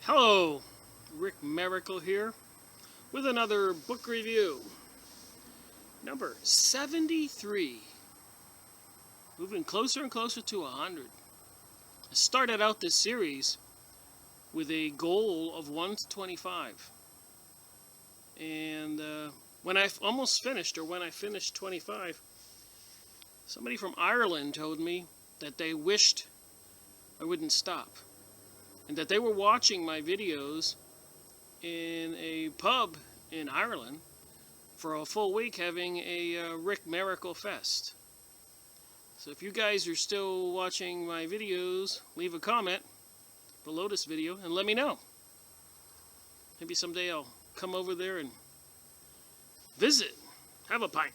Hello, Rick Miracle here with another book review. Number 73. Moving closer and closer to 100. I started out this series with a goal of 1 to 25. And when I almost finished, or when I finished 25, somebody from Ireland told me that they wished I wouldn't stop. And that they were watching my videos in a pub in Ireland for a full week, having a Rick Miracle Fest. So if you guys are still watching my videos, leave a comment below this video and let me know. Maybe someday I'll come over there and visit, have a pint.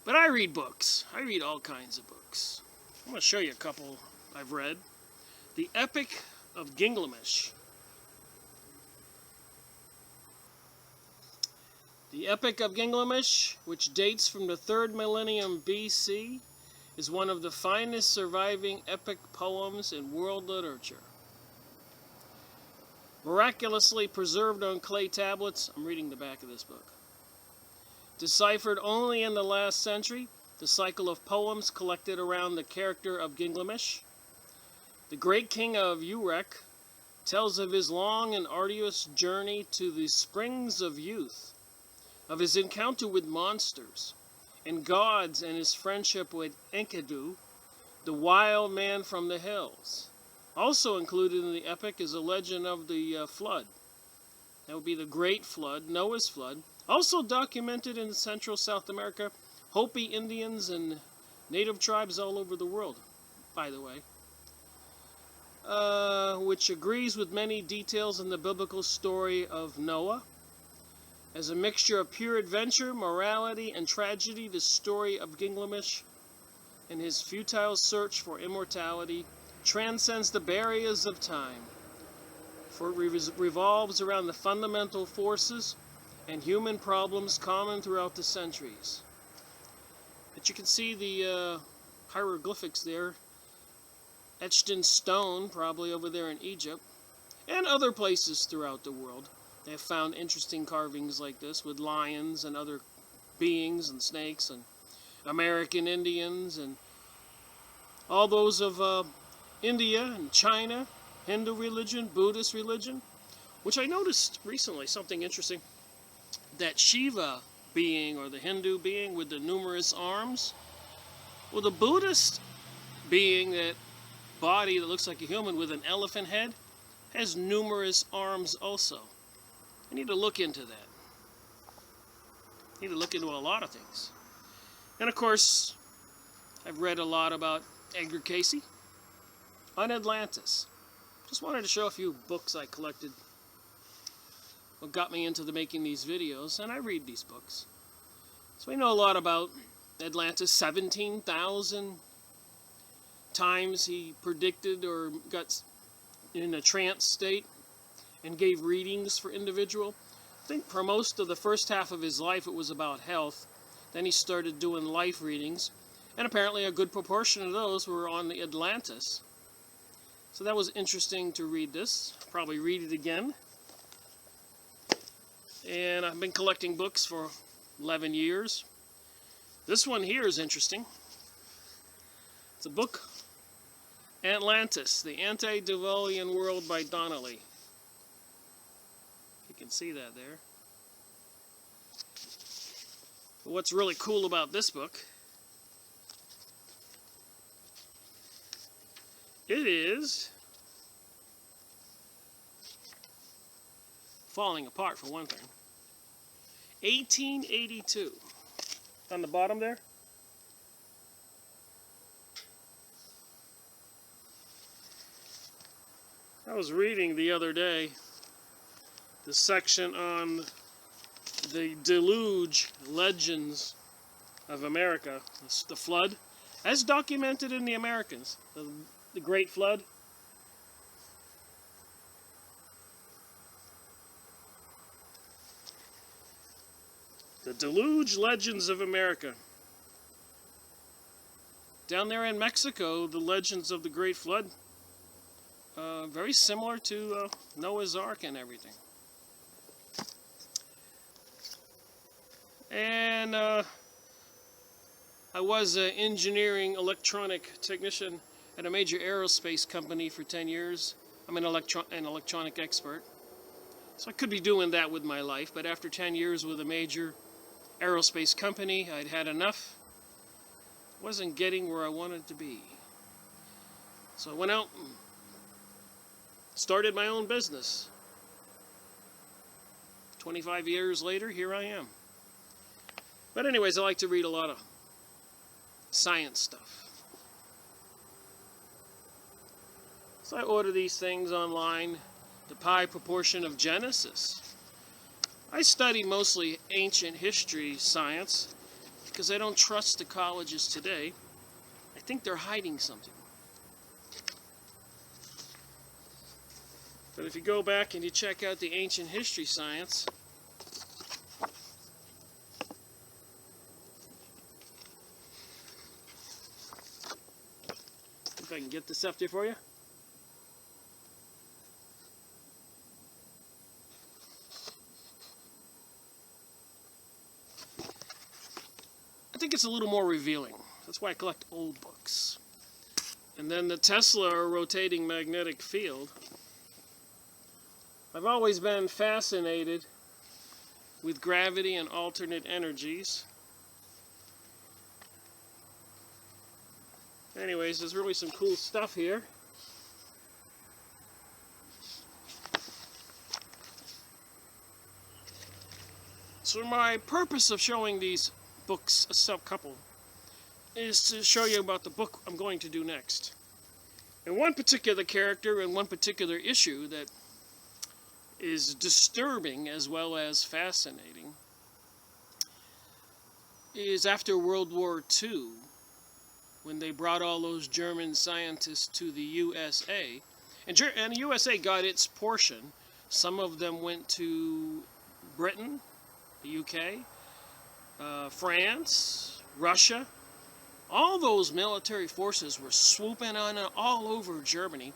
But I read books. I read all kinds of books. I'm going to show you a couple I've read. The Epic of Gilgamesh. The Epic of Gilgamesh, which dates from the 3rd millennium BC, is one of the finest surviving epic poems in world literature. Miraculously preserved on clay tablets, I'm reading the back of this book. Deciphered only in the last century, the cycle of poems collected around the character of Gilgamesh. The great king of Uruk tells of his long and arduous journey to the springs of youth, of his encounter with monsters and gods, and his friendship with Enkidu, the wild man from the hills. Also included in the epic is a legend of the flood. That would be the Great Flood, Noah's Flood. Also documented in Central South America, Hopi Indians and native tribes all over the world, by the way. Which agrees with many details in the biblical story of Noah. As a mixture of pure adventure, morality, and tragedy, the story of Gilgamesh and his futile search for immortality transcends the barriers of time, for it revolves around the fundamental forces and human problems common throughout the centuries. But you can see the hieroglyphics there, etched in stone, probably over there in Egypt, and other places throughout the world. They have found interesting carvings like this with lions and other beings and snakes and American Indians and all those of India and China, Hindu religion, Buddhist religion, which I noticed recently, something interesting, that Shiva being, or the Hindu being with the numerous arms, well, the Buddhist being, that body that looks like a human with an elephant head, has numerous arms also. I need to look into that. I need to look into a lot of things. And of course, I've read a lot about Edgar Cayce on Atlantis. Just wanted to show a few books I collected. What got me into making these videos, and I read these books. So we know a lot about Atlantis. 17,000 times he predicted or got in a trance state and gave readings for individual. I think for most of the first half of his life it was about health. Then he started doing life readings, and apparently a good proportion of those were on the Atlantis. So that was interesting to read this. Probably read it again. And I've been collecting books for 11 years. This one here is interesting. It's a book, Atlantis, the Antediluvian World by Donnelly. You can see that there. But what's really cool about this book, it is falling apart for one thing. 1882. On the bottom there. I was reading the other day the section on the deluge legends of America, the flood, as documented in the Americans, the Great Flood. The deluge legends of America. Down there in Mexico, the legends of the Great Flood very similar to Noah's Ark and everything. And I was an engineering electronic technician at a major aerospace company for 10 years. I'm an electronic expert. So I could be doing that with my life, but after 10 years with a major aerospace company, I'd had enough. Wasn't getting where I wanted to be. So I went out and started my own business. 25 years later, here I am. But anyways, I like to read a lot of science stuff. So I order these things online, the pi proportion of Genesis. I study mostly ancient history science because I don't trust the colleges today. I think they're hiding something. But if you go back and you check out the ancient history science, if I can get this up there for you. I think it's a little more revealing. That's why I collect old books. And then the Tesla rotating magnetic field. I've always been fascinated with gravity and alternate energies. Anyways, there's really some cool stuff here. So my purpose of showing these books, a couple, is to show you about the book I'm going to do next. And one particular character and one particular issue that is disturbing as well as fascinating is after World War II, when they brought all those German scientists to the USA, and the USA got its portion. Some of them went to Britain, the UK, France, Russia. All those military forces were swooping on all over Germany,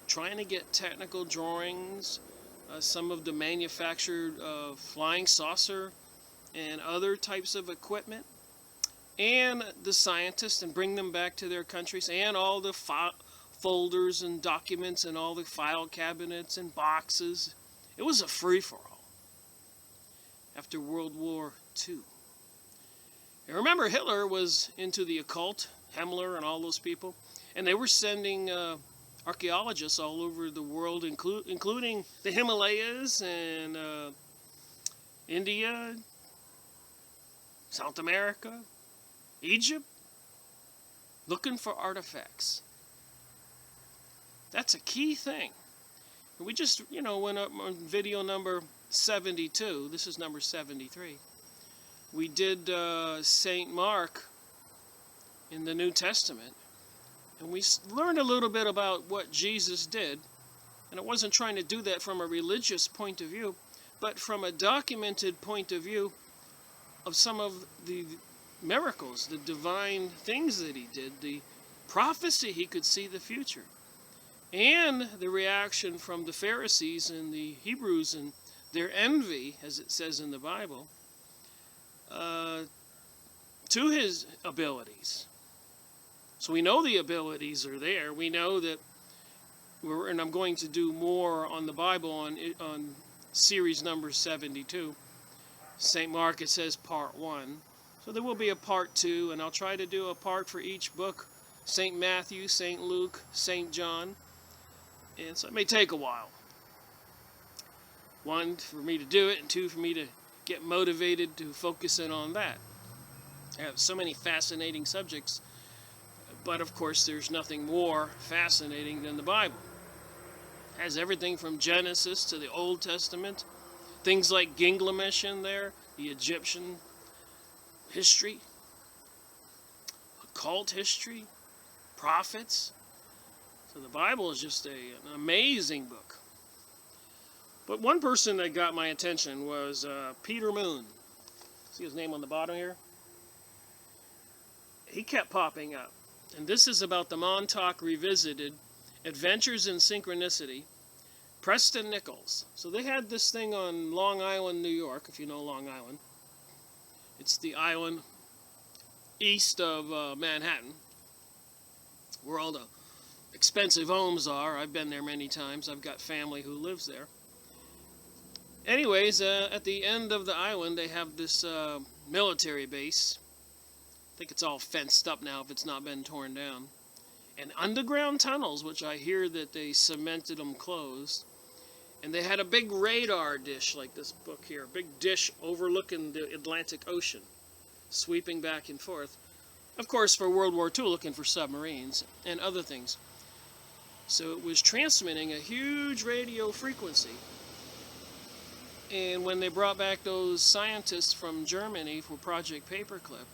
trying to get technical drawings, some of the manufactured flying saucer and other types of equipment, and the scientists, and bring them back to their countries, and all the folders and documents and all the file cabinets and boxes. It was a free-for-all after World War II. And remember, Hitler was into the occult, Himmler and all those people, and they were sending archaeologists all over the world, including the Himalayas and India, South America, Egypt, looking for artifacts. That's a key thing. And we just, went up on video number 72. This is number 73. We did St. Mark in the New Testament. And we learned a little bit about what Jesus did. And I wasn't trying to do that from a religious point of view, but from a documented point of view of some of the miracles, the divine things that he did, the prophecy he could see the future, and the reaction from the Pharisees and the Hebrews and their envy, as it says in the Bible, to his abilities. So we know the abilities are there. We know that and I'm going to do more on the Bible on series number 72. St. Mark, it says part 1. So there will be a part 2, and I'll try to do a part for each book. St. Matthew, St. Luke, St. John. And so it may take a while. 1, for me to do it, and 2, for me to get motivated to focus in on that. I have so many fascinating subjects, but of course there's nothing more fascinating than the Bible. It has everything from Genesis to the Old Testament, things like Gilgamesh in there, the Egyptian history, occult history, prophets. So the Bible is just an amazing book. But one person that got my attention was Peter Moon. See his name on the bottom here? He kept popping up. And this is about the Montauk Revisited Adventures in Synchronicity, Preston Nichols. So they had this thing on Long Island, New York, if you know Long Island. It's the island east of Manhattan, where all the expensive homes are. I've been there many times. I've got family who lives there. Anyways, at the end of the island, they have this military base. I think it's all fenced up now if it's not been torn down. And underground tunnels, which I hear that they cemented them closed. And they had a big radar dish, like this book here, a big dish overlooking the Atlantic Ocean, sweeping back and forth. Of course, for World War II, looking for submarines and other things. So it was transmitting a huge radio frequency. And when they brought back those scientists from Germany for Project Paperclip,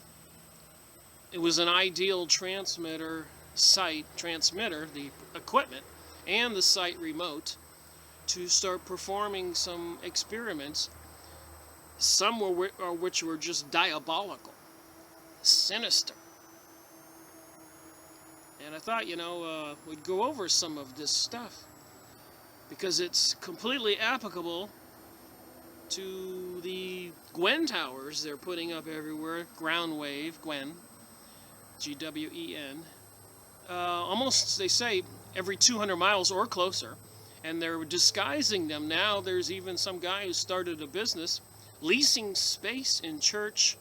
it was an ideal transmitter, the equipment, and the site remote, to start performing some experiments, some which were just diabolical, sinister. And I thought, we'd go over some of this stuff, because it's completely applicable to the Gwen towers they're putting up everywhere, ground wave, Gwen, G-W-E-N, almost, they say, every 200 miles or closer. And they're disguising them now. There's even some guy who started a business leasing space in church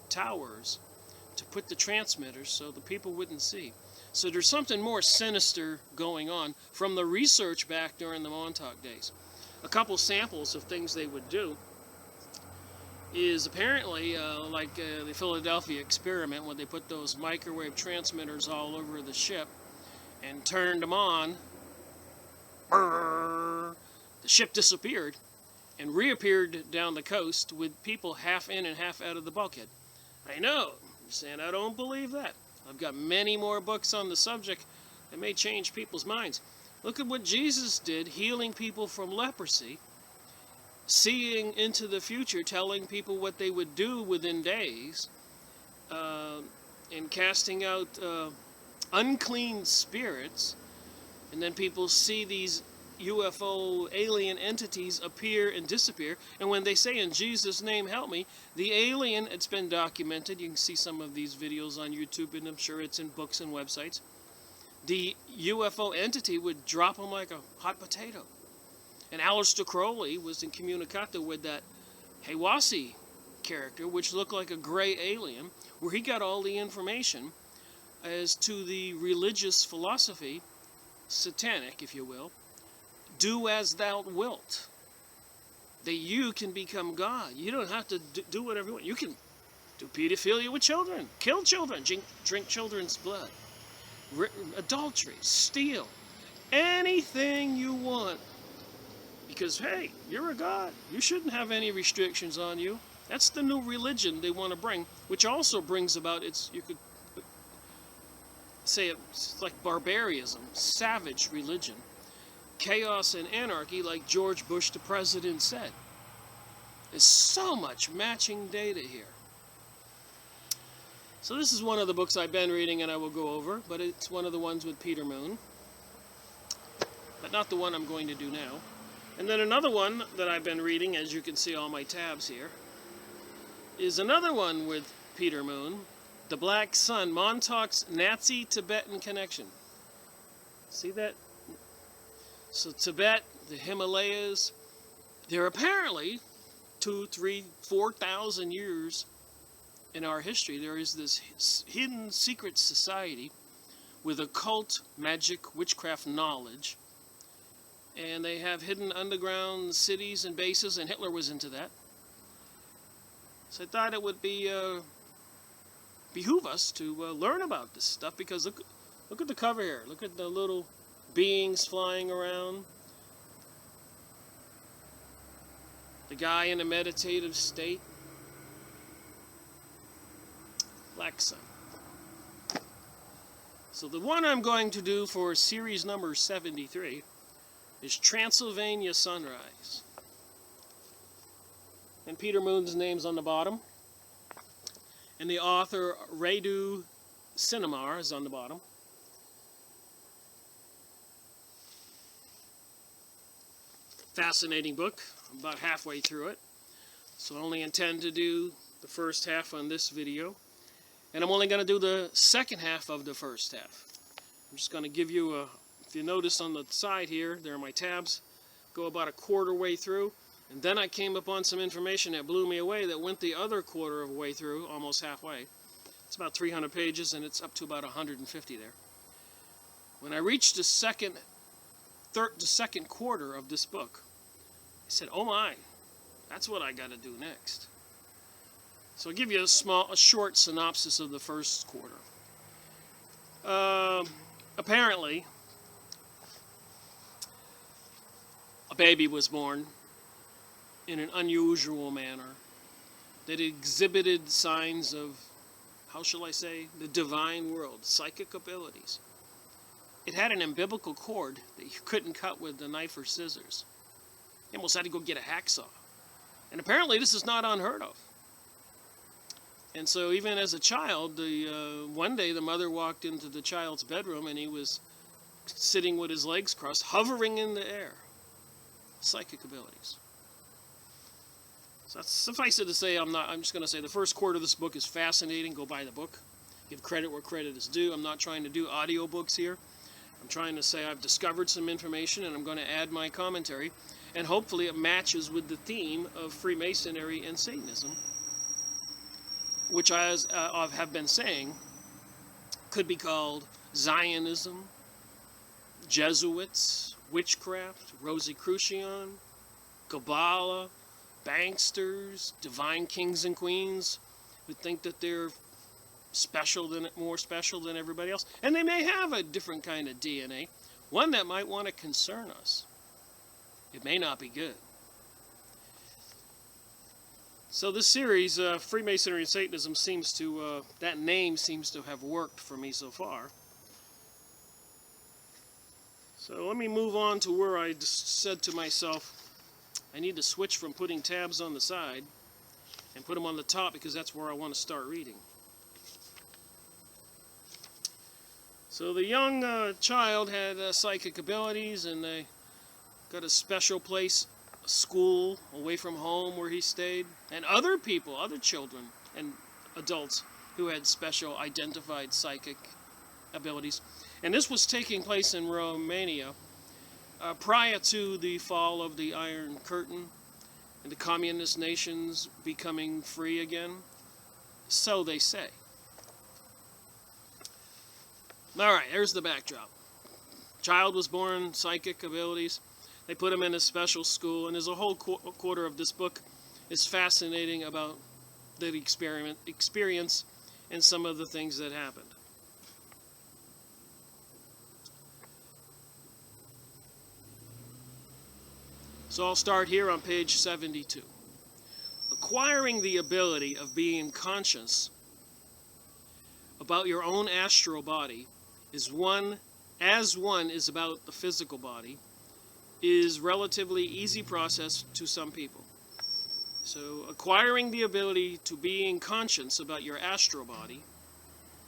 towers to put the transmitters so the people wouldn't see. So there's something more sinister going on from the research back during the Montauk days. A couple samples of things they would do is apparently like the Philadelphia experiment, when they put those microwave transmitters all over the ship and turned them on. The ship disappeared and reappeared down the coast with people half in and half out of the bulkhead. I know, you're saying I don't believe that. I've got many more books on the subject that may change people's minds. Look at what Jesus did, healing people from leprosy, seeing into the future, telling people what they would do within days, and casting out unclean spirits. And then people see these UFO alien entities appear and disappear. And when they say, "In Jesus' name, help me," the alien, it's been documented. You can see some of these videos on YouTube, and I'm sure it's in books and websites. The UFO entity would drop them like a hot potato. And Aleister Crowley was incommunicado with that Hewasi character, which looked like a gray alien, where he got all the information as to the religious philosophy, satanic, if you will, do as thou wilt. That you can become God. You don't have to do whatever you want. You can do pedophilia with children, kill children, drink children's blood, adultery, steal, anything you want. Because, hey, you're a God. You shouldn't have any restrictions on you. That's the new religion they want to bring, which also brings about, you could say it's like barbarism, savage religion, chaos and anarchy, like George Bush, the president, said. There's so much matching data here. So this is one of the books I've been reading and I will go over, but it's one of the ones with Peter Moon, but not the one I'm going to do now. And then another one that I've been reading, as you can see all my tabs here, is another one with Peter Moon, The Black Sun, Montauk's Nazi-Tibetan Connection. See that? So Tibet, the Himalayas, they're apparently 2,000, 3,000, 4,000 years in our history. There is this hidden secret society with occult, magic, witchcraft knowledge. And they have hidden underground cities and bases, and Hitler was into that. So I thought it would behoove us to learn about this stuff, because look at the cover here. Look at the little beings flying around. The guy in a meditative state. Black Sun. So the one I'm going to do for series number 73 is Transylvania Sunrise. And Peter Moon's name's on the bottom. And the author, Radu Cinamar, is on the bottom. Fascinating book. I'm about halfway through it. So I only intend to do the first half on this video. And I'm only going to do the second half of the first half. I'm just going to give you a, if you notice on the side here, there are my tabs, go about a quarter way through. And then I came upon some information that blew me away that went the other quarter of the way through, almost halfway. It's about 300 pages and it's up to about 150 there. When I reached the second quarter of this book, I said, oh my, that's what I got to do next. So I'll give you a short synopsis of the first quarter. Apparently, a baby was born in an unusual manner that exhibited signs of, how shall I say, the divine world, psychic abilities. It had an umbilical cord that you couldn't cut with a knife or scissors. You almost had to go get a hacksaw. And apparently this is not unheard of. And so even as a child, one day the mother walked into the child's bedroom and he was sitting with his legs crossed, hovering in the air. Psychic abilities. So that's, suffice it to say, I'm just going to say the first quarter of this book is fascinating. Go buy the book. Give credit where credit is due. I'm not trying to do audio books here. I'm trying to say I've discovered some information and I'm going to add my commentary. And hopefully it matches with the theme of Freemasonry and Satanism, which, as I have been saying, could be called Zionism, Jesuits, witchcraft, Rosicrucian, Kabbalah, banksters, divine kings and queens who think that they're more special than everybody else. And they may have a different kind of DNA, one that might want to concern us. It may not be good. So this series, Freemasonry and Satanism, seems to, that name seems to have worked for me so far. So let me move on to where I just said to myself, I need to switch from putting tabs on the side and put them on the top because that's where I want to start reading. So the young child had psychic abilities and they got a special place, a school away from home where he stayed, and other people, other children and adults who had special identified psychic abilities. And this was taking place in Romania prior to the fall of the Iron Curtain and the communist nations becoming free again. So they say. All right, there's the backdrop. Child was born, psychic abilities. They put him in a special school, and there's a whole quarter of this book is fascinating about the experience and some of the things that happened. So I'll start here on page 72. Acquiring the ability of being conscious about your own astral body is one is about the physical body, is relatively easy process to some people. So acquiring the ability to being conscious about your astral body,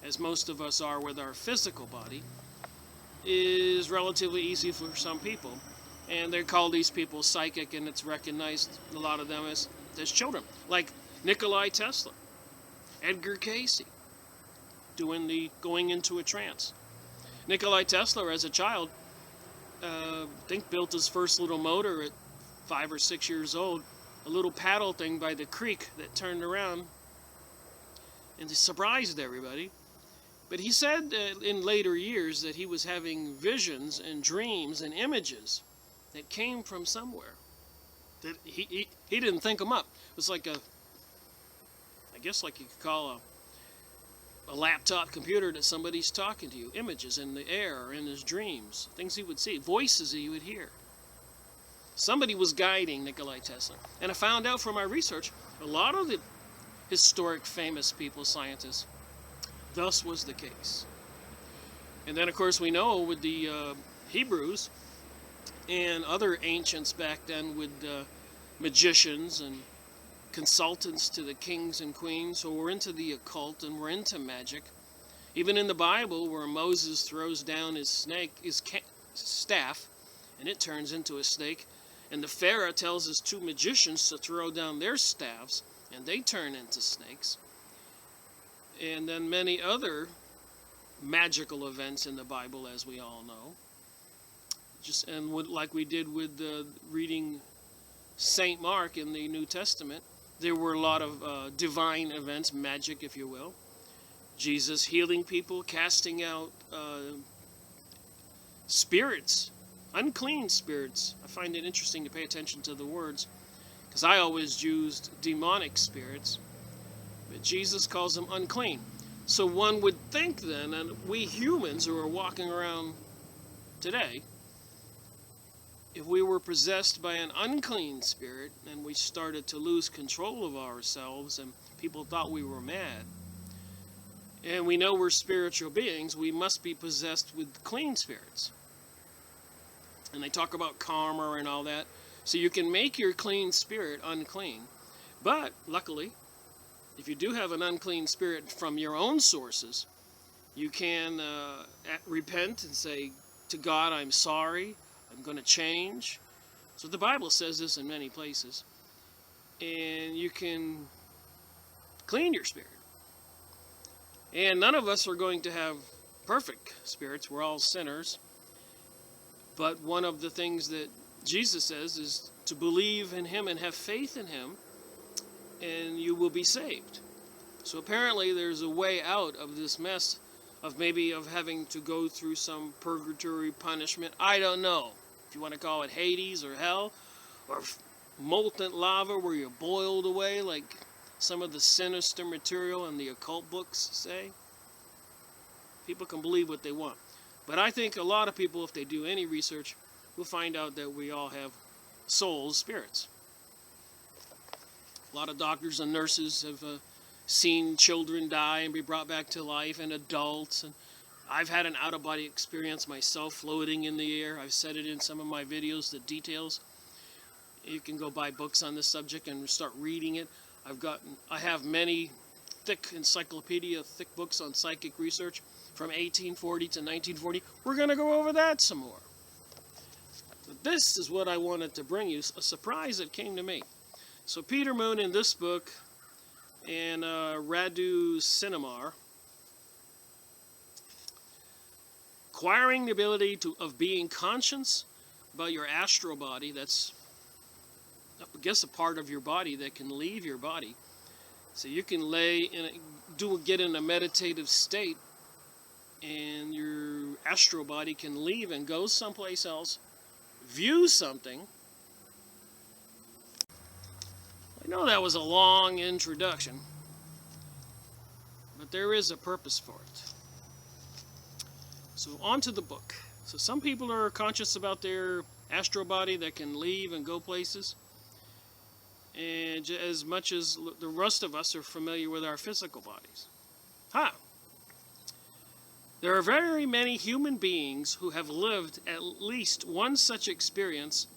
as most of us are with our physical body, is relatively easy for some people. And they call these people psychic, and it's recognized, a lot of them, as children. Like Nikola Tesla, Edgar Cayce, going into a trance. Nikola Tesla, as a child, I think built his first little motor at 5 or 6 years old, a little paddle thing by the creek that turned around, and it surprised everybody. But he said in later years that he was having visions and dreams and images that came from somewhere. That he didn't think them up. It was like I guess like you could call a laptop computer that somebody's talking to you. Images in the air or in his dreams. Things he would see. Voices that he would hear. Somebody was guiding Nikola Tesla. And I found out from my research, a lot of the historic famous people, scientists, thus was the case. And then of course we know with the Hebrews and other ancients back then with magicians and consultants to the kings and queens who were into the occult and were into magic. Even in the Bible, where Moses throws down his staff, and it turns into a snake, And the Pharaoh tells his two magicians to throw down their staffs, and they turn into snakes. And then many other magical events in the Bible, as we all know. Like we did with reading St. Mark in the New Testament, there were a lot of divine events, magic, if you will. Jesus healing people, casting out spirits, unclean spirits. I find it interesting to pay attention to the words, because I always used demonic spirits, but Jesus calls them unclean. So one would think then, and we humans who are walking around today, if we were possessed by an unclean spirit and we started to lose control of ourselves and people thought we were mad, and we know we're spiritual beings, we must be possessed with clean spirits. And they talk about karma and all that. So you can make your clean spirit unclean. But luckily, if you do have an unclean spirit from your own sources, you can repent and say to God, I'm sorry, I'm going to change. So the Bible says this in many places. And you can clean your spirit. And none of us are going to have perfect spirits. We're all sinners. But one of the things that Jesus says is to believe in him and have faith in him, and you will be saved. So apparently there's a way out of this mess of maybe of having to go through some purgatory punishment. I don't know if you want to call it Hades or hell, or molten lava where you're boiled away like some of the sinister material in the occult books say. People can believe what they want. But I think a lot of people, if they do any research, will find out that we all have souls, spirits. A lot of doctors and nurses have seen children die and be brought back to life, and adults. And I've had an out-of-body experience myself, floating in the air. I've said it in some of my videos, the details. You can go buy books on this subject and start reading it. I have many thick books on psychic research from 1840 to 1940. We're going to go over that some more. But this is what I wanted to bring you, a surprise that came to me. So Peter Moon in this book, and Radu Cinamar, acquiring the ability of being conscious about your astral body. That's, I guess, a part of your body that can leave your body. So you can get in a meditative state, and your astral body can leave and go someplace else, view something. I know that was a long introduction, but there is a purpose for it. So on to the book. So some people are conscious about their astral body that can leave and go places, and as much as the rest of us are familiar with our physical bodies. There are very many human beings who have lived at least one such experience,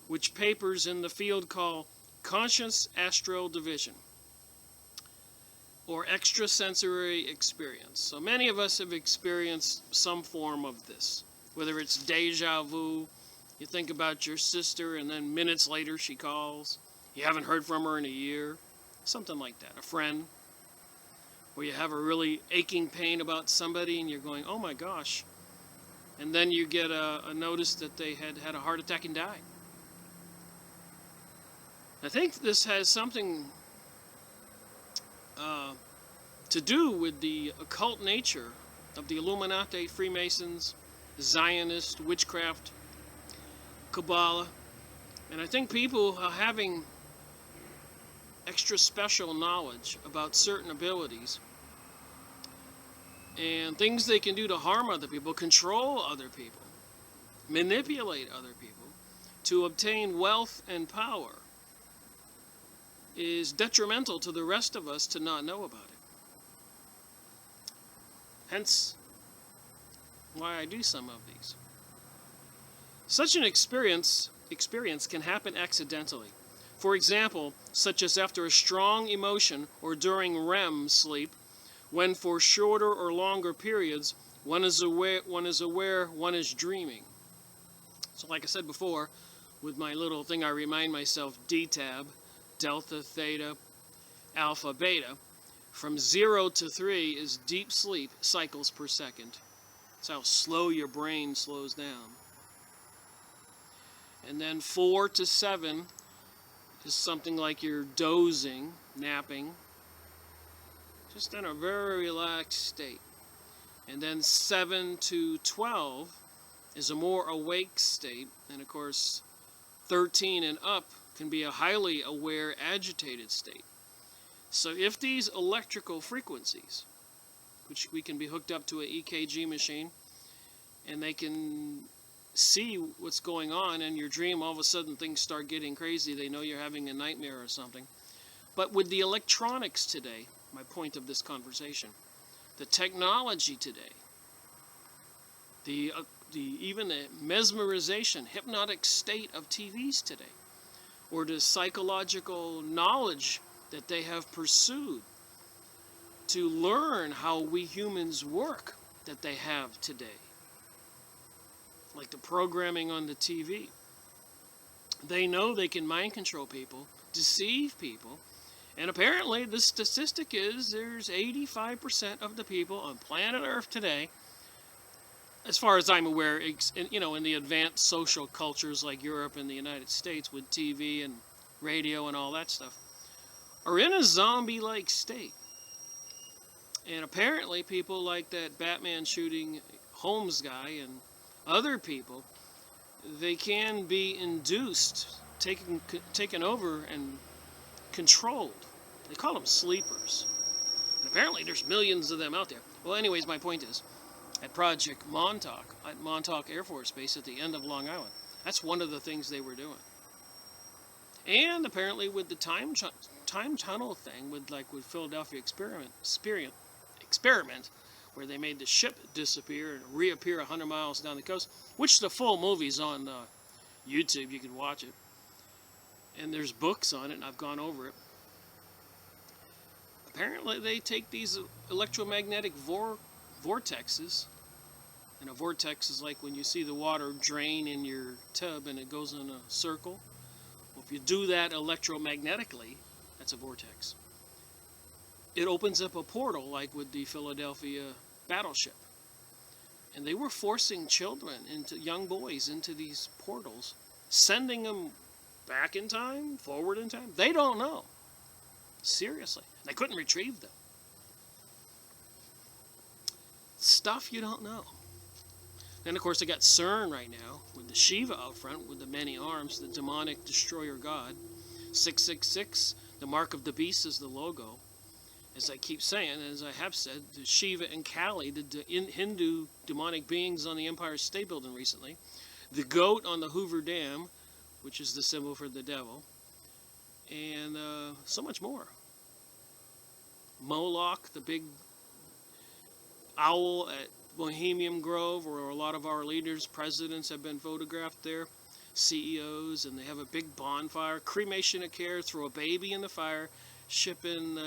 which papers in the field call conscious astral division, or extrasensory experience. So many of us have experienced some form of this, whether it's deja vu, you think about your sister and then minutes later she calls, you haven't heard from her in a year, something like that, a friend, or you have a really aching pain about somebody and you're going, oh my gosh, and then you get a notice that they had a heart attack and died. I think this has something to do with the occult nature of the Illuminati, Freemasons, Zionist, witchcraft, Kabbalah. And I think people are having extra special knowledge about certain abilities and things they can do to harm other people, control other people, manipulate other people to obtain wealth and power is detrimental to the rest of us to not know about it. Hence why I do some of these. Such an experience can happen accidentally. For example, such as after a strong emotion or during REM sleep, when for shorter or longer periods one is aware one is dreaming. So like I said before, with my little thing I remind myself, D-tab, delta, theta, alpha, beta. From 0 to 3 is deep sleep cycles per second. It's how slow your brain slows down. And then 4 to 7 is something like you're dozing, napping, just in a very relaxed state. And then 7 to 12 is a more awake state. And of course, 13 and up can be a highly aware, agitated state. So if these electrical frequencies, which we can be hooked up to an EKG machine, and they can see what's going on in your dream, all of a sudden things start getting crazy, they know you're having a nightmare or something. But with the electronics today, my point of this conversation, the technology today, even the mesmerization, hypnotic state of TVs today, or the psychological knowledge that they have pursued to learn how we humans work that they have today, like the programming on the TV. They know they can mind control people, deceive people, and apparently the statistic is there's 85% of the people on planet Earth today, as far as I'm aware, in the advanced social cultures like Europe and the United States with TV and radio and all that stuff, are in a zombie-like state. And apparently people like that Batman shooting Holmes guy and other people, they can be induced, taken over and controlled. They call them sleepers. And apparently there's millions of them out there. Well, anyways, my point is, at Project Montauk, at Montauk Air Force Base at the end of Long Island, that's one of the things they were doing. And apparently with the time tunnel thing, with Philadelphia experiment, where they made the ship disappear and reappear 100 miles down the coast, which the full movie's on YouTube, you can watch it. And there's books on it, and I've gone over it. Apparently they take these electromagnetic vortexes, and a vortex is like when you see the water drain in your tub and it goes in a circle. Well, if you do that electromagnetically, that's a vortex. It opens up a portal, like with the Philadelphia battleship. And they were forcing children, young boys, into these portals, sending them back in time, forward in time. They don't know. Seriously. They couldn't retrieve them. Stuff you don't know. Then, of course, they got CERN right now, with the Shiva out front, with the many arms, the demonic destroyer god. 666, the mark of the beast, is the logo. As I keep saying, as I have said, the Shiva and Kali, the Hindu demonic beings on the Empire State Building recently. The goat on the Hoover Dam, which is the symbol for the devil. And so much more. Moloch, the big owl at Bohemian Grove, where a lot of our leaders, presidents have been photographed there, CEOs, and they have a big bonfire. Cremation of care, throw a baby in the fire, shipping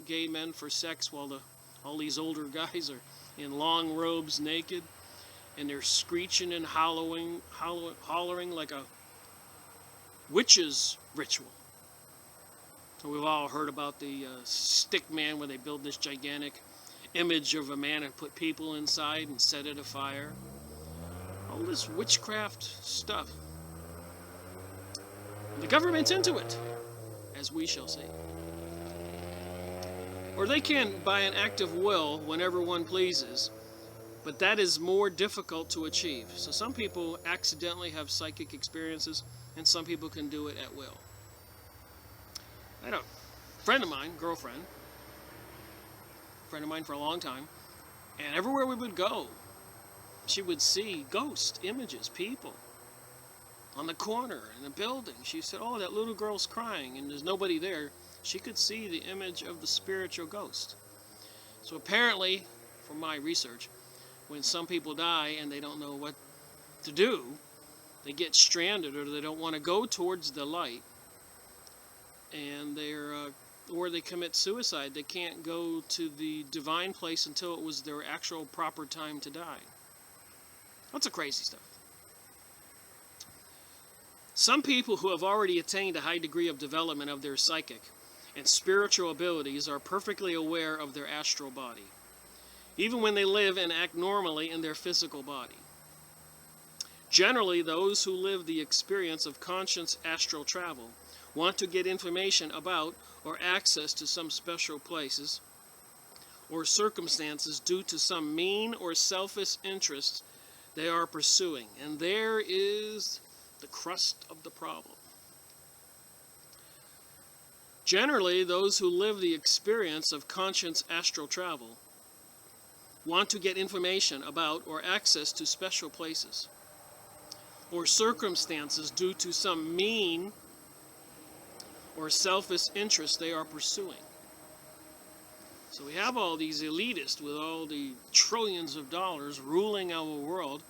gay men for sex while all these older guys are in long robes naked, and they're screeching and hollering like a witch's ritual. And we've all heard about the stick man, where they build this gigantic image of a man and put people inside and set it afire. All this witchcraft stuff. The government's into it, as we shall see. Or they can, by an act of will, whenever one pleases, but that is more difficult to achieve. So some people accidentally have psychic experiences, and some people can do it at will. I had a friend of mine, friend of mine for a long time, and everywhere we would go, she would see ghost images, people on the corner in the building. She said, oh, that little girl's crying, and there's nobody there. She could see the image of the spiritual ghost. So apparently, from my research, when some people die and they don't know what to do, they get stranded, or they don't want to go towards the light, and or they commit suicide. They can't go to the divine place until it was their actual proper time to die. That's a crazy stuff. Some people who have already attained a high degree of development of their psychic and spiritual abilities are perfectly aware of their astral body, even when they live and act normally in their physical body. Generally, those who live the experience of conscious astral travel want to get information about or access to some special places or circumstances due to some mean or selfish interests they are pursuing. And there is the crust of the problem. Generally, those who live the experience of conscious astral travel want to get information about or access to special places or circumstances due to some mean or selfish interest they are pursuing. So we have all these elitists with all the trillions of dollars ruling our world,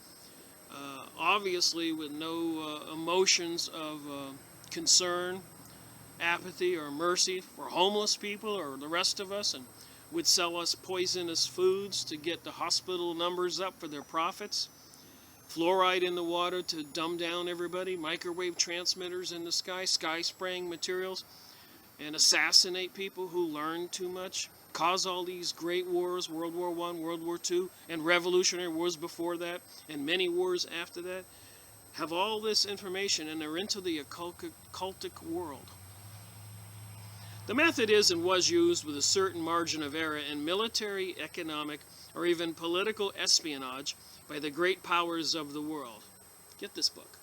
obviously with no emotions of concern, apathy, or mercy for homeless people or the rest of us, and would sell us poisonous foods to get the hospital numbers up for their profits, fluoride in the water to dumb down everybody, microwave transmitters in the sky, sky-spraying materials, and assassinate people who learn too much, cause all these great wars, World War I, World War II, and revolutionary wars before that, and many wars after that, have all this information, and they're into the occultic world. The method is and was used with a certain margin of error in military, economic, or even political espionage by the great powers of the world. Get this book.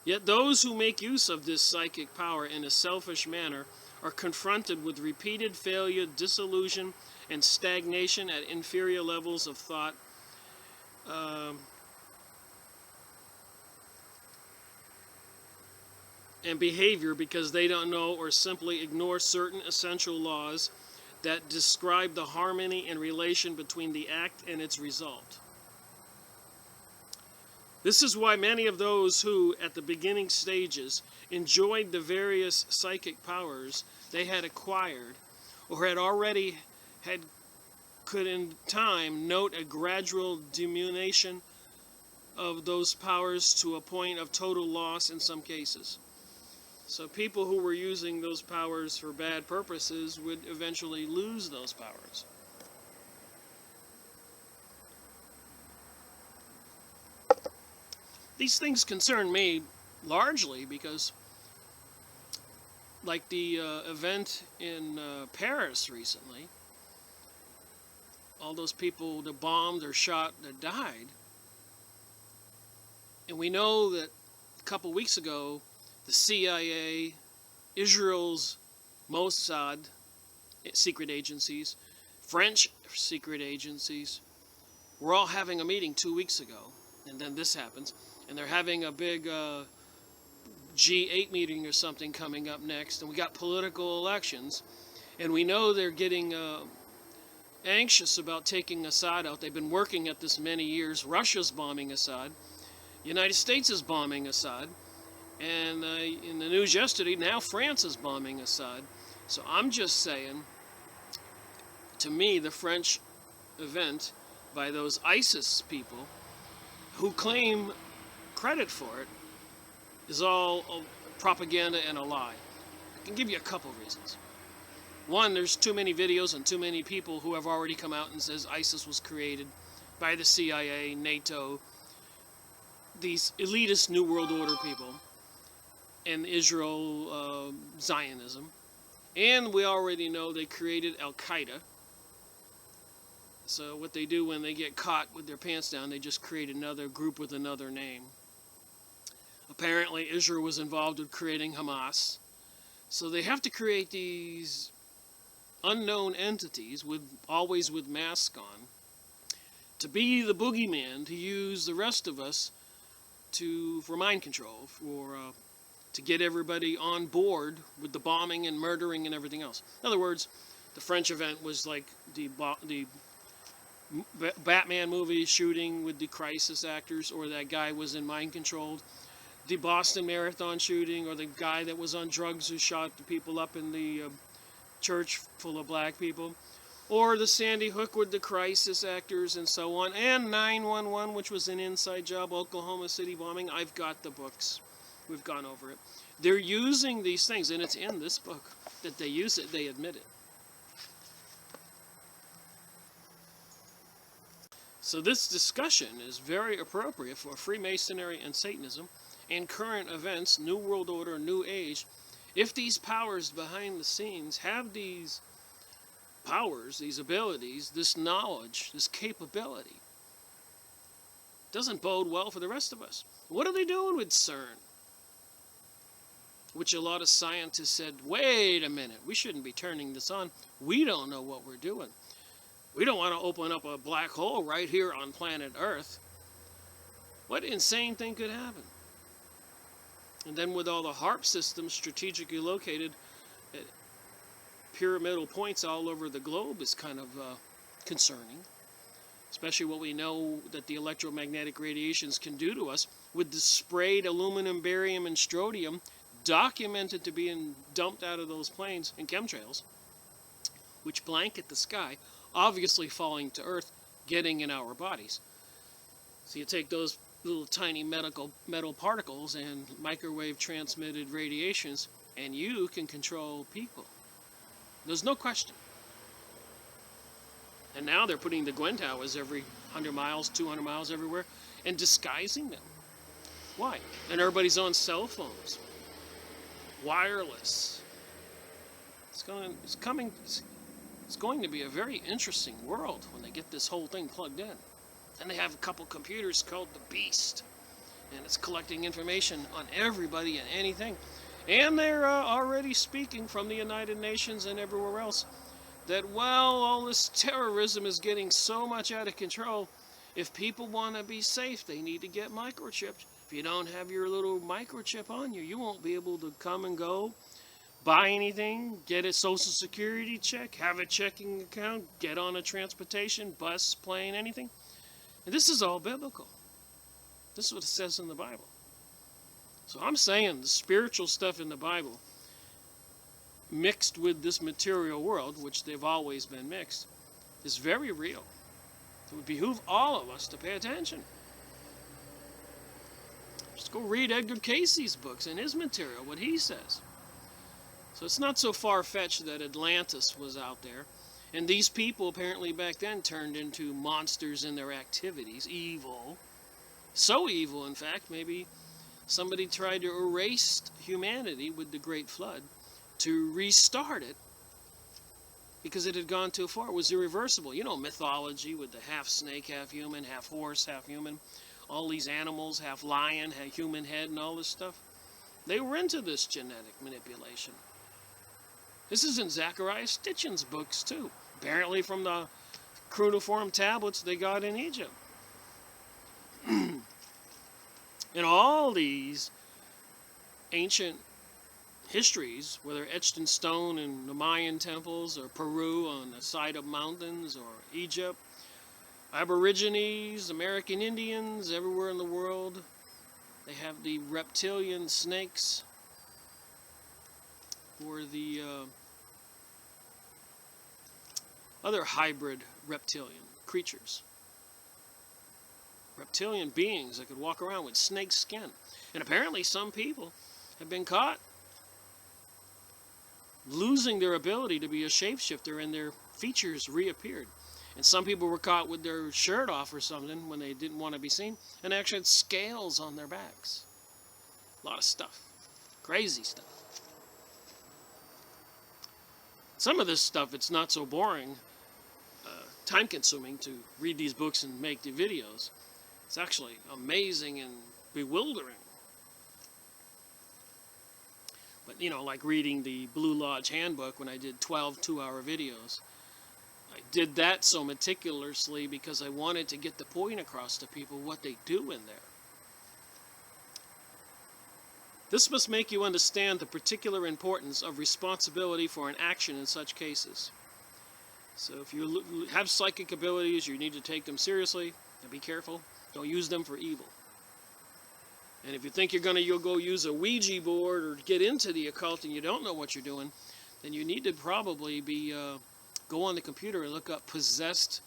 Yet those who make use of this psychic power in a selfish manner are confronted with repeated failure, disillusion, and stagnation at inferior levels of thought, and behavior because they don't know or simply ignore certain essential laws that describe the harmony and relation between the act and its result. This is why many of those who, at the beginning stages, enjoyed the various psychic powers they had acquired or could in time note a gradual diminution of those powers to a point of total loss in some cases. So people who were using those powers for bad purposes would eventually lose those powers. These things concern me largely because, like the event in Paris recently, all those people that bombed or shot that died, and we know that a couple weeks ago the CIA, Israel's Mossad secret agencies, French secret agencies were all having a meeting 2 weeks ago, and then this happens, and they're having a big G8 meeting or something coming up next, and we got political elections, and we know they're getting anxious about taking Assad out. They've been working at this many years. Russia's bombing Assad. The United States is bombing Assad. And in the news yesterday, now France is bombing Assad. So I'm just saying, to me, the French event by those ISIS people who claim credit for it is all propaganda and a lie. I can give you a couple of reasons. One, there's too many videos and too many people who have already come out and says ISIS was created by the CIA, NATO, these elitist New World Order people, and Israel Zionism. And we already know they created Al-Qaeda. So what they do when they get caught with their pants down, they just create another group with another name. Apparently Israel was involved with creating Hamas. So they have to create these unknown entities, always with masks on, to be the boogeyman, to use the rest of us for mind control, to get everybody on board with the bombing and murdering and everything else. In other words, the French event was like the Batman movie shooting with the crisis actors, or that guy was in mind controlled. The Boston Marathon shooting, or the guy that was on drugs who shot the people up in the church full of black people. or the Sandy Hook with the crisis actors and so on, and 911, which was an inside job, Oklahoma City bombing. I've got the books. We've gone over it. They're using these things, and it's in this book that they use it. They admit it. So this discussion is very appropriate for Freemasonry and Satanism and current events, New World Order, New Age. If these powers behind the scenes have these powers, these abilities, this knowledge, this capability, doesn't bode well for the rest of us. What are they doing with CERN? Which a lot of scientists said, wait a minute, we shouldn't be turning this on. We don't know what we're doing. We don't want to open up a black hole right here on planet Earth. What insane thing could happen? And then with all the HARP systems strategically located at pyramidal points all over the globe is kind of concerning. Especially what we know that the electromagnetic radiations can do to us with the sprayed aluminum, barium, and strontium documented to being dumped out of those planes and chemtrails, which blanket the sky, obviously falling to Earth, getting in our bodies. So you take those little tiny metal particles and microwave transmitted radiations, and you can control people. There's no question. And now they're putting the Gwen towers every 100 miles, 200 miles everywhere, and disguising them. Why? And everybody's on cell phones. Wireless. It's going to be a very interesting world when they get this whole thing plugged in. And they have a couple computers called the Beast, and it's collecting information on everybody and anything. And they're already speaking from the United Nations and everywhere else that, well, all this terrorism is getting so much out of control. If people want to be safe, they need to get microchipped. If you don't have your little microchip on you, you won't be able to come and go, buy anything, get a social security check, have a checking account, get on a transportation, bus, plane, anything. And this is all biblical. This is what it says in the Bible. So I'm saying the spiritual stuff in the Bible, mixed with this material world, which they've always been mixed, is very real. It would behoove all of us to pay attention. Just go read Edgar Casey's books and his material, what he says. So it's not so far-fetched that Atlantis was out there. And these people apparently back then turned into monsters in their activities, evil. So evil, in fact, maybe somebody tried to erase humanity with the Great Flood to restart it because it had gone too far. It was irreversible. You know, mythology with the half snake, half human, half horse, half human. All these animals, half lion, half human head, and all this stuff. They were into this genetic manipulation. This is in Zachariah Stitchin's books, too. Apparently from the cuneiform tablets they got in Egypt. And all these ancient histories, whether etched in stone in the Mayan temples or Peru on the side of mountains or Egypt, Aborigines, American Indians, everywhere in the world, they have the reptilian snakes or the other hybrid reptilian creatures. Reptilian beings that could walk around with snake skin. And apparently some people have been caught losing their ability to be a shapeshifter and their features reappeared. And some people were caught with their shirt off or something when they didn't want to be seen and actually had scales on their backs. A lot of stuff. Crazy stuff. Some of this stuff, it's not so boring, time-consuming to read these books and make the videos. It's actually amazing and bewildering. But, you know, like reading the Blue Lodge Handbook when I did 12 two-hour videos. I did that so meticulously because I wanted to get the point across to people what they do in there. This must make you understand the particular importance of responsibility for an action in such cases. So if you have psychic abilities, you need to take them seriously and be careful. Don't use them for evil. And if you think you'll go use a Ouija board or get into the occult and you don't know what you're doing, then you need to probably be go on the computer and look up possessed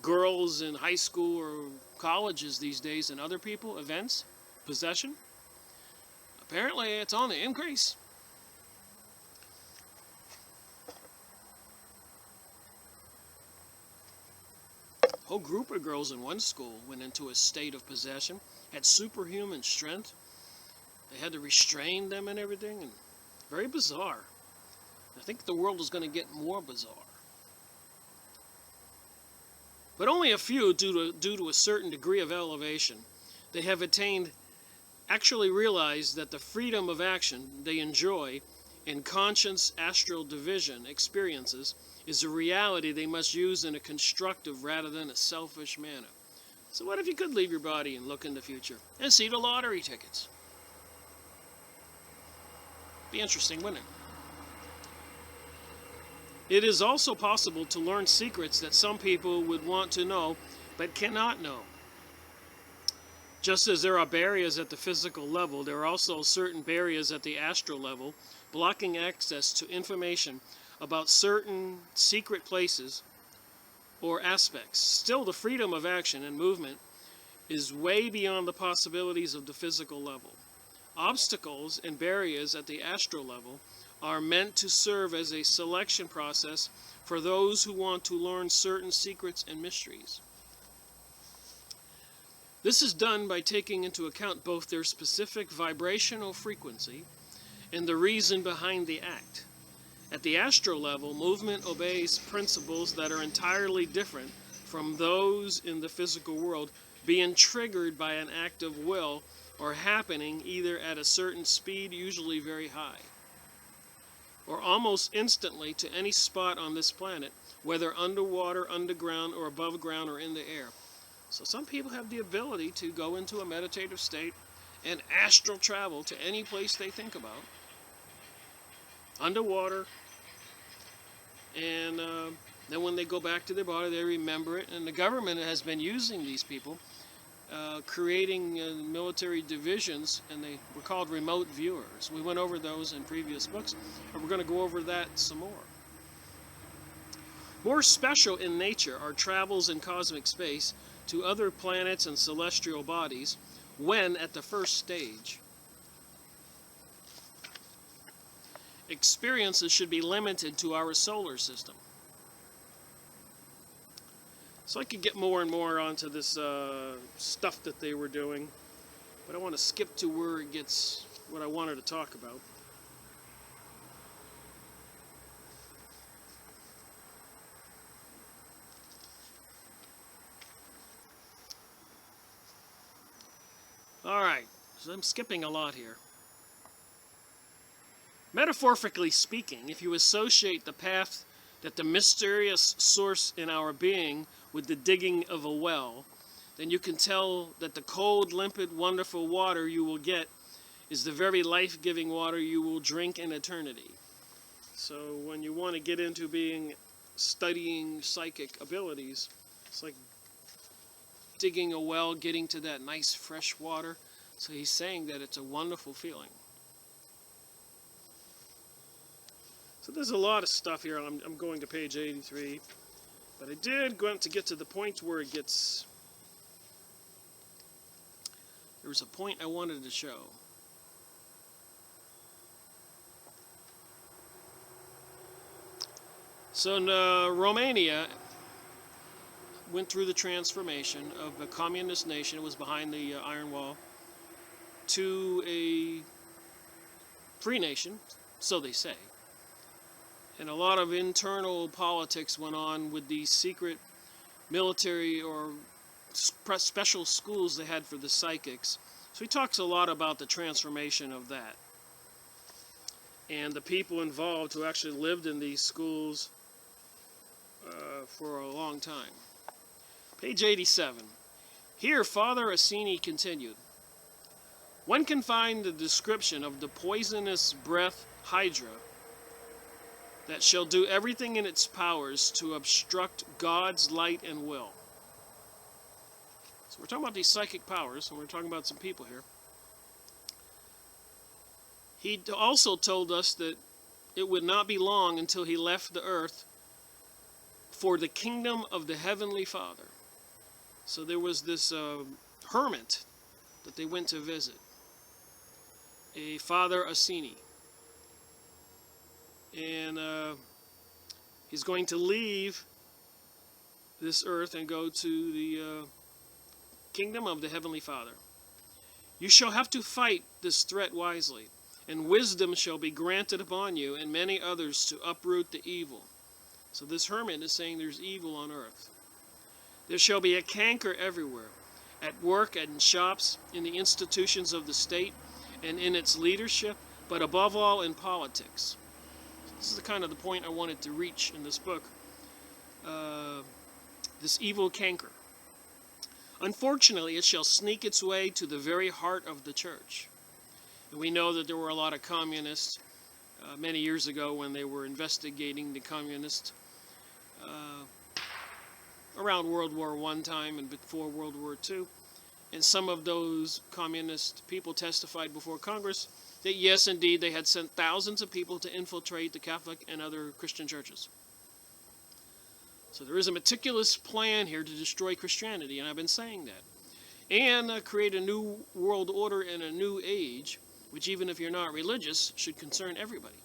girls in high school or colleges these days and other people, events, possession. Apparently it's on the increase. A whole group of girls in one school went into a state of possession, had superhuman strength. They had to restrain them and everything, and very bizarre. I think the world is going to get more bizarre. But only a few, due to a certain degree of elevation, they have attained, actually realized that the freedom of action they enjoy in conscious astral division experiences is a reality they must use in a constructive rather than a selfish manner. So what if you could leave your body and look in the future and see the lottery tickets? Be interesting, wouldn't it? It is also possible to learn secrets that some people would want to know but cannot know. Just as there are barriers at the physical level, there are also certain barriers at the astral level, blocking access to information about certain secret places or aspects. Still, the freedom of action and movement is way beyond the possibilities of the physical level. Obstacles and barriers at the astral level are meant to serve as a selection process for those who want to learn certain secrets and mysteries. This is done by taking into account both their specific vibrational frequency and the reason behind the act. At the astral level, movement obeys principles that are entirely different from those in the physical world, being triggered by an act of will or happening either at a certain speed, usually very high, or almost instantly to any spot on this planet, whether underwater, underground, or above ground, or in the air. So some people have the ability to go into a meditative state and astral travel to any place they think about, underwater, and then when they go back to their body, they remember it. And the government has been using these people, creating military divisions, and they were called remote viewers. We went over those in previous books, and we're going to go over that some more. More special in nature are travels in cosmic space to other planets and celestial bodies when at the first stage. Experiences should be limited to our solar system. So I could get more and more onto this stuff that they were doing, but I want to skip to where it gets what I wanted to talk about. Alright, so I'm skipping a lot here. Metaphorically speaking, if you associate the path that the mysterious source in our being with the digging of a well, then you can tell that the cold, limpid, wonderful water you will get is the very life-giving water you will drink in eternity. So when you want to get into studying psychic abilities, it's like digging a well, getting to that nice fresh water. So he's saying that it's a wonderful feeling. So there's a lot of stuff here. I'm going to page 83. But I did want to get to the point where it gets... There was a point I wanted to show. So in Romania went through the transformation of a communist nation. It was behind the Iron Wall, to a free nation, so they say. And a lot of internal politics went on with these secret military or special schools they had for the psychics. So he talks a lot about the transformation of that. And the people involved who actually lived in these schools for a long time. Page 87. Here, Father Assini continued. One can find the description of the poisonous breath Hydra that shall do everything in its powers to obstruct God's light and will. So we're talking about these psychic powers, and we're talking about some people here. He also told us that it would not be long until he left the earth for the kingdom of the Heavenly Father. So there was this hermit that they went to visit, a Father Asini. And he's going to leave this earth and go to the kingdom of the Heavenly Father. You shall have to fight this threat wisely, and wisdom shall be granted upon you and many others to uproot the evil. So this hermit is saying there's evil on earth. There shall be a canker everywhere, at work and in shops, in the institutions of the state, and in its leadership, but above all in politics. This is the kind of the point I wanted to reach in this book. This evil canker. Unfortunately, it shall sneak its way to the very heart of the church. And we know that there were a lot of communists many years ago when they were investigating the communists around World War I time and before World War II. And some of those communist people testified before Congress that yes, indeed, they had sent thousands of people to infiltrate the Catholic and other Christian churches. So there is a meticulous plan here to destroy Christianity, and I've been saying that. And create a new world order and a new age, which even if you're not religious, should concern everybody.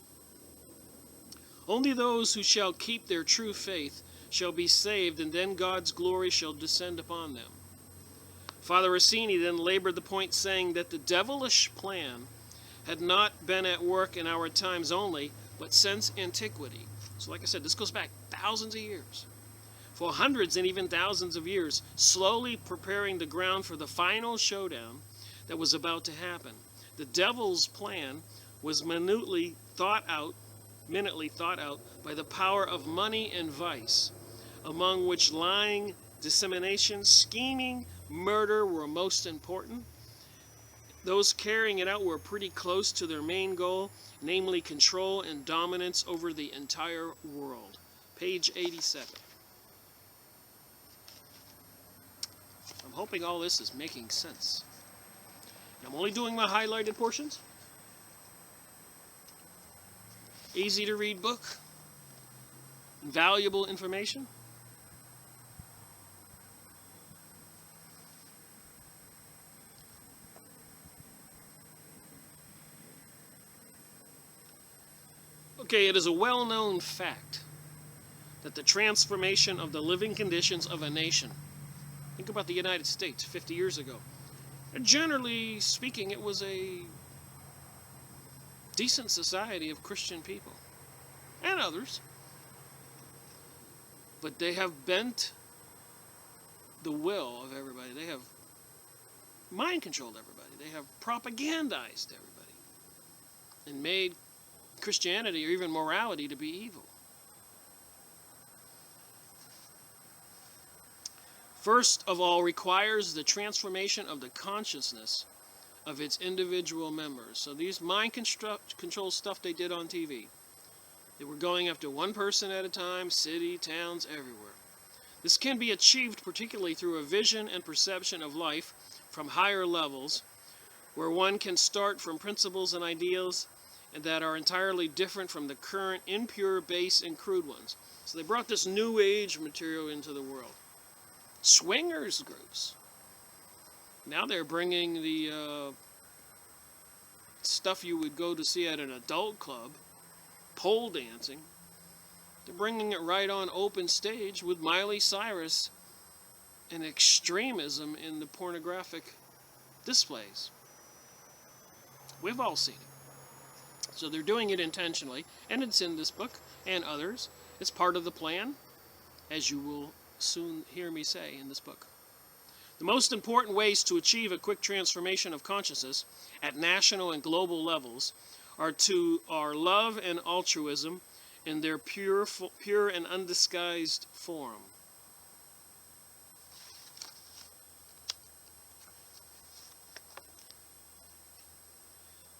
Only those who shall keep their true faith shall be saved, and then God's glory shall descend upon them. Father Asini then labored the point, saying that the devilish plan had not been at work in our times only, but since antiquity. So like I said, this goes back thousands of years. For hundreds and even thousands of years, slowly preparing the ground for the final showdown that was about to happen. The devil's plan was minutely thought out by the power of money and vice, among which lying, dissemination, scheming, murder were most important. Those carrying it out were pretty close to their main goal, namely control and dominance over the entire world. Page 87. I'm hoping all this is making sense. I'm only doing my highlighted portions. Easy to read book. Valuable information. Okay, it is a well-known fact that the transformation of the living conditions of a nation, think about the United States 50 years ago, generally speaking, it was a decent society of Christian people and others, but they have bent the will of everybody. They have mind-controlled everybody. They have propagandized everybody and made Christianity or even morality to be evil. First of all, requires the transformation of the consciousness of its individual members. So these mind control stuff they did on TV, they were going after one person at a time, city, towns, everywhere. This can be achieved particularly through a vision and perception of life from higher levels, where one can start from principles and ideals and that are entirely different from the current impure, base, and crude ones. So they brought this new age material into the world. Swingers groups. Now they're bringing the stuff you would go to see at an adult club, pole dancing. They're bringing it right on open stage with Miley Cyrus and extremism in the pornographic displays. We've all seen it. So they're doing it intentionally, and it's in this book and others. It's part of the plan, as you will soon hear me say in this book. The most important ways to achieve a quick transformation of consciousness at national and global levels are love and altruism in their pure and undisguised form.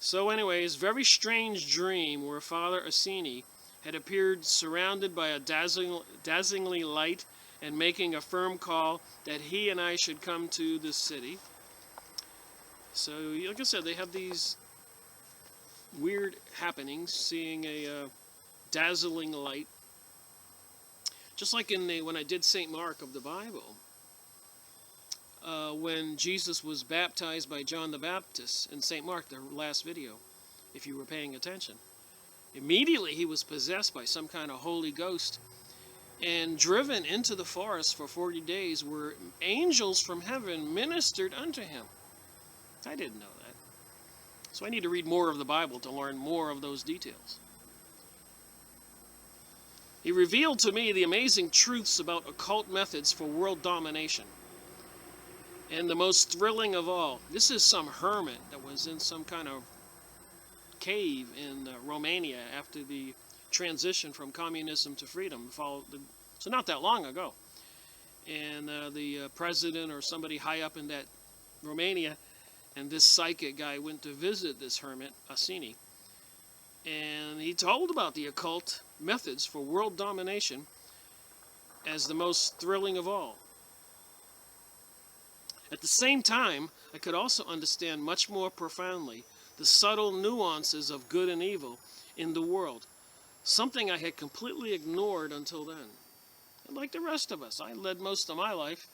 So anyways, very strange dream where Father Asini had appeared surrounded by a dazzlingly light and making a firm call that he and I should come to this city. So, like I said, they have these weird happenings, seeing a dazzling light. Just like when I did St. Mark of the Bible, when Jesus was baptized by John the Baptist in St. Mark, the last video, if you were paying attention. Immediately he was possessed by some kind of Holy Ghost and driven into the forest for 40 days where angels from heaven ministered unto him. I didn't know that. So I need to read more of the Bible to learn more of those details. He revealed to me the amazing truths about occult methods for world domination. And the most thrilling of all, this is some hermit that was in some kind of cave in Romania after the transition from communism to freedom. So not that long ago. And the president or somebody high up in that Romania and this psychic guy went to visit this hermit, Asini. And he told about the occult methods for world domination as the most thrilling of all. At the same time, I could also understand much more profoundly the subtle nuances of good and evil in the world, something I had completely ignored until then. And like the rest of us, I led most of my life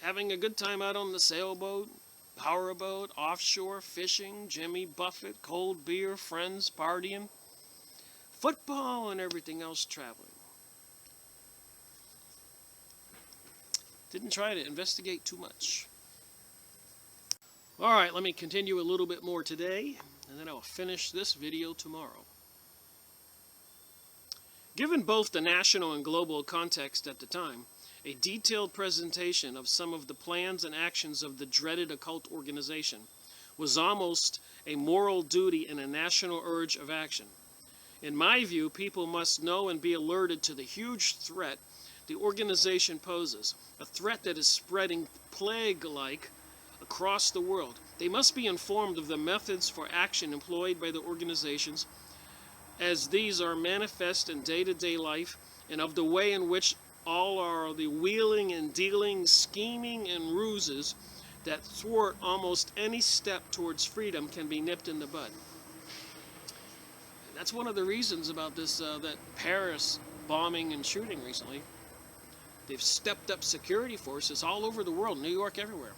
having a good time out on the sailboat, powerboat, offshore, fishing, Jimmy Buffett, cold beer, friends, partying, football, and everything else traveling. Didn't try to investigate too much. All right, let me continue a little bit more today, and then I'll finish this video tomorrow. Given both the national and global context at the time, a detailed presentation of some of the plans and actions of the dreaded occult organization was almost a moral duty and a national urge of action. In my view, people must know and be alerted to the huge threat the organization poses, a threat that is spreading plague-like across the world. They must be informed of the methods for action employed by the organizations, as these are manifest in day-to-day life, and of the way in which all are the wheeling and dealing, scheming and ruses that thwart almost any step towards freedom can be nipped in the bud. That's one of the reasons about this, that Paris bombing and shooting recently. They've stepped up security forces all over the world, New York, everywhere.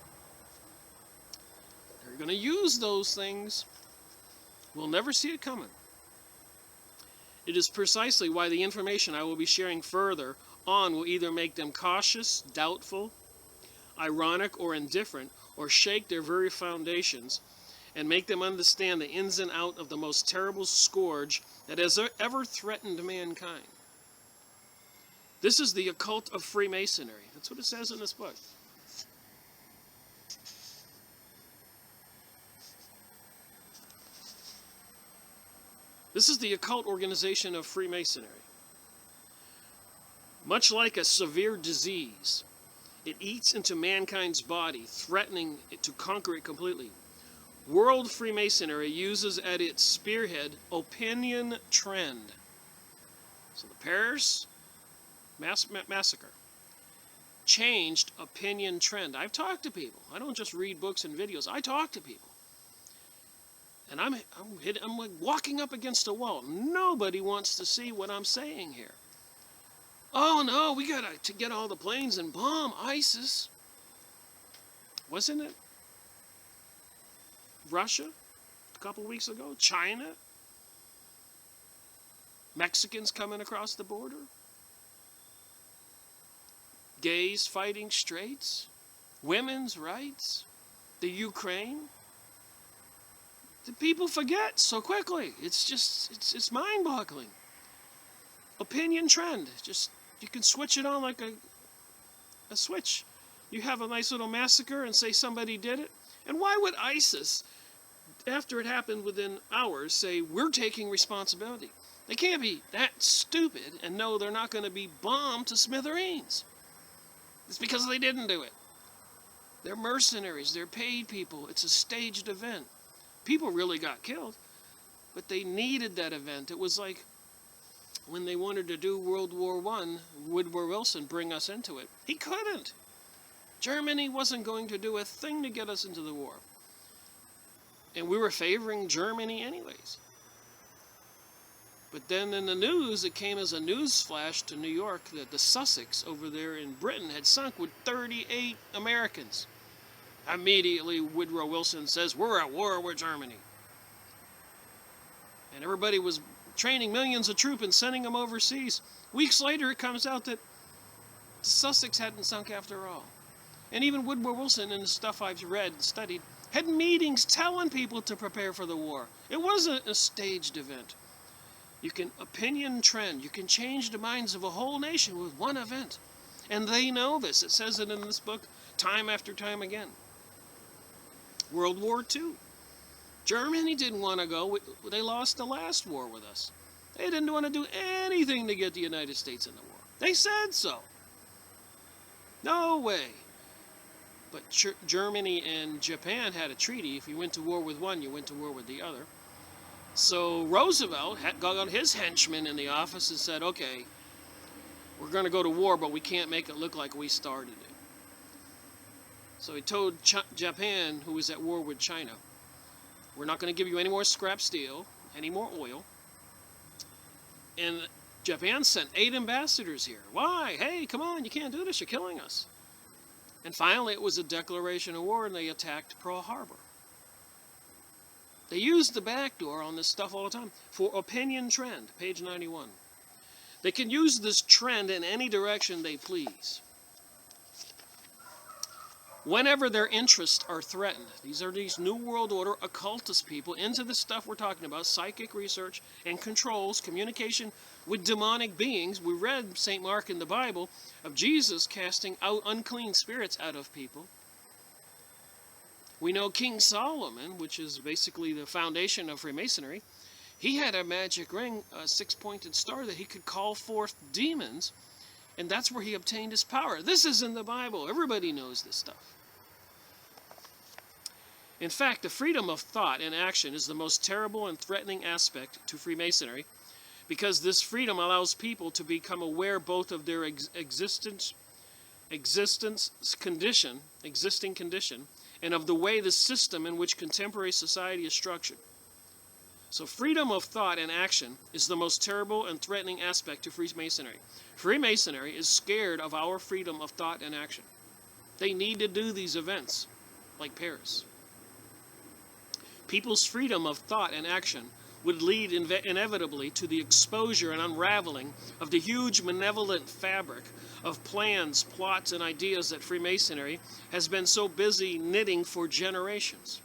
They're going to use those things. We'll never see it coming. It is precisely why the information I will be sharing further on will either make them cautious, doubtful, ironic, or indifferent, or shake their very foundations and make them understand the ins and outs of the most terrible scourge that has ever threatened mankind. This is the occult of Freemasonry. That's what it says in this book. This is the occult organization of Freemasonry. Much like a severe disease, it eats into mankind's body, threatening to conquer it completely. World Freemasonry uses at its spearhead opinion trend. So the Paris massacre changed opinion trend. I've talked to people. I don't just read books and videos. I talk to people. And I'm like walking up against a wall. Nobody wants to see what I'm saying here. Oh no, we got to get all the planes and bomb ISIS. Wasn't it Russia a couple weeks ago? China? Mexicans coming across the border? Gays fighting straights? Women's rights? The Ukraine? The people forget so quickly. It's mind-boggling. Opinion trend. Just, you can switch it on like a switch. You have a nice little massacre and say somebody did it. And why would ISIS, after it happened within hours, say, we're taking responsibility? They can't be that stupid and know they're not going to be bombed to smithereens. It's because they didn't do it. They're mercenaries. They're paid people. It's a staged event. People really got killed, but they needed that event. It was like when they wanted to do World War I, Woodrow Wilson bring us into it. He couldn't. Germany wasn't going to do a thing to get us into the war. And we were favoring Germany anyways. But then in the news, it came as a news flash to New York that the Sussex over there in Britain had sunk with 38 Americans. Immediately, Woodrow Wilson says, we're at war with Germany. And everybody was training millions of troops and sending them overseas. Weeks later, it comes out that the Sussex hadn't sunk after all. And even Woodrow Wilson, in the stuff I've read and studied, had meetings telling people to prepare for the war. It wasn't a staged event. You can opinion trend. You can change the minds of a whole nation with one event. And they know this. It says it in this book time after time again. World War II. Germany didn't want to go. They lost the last war with us. They didn't want to do anything to get the United States in the war. They said so. No way. But Germany and Japan had a treaty. If you went to war with one, you went to war with the other. So Roosevelt had got his henchmen in the office and said, okay, we're going to go to war, but we can't make it look like we started it. So he told Japan, who was at war with China, we're not going to give you any more scrap steel, any more oil. And Japan sent 8 ambassadors here. Why? Hey, come on, you can't do this, you're killing us. And finally it was a declaration of war and they attacked Pearl Harbor. They used the back door on this stuff all the time for opinion trend, page 91. They can use this trend in any direction they please. Whenever their interests are threatened, these are these New World Order occultist people into the stuff we're talking about, psychic research and controls, communication with demonic beings. We read St. Mark in the Bible of Jesus casting out unclean spirits out of people. We know King Solomon, which is basically the foundation of Freemasonry, he had a magic ring, a 6-pointed star, that he could call forth demons, and that's where he obtained his power. This is in the Bible. Everybody knows this stuff. In fact, the freedom of thought and action is the most terrible and threatening aspect to Freemasonry, because this freedom allows people to become aware both of their existing condition, and of the way the system in which contemporary society is structured. So freedom of thought and action is the most terrible and threatening aspect to Freemasonry. Freemasonry is scared of our freedom of thought and action. They need to do these events, like Paris. People's freedom of thought and action would lead inevitably to the exposure and unraveling of the huge malevolent fabric of plans, plots, and ideas that Freemasonry has been so busy knitting for generations.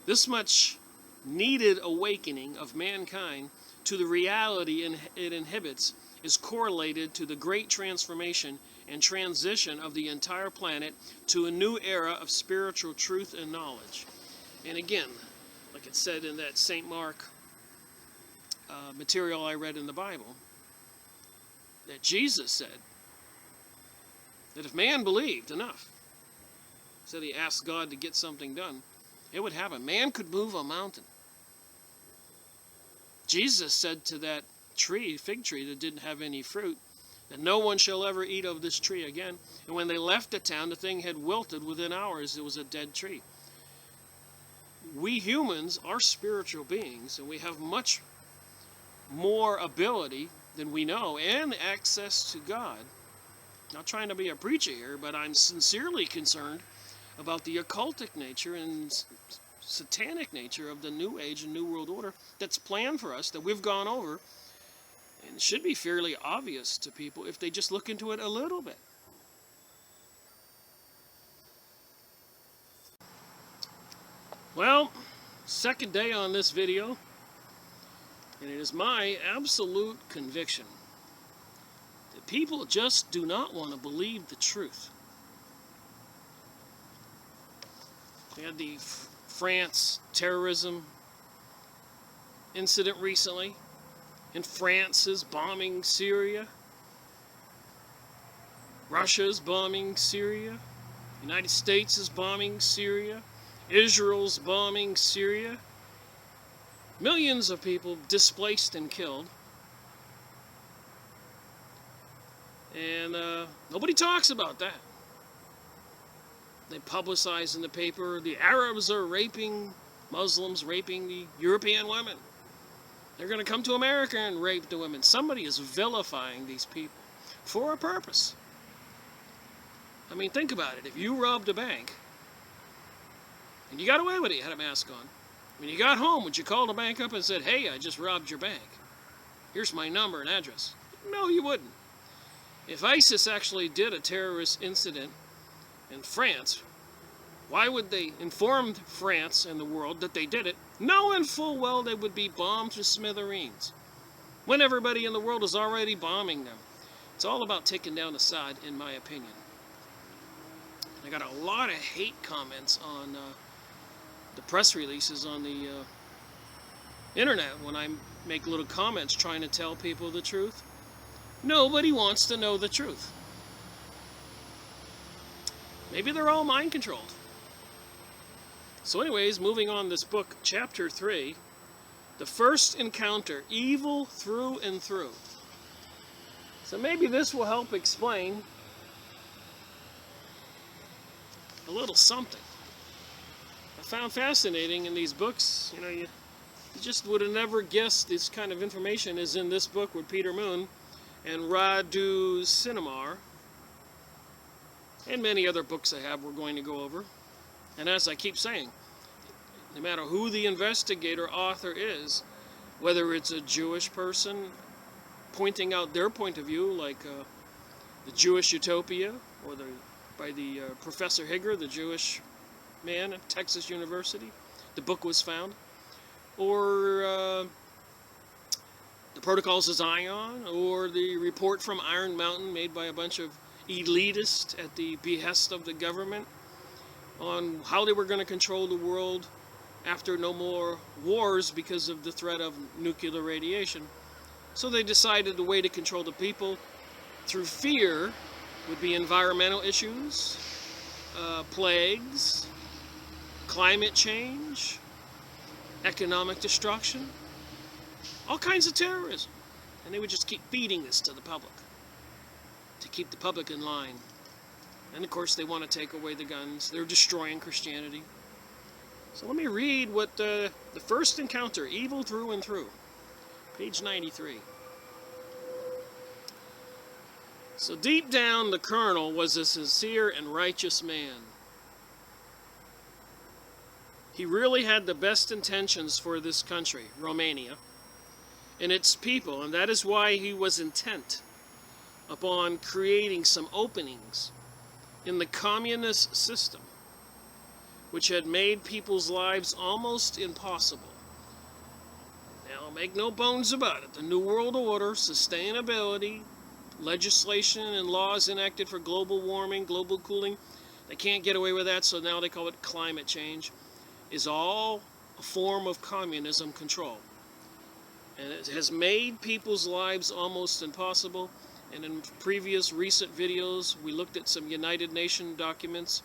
This much needed awakening of mankind to the reality it inhibits is correlated to the great transformation and transition of the entire planet to a new era of spiritual truth and knowledge. And again, like it said in that St. Mark material I read in the Bible, that Jesus said that if man believed enough, said he asked God to get something done, it would happen. Man could move a mountain. Jesus said to that tree, fig tree that didn't have any fruit, that no one shall ever eat of this tree again. And when they left the town, the thing had wilted within hours. It was a dead tree. We humans are spiritual beings, and we have much more ability than we know and access to God. Not trying to be a preacher here, but I'm sincerely concerned about the occultic nature and satanic nature of the New Age and New World Order that's planned for us, that we've gone over, and it should be fairly obvious to people if they just look into it a little bit. Well, second day on this video, and it is my absolute conviction that people just do not want to believe the truth. We had the France terrorism incident recently, and France is bombing Syria. Russia is bombing Syria. The United States is bombing Syria. Israel's bombing Syria. Millions of people displaced and killed. And nobody talks about that. They publicize in the paper the Arabs are raping Muslims, raping the European women. They're going to come to America and rape the women. Somebody is vilifying these people for a purpose. I mean, think about it. If you robbed a bank and you got away with it, you had a mask on. When you got home, would you call the bank up and said, hey, I just robbed your bank. Here's my number and address. No, you wouldn't. If ISIS actually did a terrorist incident in France, why would they inform France and the world that they did it, knowing full well they would be bombed to smithereens, when everybody in the world is already bombing them? It's all about taking down Assad, in my opinion. I got a lot of hate comments on the press releases on the internet when I make little comments trying to tell people the truth. Nobody wants to know the truth. Maybe they're all mind controlled. So anyways, moving on, this book, chapter 3, the first encounter, evil through and through. So maybe this will help explain a little something I found fascinating in these books. You know, you just would have never guessed this kind of information is in this book with Peter Moon and Radu Cinamar, and many other books I have we're going to go over. And as I keep saying, no matter who the investigator author is, whether it's a Jewish person pointing out their point of view, like the Jewish Utopia, or by the Professor Higger, the Jewish man at Texas University, the book was found, or the Protocols of Zion, or the report from Iron Mountain made by a bunch of elitists at the behest of the government on how they were going to control the world after no more wars because of the threat of nuclear radiation. So they decided the way to control the people through fear would be environmental issues, plagues, climate change, economic destruction, all kinds of terrorism. And they would just keep feeding this to the public to keep the public in line. And of course they want to take away the guns. They're destroying Christianity. So let me read what the first encounter, evil through and through, page 93. So deep down, the colonel was a sincere and righteous man. He really had the best intentions for this country, Romania, and its people, and that is why he was intent upon creating some openings in the communist system, which had made people's lives almost impossible. Now, make no bones about it, the New World Order, sustainability, legislation and laws enacted for global warming, global cooling, they can't get away with that, so now they call it climate change, is all a form of communism control. And it has made people's lives almost impossible. And in previous recent videos, we looked at some United Nations documents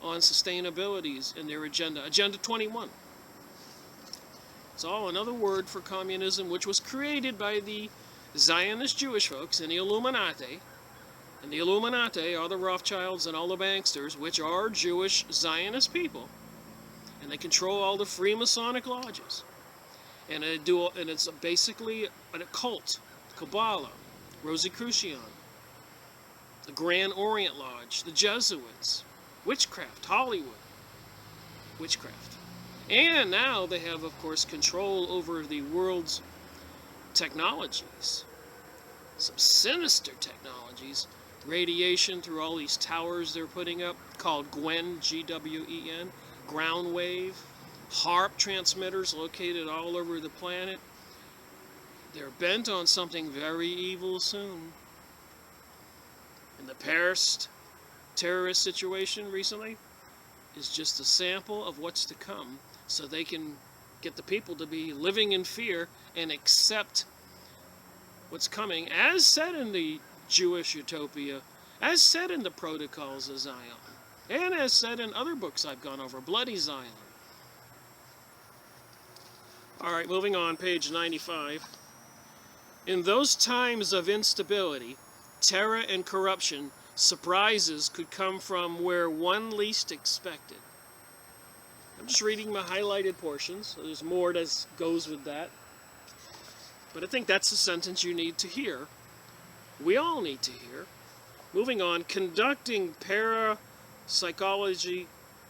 on sustainabilities and their agenda. Agenda 21. It's all another word for communism, which was created by the Zionist Jewish folks and the Illuminati. And the Illuminati are the Rothschilds and all the banksters, which are Jewish Zionist people. And they control all the Freemasonic lodges. And it's basically an occult, Kabbalah, Rosicrucian, the Grand Orient Lodge, the Jesuits, witchcraft, Hollywood, witchcraft. And now they have, of course, control over the world's technologies, some sinister technologies, radiation through all these towers they're putting up, called GWEN, G-W-E-N, ground wave, HARP transmitters located all over the planet. They're bent on something very evil soon. And the Paris terrorist situation recently is just a sample of what's to come, so they can get the people to be living in fear and accept what's coming, as said in the Jewish Utopia, as said in the Protocols of Zion, and as said in other books I've gone over, Bloody Zion. Alright, moving on, page 95. In those times of instability, terror and corruption, surprises could come from where one least expected. I'm just reading my highlighted portions, so there's more that goes with that. But I think that's the sentence you need to hear. We all need to hear. Moving on, conducting parapsychology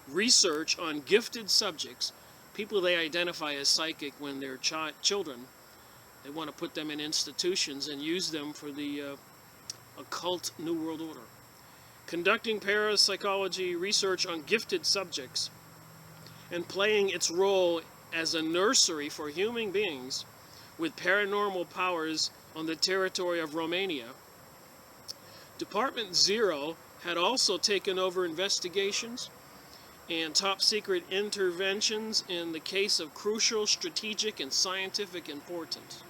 research on gifted subjects, people they identify as psychic when they're children. They want to put them in institutions and use them for the occult New World Order. Conducting parapsychology research on gifted subjects and playing its role as a nursery for human beings with paranormal powers on the territory of Romania. Department Zero had also taken over investigations and top secret interventions in the case of crucial strategic and scientific importance.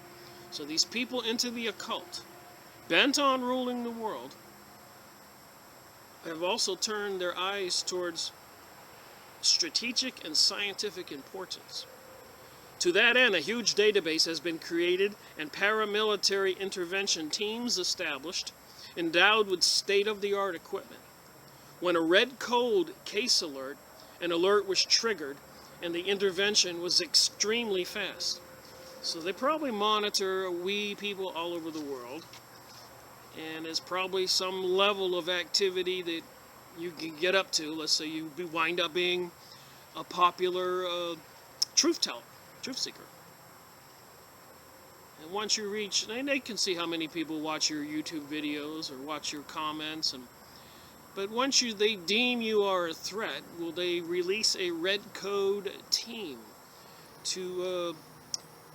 So these people into the occult, bent on ruling the world, have also turned their eyes towards strategic and scientific importance. To that end, a huge database has been created and paramilitary intervention teams established, endowed with state-of-the-art equipment. When a red code case alert, an alert was triggered and the intervention was extremely fast. So they probably monitor we people all over the world, and there's probably some level of activity that you can get up to. Let's say you wind up being a popular truth teller, truth seeker. And once you reach, and they can see how many people watch your YouTube videos or watch your comments, but once they deem you are a threat, will they release a red code team to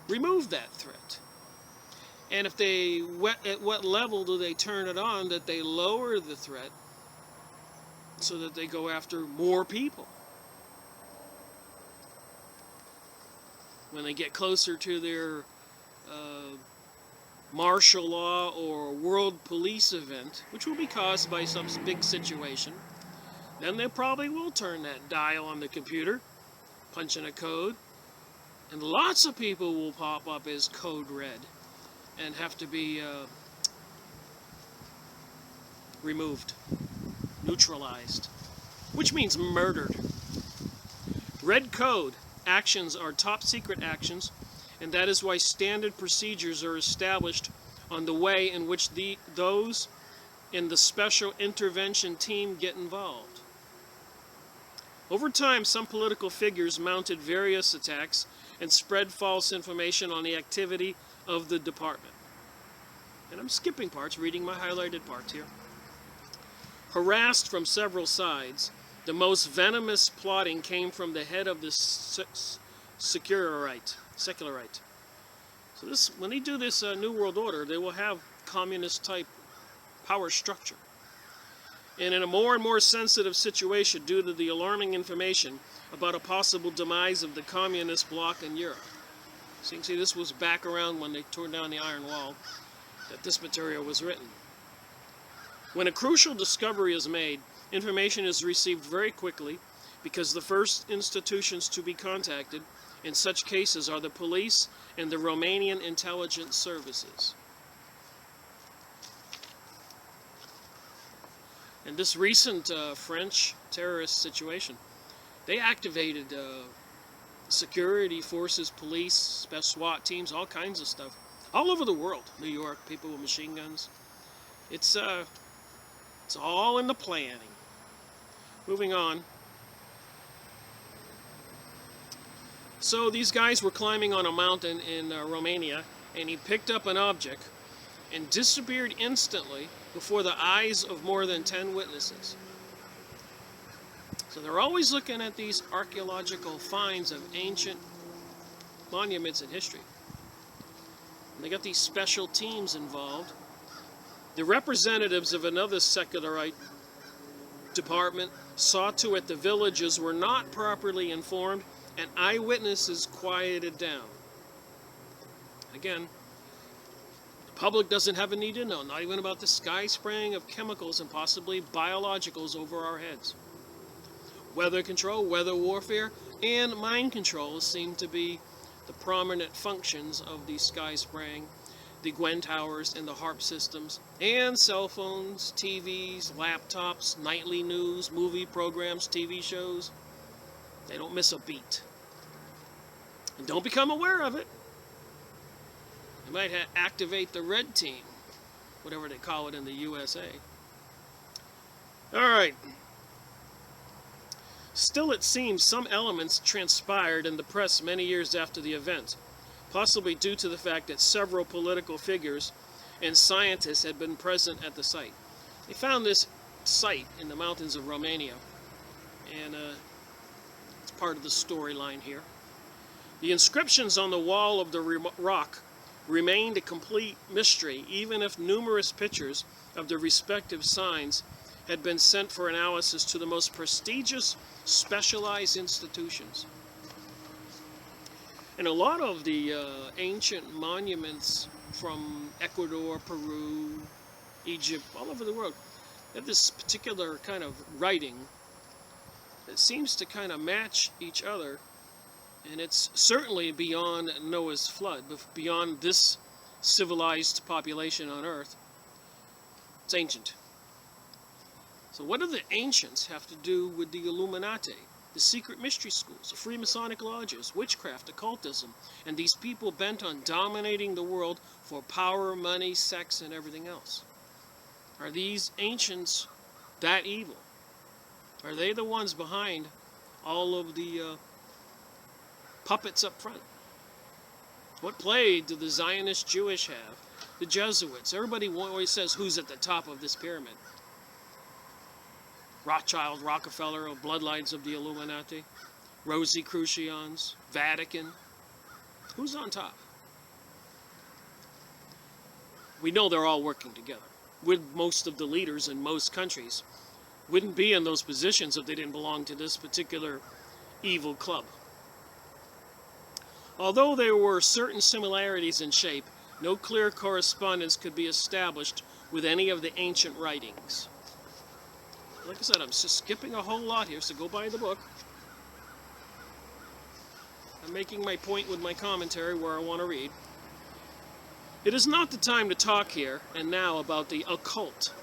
remove that threat? And if they, at what level do they turn it on that they lower the threat so that they go after more people? When they get closer to their martial law or world police event, which will be caused by some big situation, then they probably will turn that dial on the computer, punch in a code, and lots of people will pop up as code red and have to be removed, neutralized, which means murdered. Red code actions are top secret actions, and that is why standard procedures are established on the way in which those in the special intervention team get involved. Over time, some political figures mounted various attacks and spread false information on the activity of the department. And I'm skipping parts, reading my highlighted parts here. Harassed from several sides, the most venomous plotting came from the head of the secularite. So when they do this New World Order, they will have communist-type power structure. And in a more and more sensitive situation due to the alarming information about a possible demise of the communist bloc in Europe. So you can see this was back around when they tore down the Iron Wall that this material was written. When a crucial discovery is made, information is received very quickly because the first institutions to be contacted in such cases are the police and the Romanian intelligence services. And this recent French terrorist situation, they activated security forces, police, special SWAT teams, all kinds of stuff, all over the world. New York, people with machine guns. It's all in the planning. Moving on. So these guys were climbing on a mountain in Romania, and he picked up an object and disappeared instantly before the eyes of more than 10 witnesses. So they're always looking at these archaeological finds of ancient monuments in history. And they got these special teams involved. The representatives of another secularite department saw to it the villages were not properly informed and eyewitnesses quieted down. Again, the public doesn't have a need to know, not even about the sky spraying of chemicals and possibly biologicals over our heads. Weather control, weather warfare, and mind control seem to be the prominent functions of the sky spraying, the Gwen towers, and the HARP systems, and cell phones, TVs, laptops, nightly news, movie programs, TV shows. They don't miss a beat. And don't become aware of it. They might activate the red team, whatever they call it in the USA. All right. Still, it seems some elements transpired in the press many years after the event, possibly due to the fact that several political figures and scientists had been present at the site. They found this site in the mountains of Romania, and it's part of the storyline here. The inscriptions on the wall of the rock remained a complete mystery, even if numerous pictures of the respective signs had been sent for analysis to the most prestigious specialized institutions. And a lot of the ancient monuments from Ecuador, Peru, Egypt, all over the world, they have this particular kind of writing that seems to kind of match each other. And it's certainly beyond Noah's flood, beyond this civilized population on Earth. It's ancient. So what do the ancients have to do with the Illuminati, the secret mystery schools, the Freemasonic lodges, witchcraft, occultism, and these people bent on dominating the world for power, money, sex, and everything else? Are these ancients that evil? Are they the ones behind all of the puppets up front? What play do the Zionist Jewish have? The Jesuits? Everybody always says who's at the top of this pyramid. Rothschild, Rockefeller, bloodlines of the Illuminati, Rosicrucians, Vatican. Who's on top? We know they're all working together. With most of the leaders in most countries wouldn't be in those positions if they didn't belong to this particular evil club. Although there were certain similarities in shape, no clear correspondence could be established with any of the ancient writings. Like I said, I'm just skipping a whole lot here, so go buy the book. I'm making my point with my commentary where I want to read. It is not the time to talk here and now about the occult,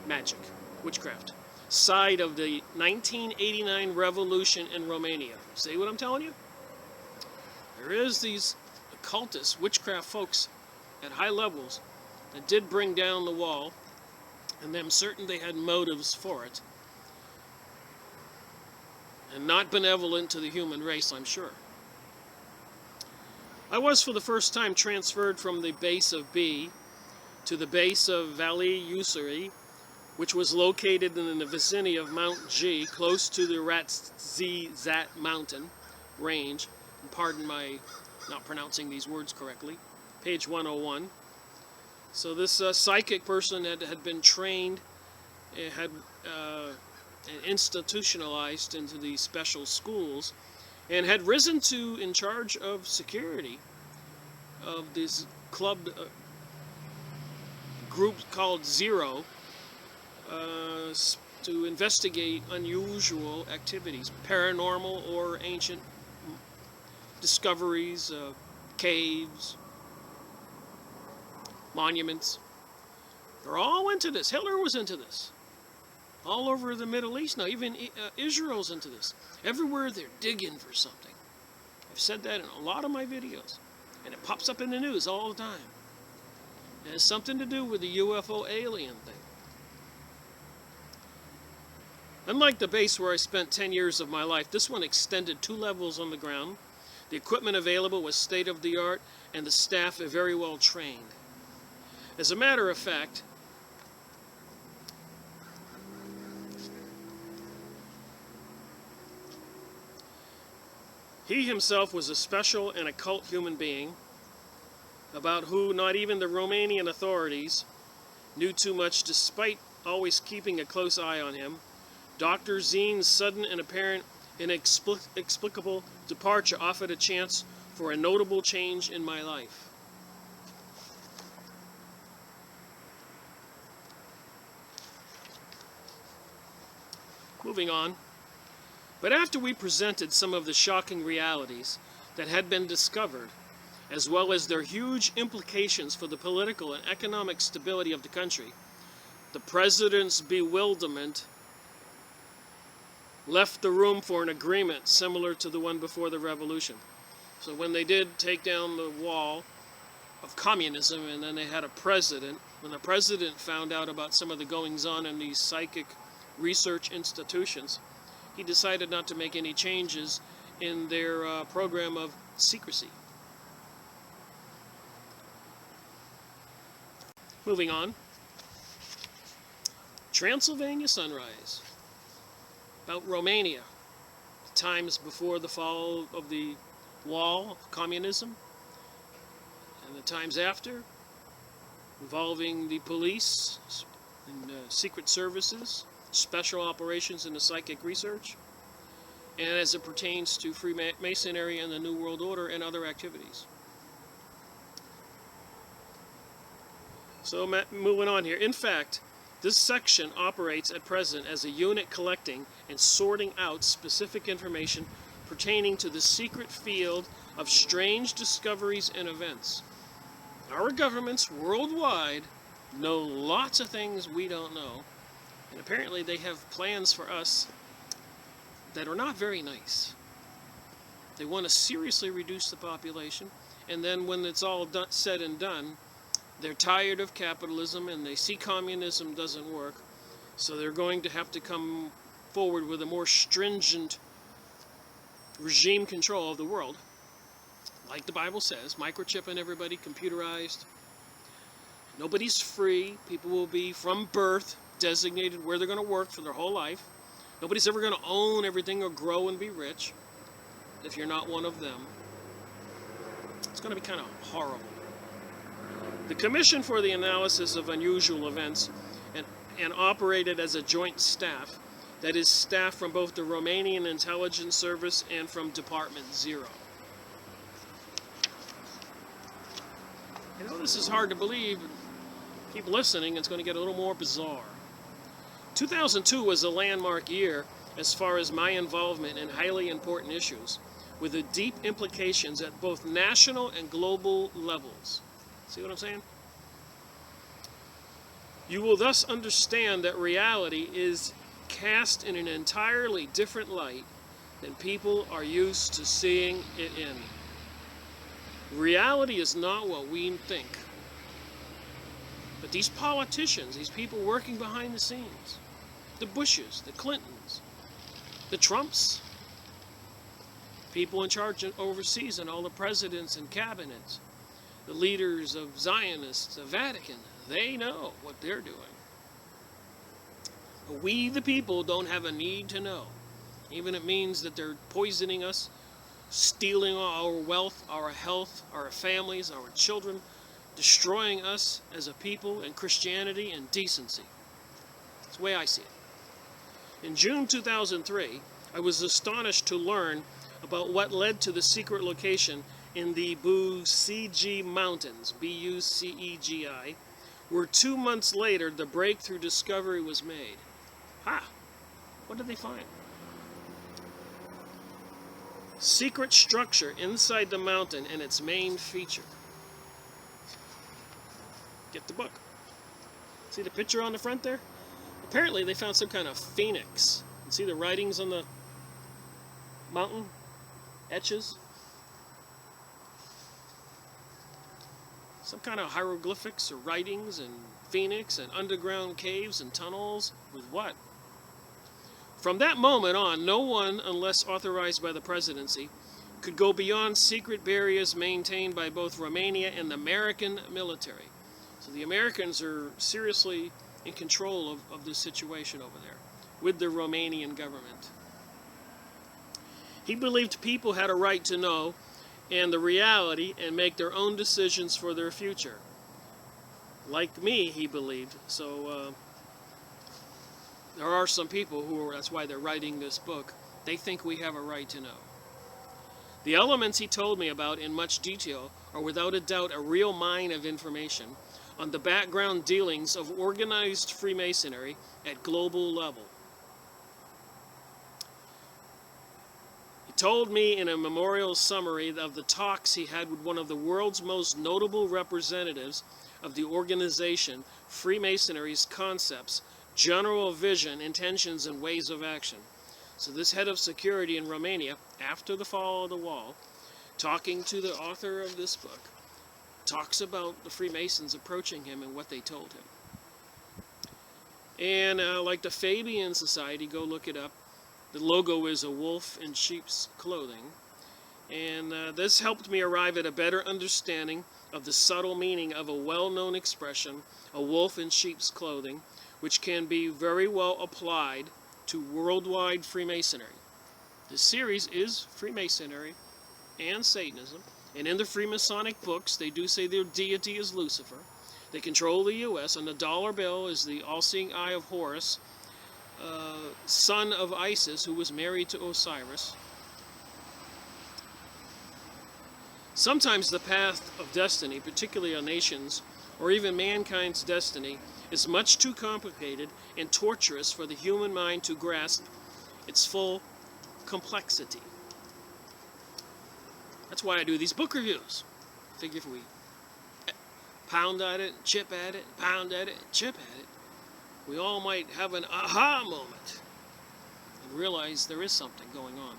magic, witchcraft, side of the 1989 revolution in Romania. See what I'm telling you? There is these occultists, witchcraft folks at high levels that did bring down the wall, and I'm certain they had motives for it. And not benevolent to the human race, I'm sure. I was for the first time transferred from the base of B to the base of Valley Usuri, which was located in the vicinity of Mount G, close to the Ratzizat mountain range. And pardon my not pronouncing these words correctly. Page 101. So this psychic person had been trained, had institutionalized into these special schools, and had risen to in charge of security of this club group called Zero to investigate unusual activities, paranormal or ancient discoveries, caves, monuments. They're all into this. Hitler was into this. All over the Middle East now, even Israel's into this. Everywhere they're digging for something. I've said that in a lot of my videos. And it pops up in the news all the time. It has something to do with the UFO alien thing. Unlike the base where I spent 10 years of my life, this one extended 2 levels on the ground. The equipment available was state-of-the-art, and the staff very well trained. As a matter of fact, he himself was a special and occult human being about who not even the Romanian authorities knew too much, despite always keeping a close eye on him. Dr. Zine's sudden and apparent inexplicable departure offered a chance for a notable change in my life. Moving on. But after we presented some of the shocking realities that had been discovered, as well as their huge implications for the political and economic stability of the country, the president's bewilderment left the room for an agreement similar to the one before the revolution. So when they did take down the wall, of communism, and then they had a president. When the president found out about some of the goings-on in these psychic research institutions, he decided not to make any changes in their program of secrecy. Moving on. Transylvania Sunrise. About Romania. Times before the fall of the wall of communism, and the times after, involving the police and secret services, special operations into psychic research, and as it pertains to Freemasonry and the New World Order and other activities. So moving on here. In fact, this section operates at present as a unit collecting and sorting out specific information pertaining to the secret field of strange discoveries and events. Our governments worldwide know lots of things we don't know, and apparently they have plans for us that are not very nice. They want to seriously reduce the population, and then when it's all said and done, they're tired of capitalism and they see communism doesn't work, so they're going to have to come forward with a more stringent regime control of the world. Like the Bible says, microchipping everybody, computerized. Nobody's free. People will be from birth designated where they're going to work for their whole life. Nobody's ever going to own everything or grow and be rich if you're not one of them. It's going to be kind of horrible. The Commission for the Analysis of Unusual Events and operated as a joint staff, that is, staff from both the Romanian Intelligence Service and from Department Zero. You know, this is hard to believe. Keep listening, it's going to get a little more bizarre. 2002 was a landmark year as far as my involvement in highly important issues, with the deep implications at both national and global levels. See what I'm saying? You will thus understand that reality is cast in an entirely different light than people are used to seeing it in. Reality is not what we think. But these politicians, these people working behind the scenes, the Bushes, the Clintons, the Trumps, people in charge overseas and all the presidents and cabinets, the leaders of Zionists, the Vatican, they know what they're doing. But we, the people, don't have a need to know. Even if it means that they're poisoning us, stealing our wealth, our health, our families, our children, destroying us as a people in Christianity and decency. That's the way I see it. In June 2003, I was astonished to learn about what led to the secret location in the Bucegi Mountains, B-U-C-E-G-I, where 2 months later the breakthrough discovery was made. What did they find? Secret structure inside the mountain and its main feature. Get the book. See the picture on the front there? Apparently they found some kind of phoenix. You see the writings on the mountain? Etches? Some kind of hieroglyphics or writings and phoenix and underground caves and tunnels with what? From that moment on, no one, unless authorized by the presidency, could go beyond secret barriers maintained by both Romania and the American military. So the Americans are seriously in control of this situation over there with the Romanian government. He believed people had a right to know and the reality and make their own decisions for their future. Like me, he believed. So there are some people who are, that's why they're writing this book, they think we have a right to know. The elements he told me about in much detail are without a doubt a real mine of information on the background dealings of organized Freemasonry at global level. He told me in a memorial summary of the talks he had with one of the world's most notable representatives of the organization, Freemasonry's concepts, general vision, intentions, and ways of action. So this head of security in Romania, after the fall of the wall, talking to the author of this book, talks about the Freemasons approaching him and what they told him. And like the Fabian Society, go look it up. The logo is a wolf in sheep's clothing. And this helped me arrive at a better understanding of the subtle meaning of a well-known expression, a wolf in sheep's clothing, which can be very well applied to worldwide Freemasonry. This series is Freemasonry and Satanism, and in the Freemasonic books they do say their deity is Lucifer. They control the U.S., and the dollar bill is the all-seeing eye of Horus, son of Isis, who was married to Osiris. Sometimes the path of destiny, particularly a nation's or even mankind's destiny, is much too complicated and torturous for the human mind to grasp its full complexity. That's why I do these book reviews. I figure if we pound at it, chip at it, pound at it, chip at it, we all might have an aha moment and realize there is something going on.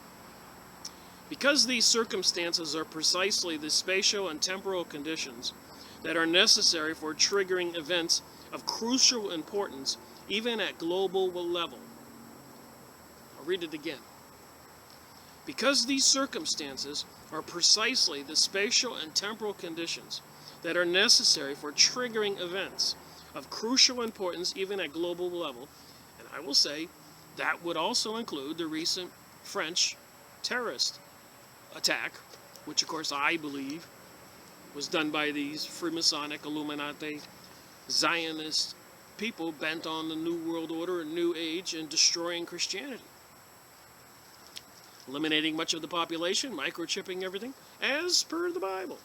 Because these circumstances are precisely the spatial and temporal conditions that are necessary for triggering events of crucial importance, even at global level. I'll read it again. Because these circumstances are precisely the spatial and temporal conditions that are necessary for triggering events of crucial importance, even at global level, and I will say that would also include the recent French terrorist attack, which of course I believe was done by these Freemasonic, Illuminati, Zionist people bent on the New World Order and New Age and destroying Christianity. Eliminating much of the population, microchipping everything, as per the Bible.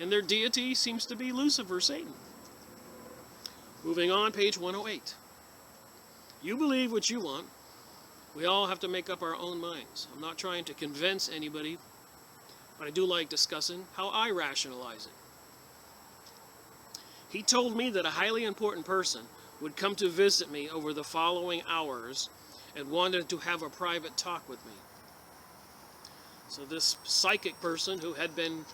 And their deity seems to be Lucifer, Satan. Moving on, page 108. You believe what you want. We all have to make up our own minds. I'm not trying to convince anybody, but I do like discussing how I rationalize it. He told me that a highly important person would come to visit me over the following hours and wanted to have a private talk with me. So this psychic person who had been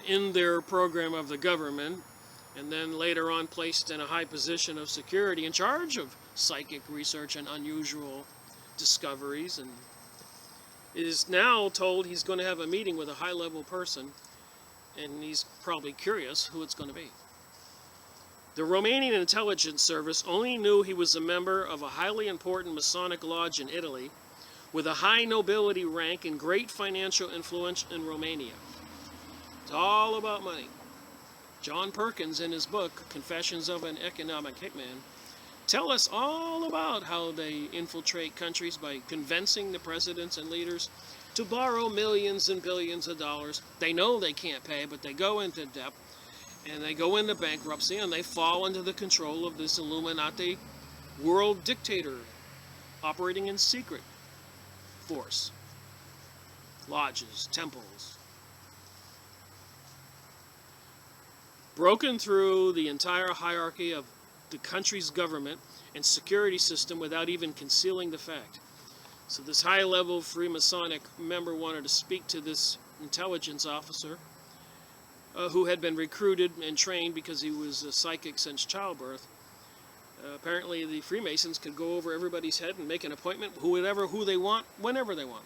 in their program of the government and then later on placed in a high position of security in charge of psychic research and unusual discoveries, and is now told he's going to have a meeting with a high-level person, and he's probably curious who it's going to be. The Romanian intelligence service only knew he was a member of a highly important Masonic lodge in Italy with a high nobility rank and great financial influence in Romania. It's all about money. John Perkins, in his book, Confessions of an Economic Hitman, tell us all about how they infiltrate countries by convincing the presidents and leaders to borrow millions and billions of dollars. They know they can't pay, but they go into debt, and they go into bankruptcy, and they fall into the control of this Illuminati world dictator operating in secret force. Lodges, temples. Broken through the entire hierarchy of the country's government and security system without even concealing the fact. So this high-level Freemasonic member wanted to speak to this intelligence officer who had been recruited and trained because he was a psychic since childbirth. Apparently the Freemasons could go over everybody's head and make an appointment, who they want, whenever they want.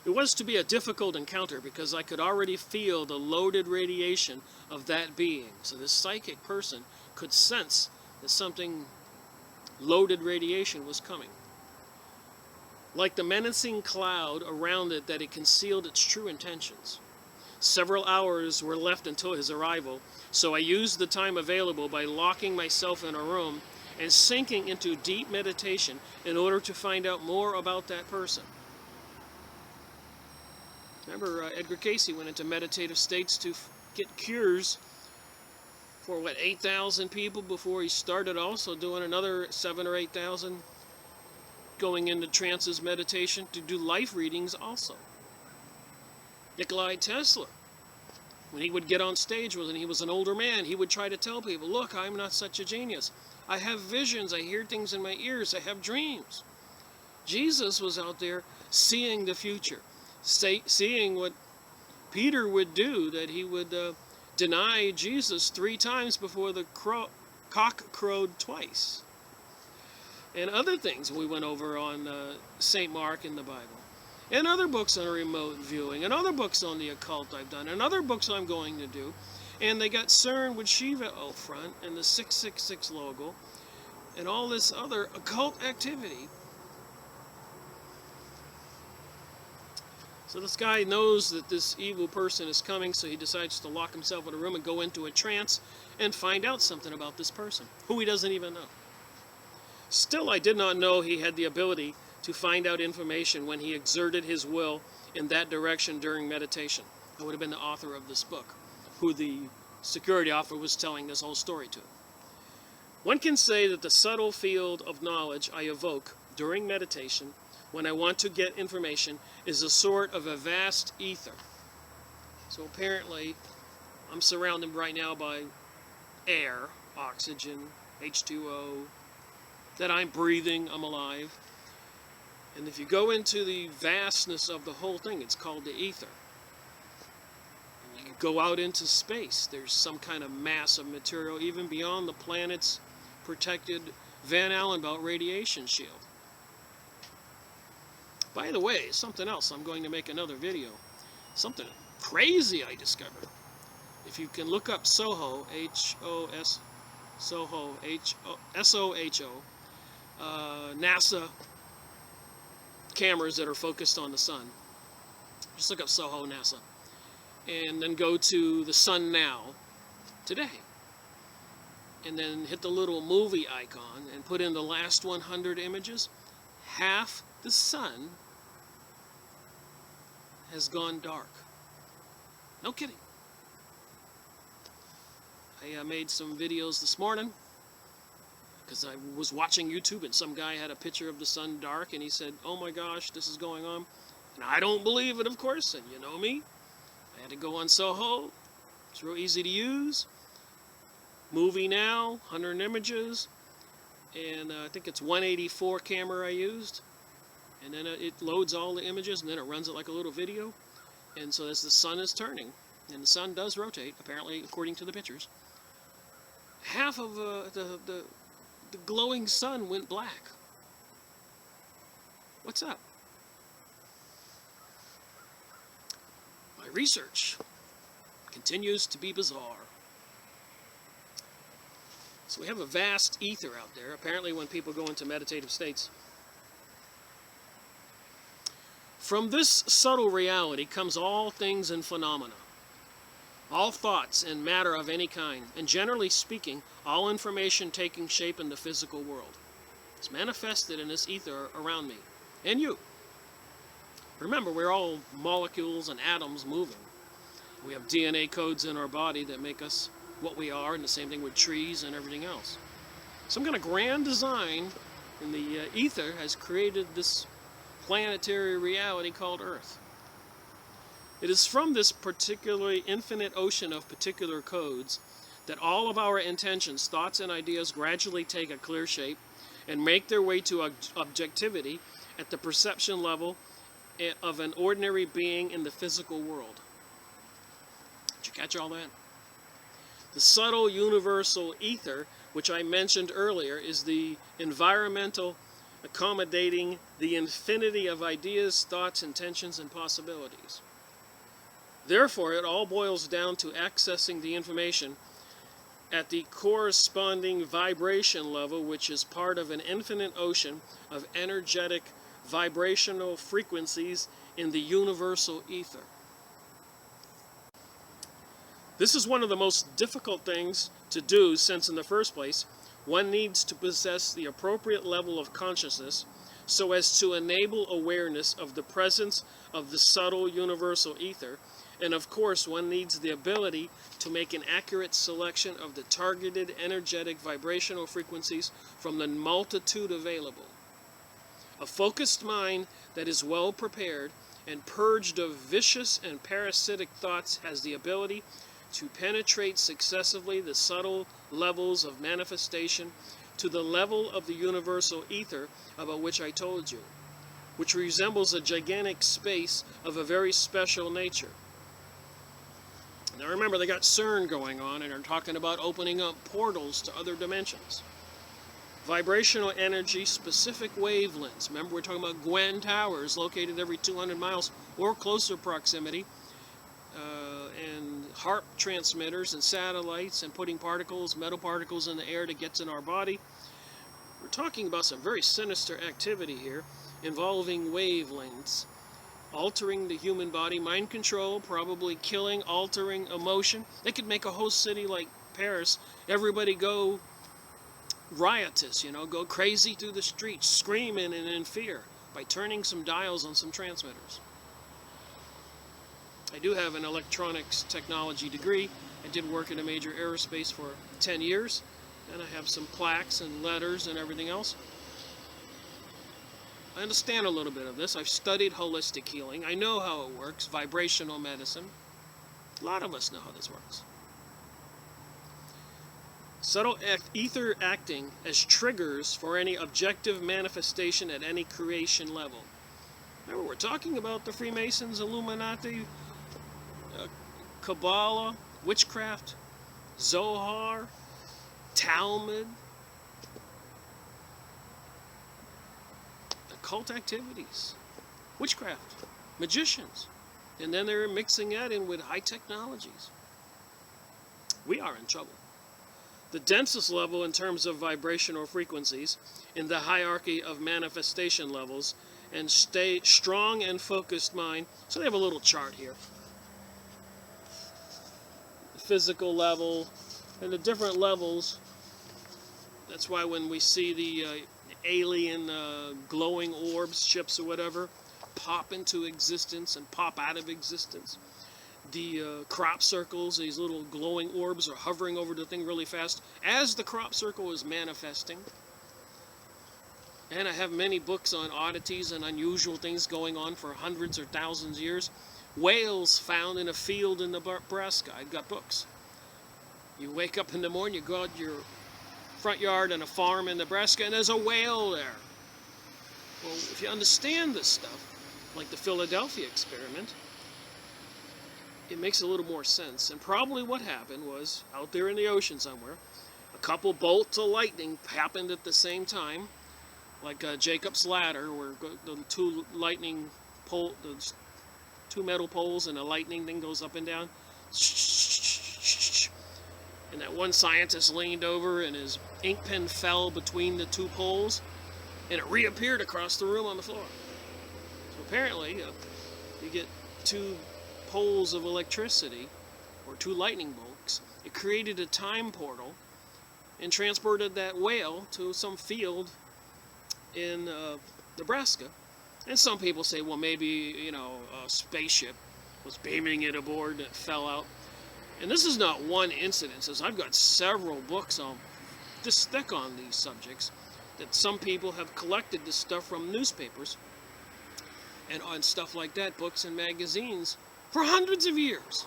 It was to be a difficult encounter because I could already feel the loaded radiation of that being. So this psychic person could sense that something loaded radiation was coming. Like the menacing cloud around it that it concealed its true intentions. Several hours were left until his arrival, so I used the time available by locking myself in a room and sinking into deep meditation in order to find out more about that person. Remember, Edgar Cayce went into meditative states to get cures for, 8,000 people before he started also doing another 7,000 or 8,000 going into trances meditation to do life readings also. Nikolai Tesla, when he would get on stage when he was an older man, he would try to tell people, look, I'm not such a genius. I have visions, I hear things in my ears, I have dreams. Jesus was out there seeing the future, seeing what Peter would do, that he would deny Jesus 3 times before the cock crowed twice. And other things we went over on St. Mark in the Bible. And other books on remote viewing. And other books on the occult I've done. And other books I'm going to do. And they got CERN with Shiva out front. And the 666 logo. And all this other occult activity. So this guy knows that this evil person is coming, so he decides to lock himself in a room and go into a trance and find out something about this person, who he doesn't even know. Still, I did not know he had the ability to find out information when he exerted his will in that direction during meditation. I would have been the author of this book, who the security officer was telling this whole story to. One can say that the subtle field of knowledge I evoke during meditation when I want to get information is a sort of a vast ether. So apparently, I'm surrounded right now by air, oxygen, H2O, that I'm breathing, I'm alive. And if you go into the vastness of the whole thing, it's called the ether. And you go out into space, there's some kind of mass of material, even beyond the planet's protected Van Allen belt radiation shield. By the way, something else, I'm going to make another video. Something crazy I discovered. If you can look up SOHO, H-O-S, SOHO, S-O-H-O, NASA cameras that are focused on the sun. Just look up SOHO, NASA. And then go to the sun now, today. And then hit the little movie icon and put in the last 100 images. Half the sun has gone dark. No kidding. I made some videos this morning because I was watching YouTube and some guy had a picture of the sun dark and he said, oh my gosh, this is going on. And I don't believe it, of course, and you know me. I had to go on SOHO. It's real easy to use. Movie now, 100 images, and I think it's 184 camera I used. And then it loads all the images, and then it runs it like a little video. And so as the sun is turning, and the sun does rotate, apparently, according to the pictures, half of the glowing sun went black. What's up? My research continues to be bizarre. So we have a vast ether out there, apparently when people go into meditative states. From this subtle reality comes all things and phenomena, all thoughts and matter of any kind, and generally speaking, all information taking shape in the physical world. It's manifested in this ether around me, and you. Remember, we're all molecules and atoms moving. We have DNA codes in our body that make us what we are, and the same thing with trees and everything else. Some kind of grand design in the ether has created this planetary reality called Earth. It is from this particularly infinite ocean of particular codes that all of our intentions, thoughts, and ideas gradually take a clear shape and make their way to objectivity at the perception level of an ordinary being in the physical world. Did you catch all that? The subtle universal ether, which I mentioned earlier, is the environmental accommodating the infinity of ideas, thoughts, intentions, and possibilities. Therefore, it all boils down to accessing the information at the corresponding vibration level, which is part of an infinite ocean of energetic vibrational frequencies in the universal ether. This is one of the most difficult things to do, since in the first place, one needs to possess the appropriate level of consciousness so as to enable awareness of the presence of the subtle universal ether, and of course one needs the ability to make an accurate selection of the targeted energetic vibrational frequencies from the multitude available. A focused mind that is well prepared and purged of vicious and parasitic thoughts has the ability to penetrate successively the subtle levels of manifestation to the level of the universal ether about which I told you, which resembles a gigantic space of a very special nature. Now remember, they got CERN going on, and they're talking about opening up portals to other dimensions. Vibrational energy, specific wavelengths. Remember, we're talking about Gwen Towers, located every 200 miles or closer proximity, and HARP transmitters and satellites, and putting particles, metal particles in the air to get in our body. We're talking about some very sinister activity here, involving wavelengths, altering the human body, mind control, probably killing, altering emotion. They could make a whole city like Paris, everybody go riotous, go crazy through the streets, screaming and in fear, by turning some dials on some transmitters. I do have an electronics technology degree. I did work in a major aerospace for 10 years, and I have some plaques and letters and everything else. I understand a little bit of this. I've studied holistic healing. I know how it works, vibrational medicine. A lot of us know how this works. Subtle ether acting as triggers for any objective manifestation at any creation level. Remember, we're talking about the Freemasons, Illuminati, Kabbalah, witchcraft, Zohar, Talmud, occult activities, witchcraft, magicians, and then they're mixing that in with high technologies. We are in trouble. The densest level in terms of vibrational frequencies in the hierarchy of manifestation levels, and stay strong and focused mind. So they have a little chart here. The physical level and the different levels. That's why when we see the alien glowing orbs, ships or whatever, pop into existence and pop out of existence. The crop circles, these little glowing orbs, are hovering over the thing really fast as the crop circle is manifesting. And I have many books on oddities and unusual things going on for hundreds or thousands of years. Whales found in a field in Nebraska. I've got books. You wake up in the morning, you go out your front yard on a farm in Nebraska, and there's a whale there. Well, if you understand this stuff, like the Philadelphia experiment, it makes a little more sense. And probably what happened was, out there in the ocean somewhere, a couple bolts of lightning happened at the same time, like Jacob's ladder, where the two metal poles and a lightning thing goes up and down. And that one scientist leaned over and his ink pen fell between the two poles, and it reappeared across the room on the floor. So apparently, you get two poles of electricity, or two lightning bolts. It created a time portal and transported that whale to some field in Nebraska. And some people say, well, maybe, a spaceship was beaming it aboard and it fell out. And this is not one incident. I've got several books on this thick on these subjects, that some people have collected this stuff from newspapers and on stuff like that, books and magazines, for hundreds of years.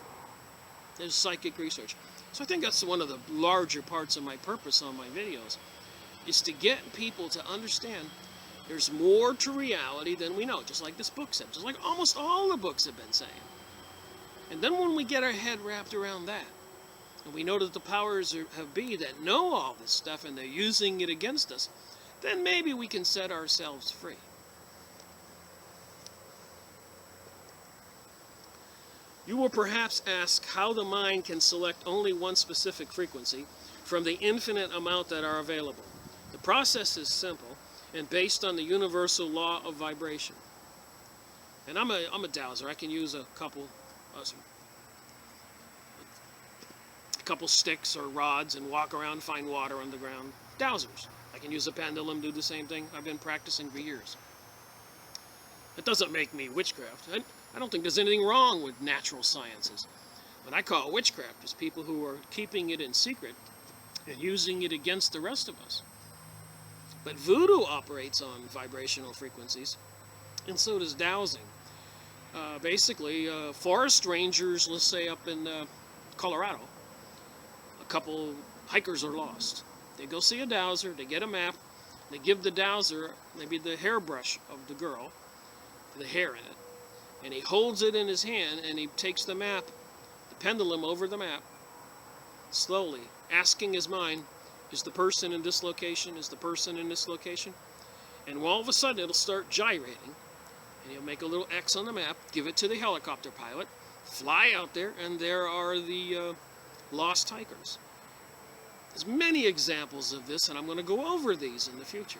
There's psychic research. So I think that's one of the larger parts of my purpose on my videos, is to get people to understand there's more to reality than we know, just like this book said, just like almost all the books have been saying. And then when we get our head wrapped around that, and we know that the powers have be that know all this stuff and they're using it against us, then maybe we can set ourselves free. You will perhaps ask how the mind can select only one specific frequency from the infinite amount that are available. The process is simple and based on the universal law of vibration. And I'm a dowser. I can use a couple sticks or rods and walk around and find water on the ground. Dowsers. I can use a pendulum, do the same thing. I've been practicing for years. It doesn't make me witchcraft. I don't think there's anything wrong with natural sciences. What I call witchcraft is people who are keeping it in secret and using it against the rest of us. But voodoo operates on vibrational frequencies, and so does dowsing. Basically, forest rangers, let's say up in Colorado, a couple hikers are lost. They go see a dowser, they get a map, they give the dowser maybe the hairbrush of the girl, the hair in it, and he holds it in his hand and he takes the map the pendulum over the map, slowly, asking his mind, is the person in this location? Is the person in this location? And all of a sudden it'll start gyrating, and he'll make a little X on the map, give it to the helicopter pilot, fly out there, and there are the lost hikers. There's many examples of this, and I'm going to go over these in the future.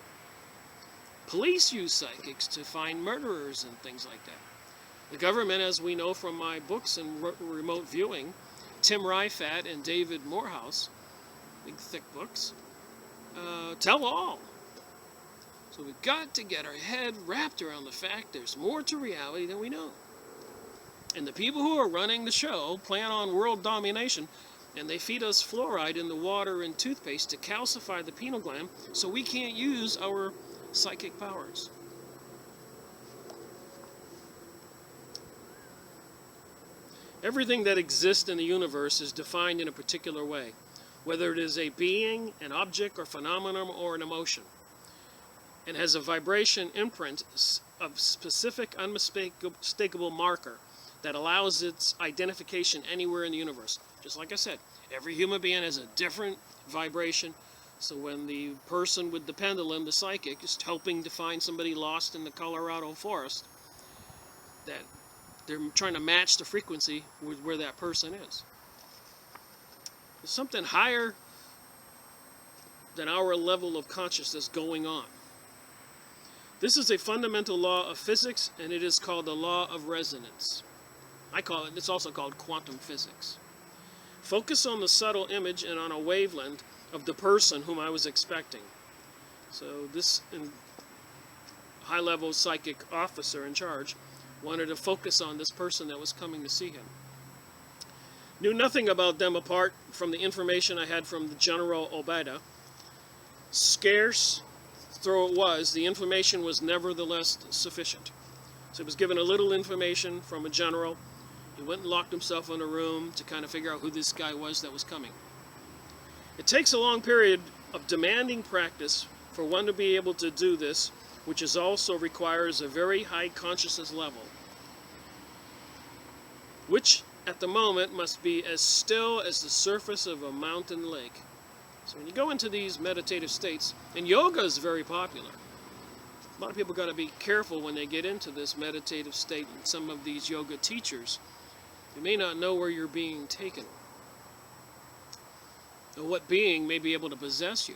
Police use psychics to find murderers and things like that. The government, as we know from my books and remote viewing, Tim Ryfat and David Morehouse, big thick books, tell all. So we've got to get our head wrapped around the fact there's more to reality than we know. And the people who are running the show plan on world domination, and they feed us fluoride in the water and toothpaste to calcify the pineal gland so we can't use our psychic powers. Everything that exists in the universe is defined in a particular way, whether it is a being, an object, or phenomenon, or an emotion, and has a vibration imprint of specific, unmistakable marker that allows its identification anywhere in the universe. Just like I said, every human being has a different vibration. So when the person with the pendulum, the psychic, is hoping to find somebody lost in the Colorado forest, that they're trying to match the frequency with where that person is. There's something higher than our level of consciousness going on. This is a fundamental law of physics, and it is called the law of resonance. It's also called quantum physics. Focus on the subtle image and on a wavelength of the person whom I was expecting. So this high-level psychic officer in charge wanted to focus on this person that was coming to see him. Knew nothing about them apart from the information I had from the General Obeda. Scarce though it was, the information was nevertheless sufficient. So he was given a little information from a general. He went and locked himself in a room to kind of figure out who this guy was that was coming. It takes a long period of demanding practice for one to be able to do this, which is also requires a very high consciousness level, which at the moment must be as still as the surface of a mountain lake. So when you go into these meditative states, and yoga is very popular. A lot of people got to be careful when they get into this meditative state, and some of these yoga teachers, you may not know where you're being taken, or what being may be able to possess you.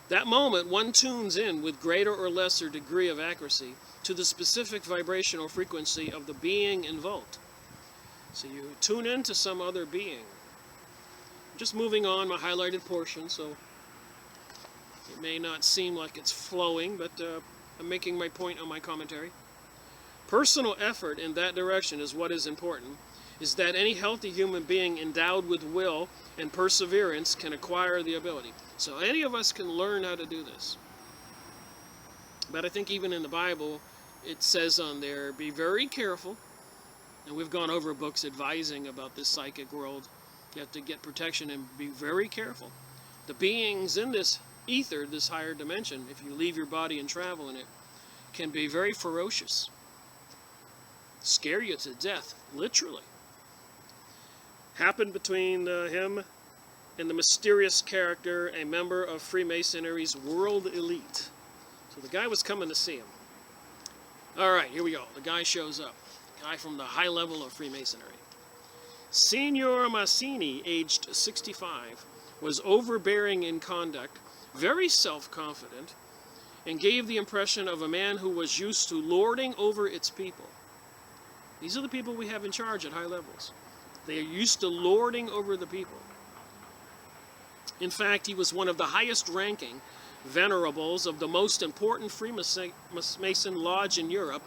That moment, one tunes in with greater or lesser degree of accuracy to the specific vibrational frequency of the being invoked. So you tune into some other being. Just moving on my highlighted portion, so it may not seem like it's flowing, but I'm making my point on my commentary. Personal effort in that direction is what is important, is that any healthy human being endowed with will and perseverance can acquire the ability. So any of us can learn how to do this. But I think even in the Bible, it says on there, be very careful. And we've gone over books advising about this psychic world. You have to get protection and be very careful. The beings in this ether, this higher dimension, if you leave your body and travel in it, can be very ferocious. Scare you to death, literally. Happened between him and the mysterious character, a member of Freemasonry's world elite. So the guy was coming to see him. Alright, here we go. The guy shows up. The guy from the high level of Freemasonry. Signor Massini, aged 65, was overbearing in conduct, very self-confident, and gave the impression of a man who was used to lording over its people. These are the people we have in charge at high levels. They are used to lording over the people. In fact, he was one of the highest-ranking venerables of the most important Freemason lodge in Europe,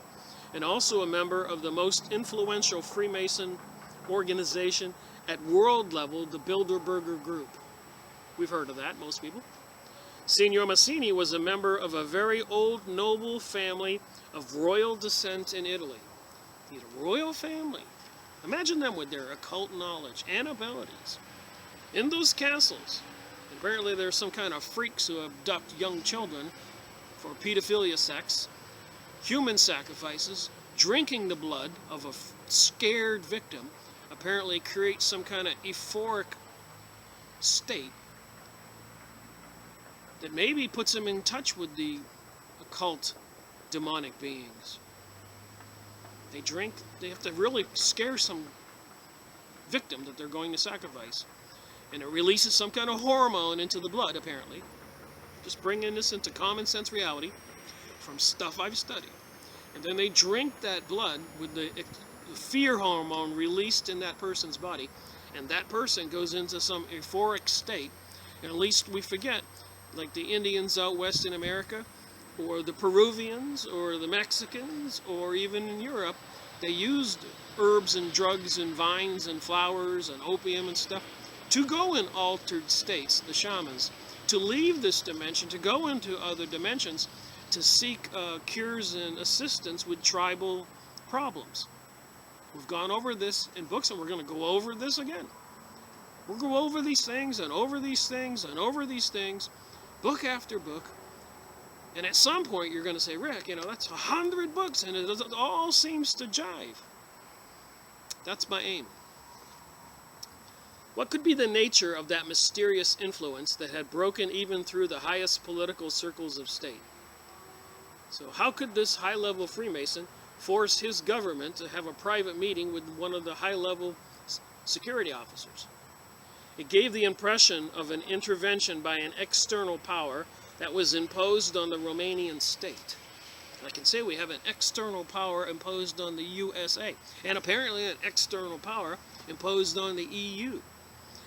and also a member of the most influential Freemason organization at world level, the Bilderberger Group. We've heard of that, most people. Signor Massini was a member of a very old noble family of royal descent in Italy. He's a royal family. Imagine them with their occult knowledge and abilities. In those castles, apparently there's some kind of freaks who abduct young children for pedophilia sex, human sacrifices, drinking the blood of a scared victim, apparently create some kind of euphoric state that maybe puts them in touch with the occult demonic beings. They drink, they have to really scare some victim that they're going to sacrifice. And it releases some kind of hormone into the blood, apparently. Just bringing this into common sense reality from stuff I've studied. And then they drink that blood with the fear hormone released in that person's body. And that person goes into some euphoric state. And at least we forget, like the Indians out west in America, or the Peruvians, or the Mexicans, or even in Europe, they used herbs and drugs and vines and flowers and opium and stuff to go in altered states, the shamans, to leave this dimension, to go into other dimensions, to seek cures and assistance with tribal problems. We've gone over this in books, and we're going to go over this again. We'll go over these things, and over these things, and over these things, book after book. And at some point, you're going to say, Rick, that's 100 books, and it all seems to jive. That's my aim. What could be the nature of that mysterious influence that had broken even through the highest political circles of state? So how could this high-level Freemason force his government to have a private meeting with one of the high-level security officers? It gave the impression of an intervention by an external power that was imposed on the Romanian state. I can say we have an external power imposed on the USA, and apparently an external power imposed on the EU.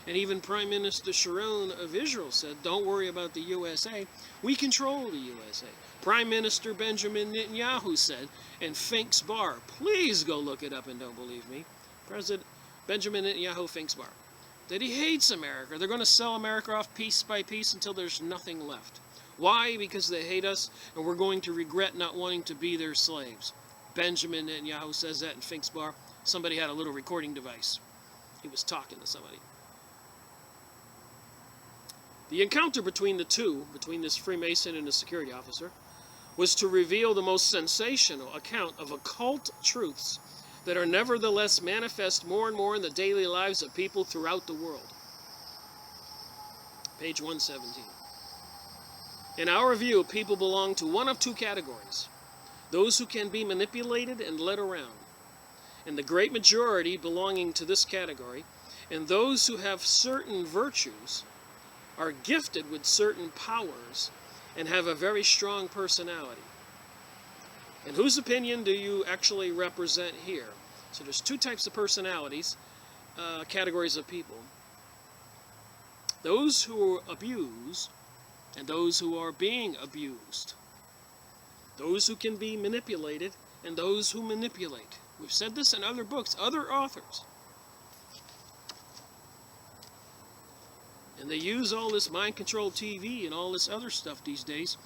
And even Prime Minister Sharon of Israel said, don't worry about the USA, we control the USA. Prime Minister Benjamin Netanyahu said, and Finks Bar, please go look it up and don't believe me, President Benjamin Netanyahu Finks Bar, that he hates America. They're going to sell America off piece by piece until there's nothing left. Why? Because they hate us, and we're going to regret not wanting to be their slaves. Benjamin Netanyahu says that in Finks Bar. Somebody had a little recording device. He was talking to somebody. The encounter between the two, between this Freemason and the security officer, was to reveal the most sensational account of occult truths that are nevertheless manifest more and more in the daily lives of people throughout the world. Page 117. In our view, people belong to one of two categories: those who can be manipulated and led around, and the great majority belonging to this category, and those who have certain virtues, are gifted with certain powers, and have a very strong personality. And whose opinion do you actually represent here? So there's two types of personalities, categories of people. Those who abuse, and those who are being abused. Those who can be manipulated, and those who manipulate. We've said this in other books, other authors. And they use all this mind control TV and all this other stuff these days.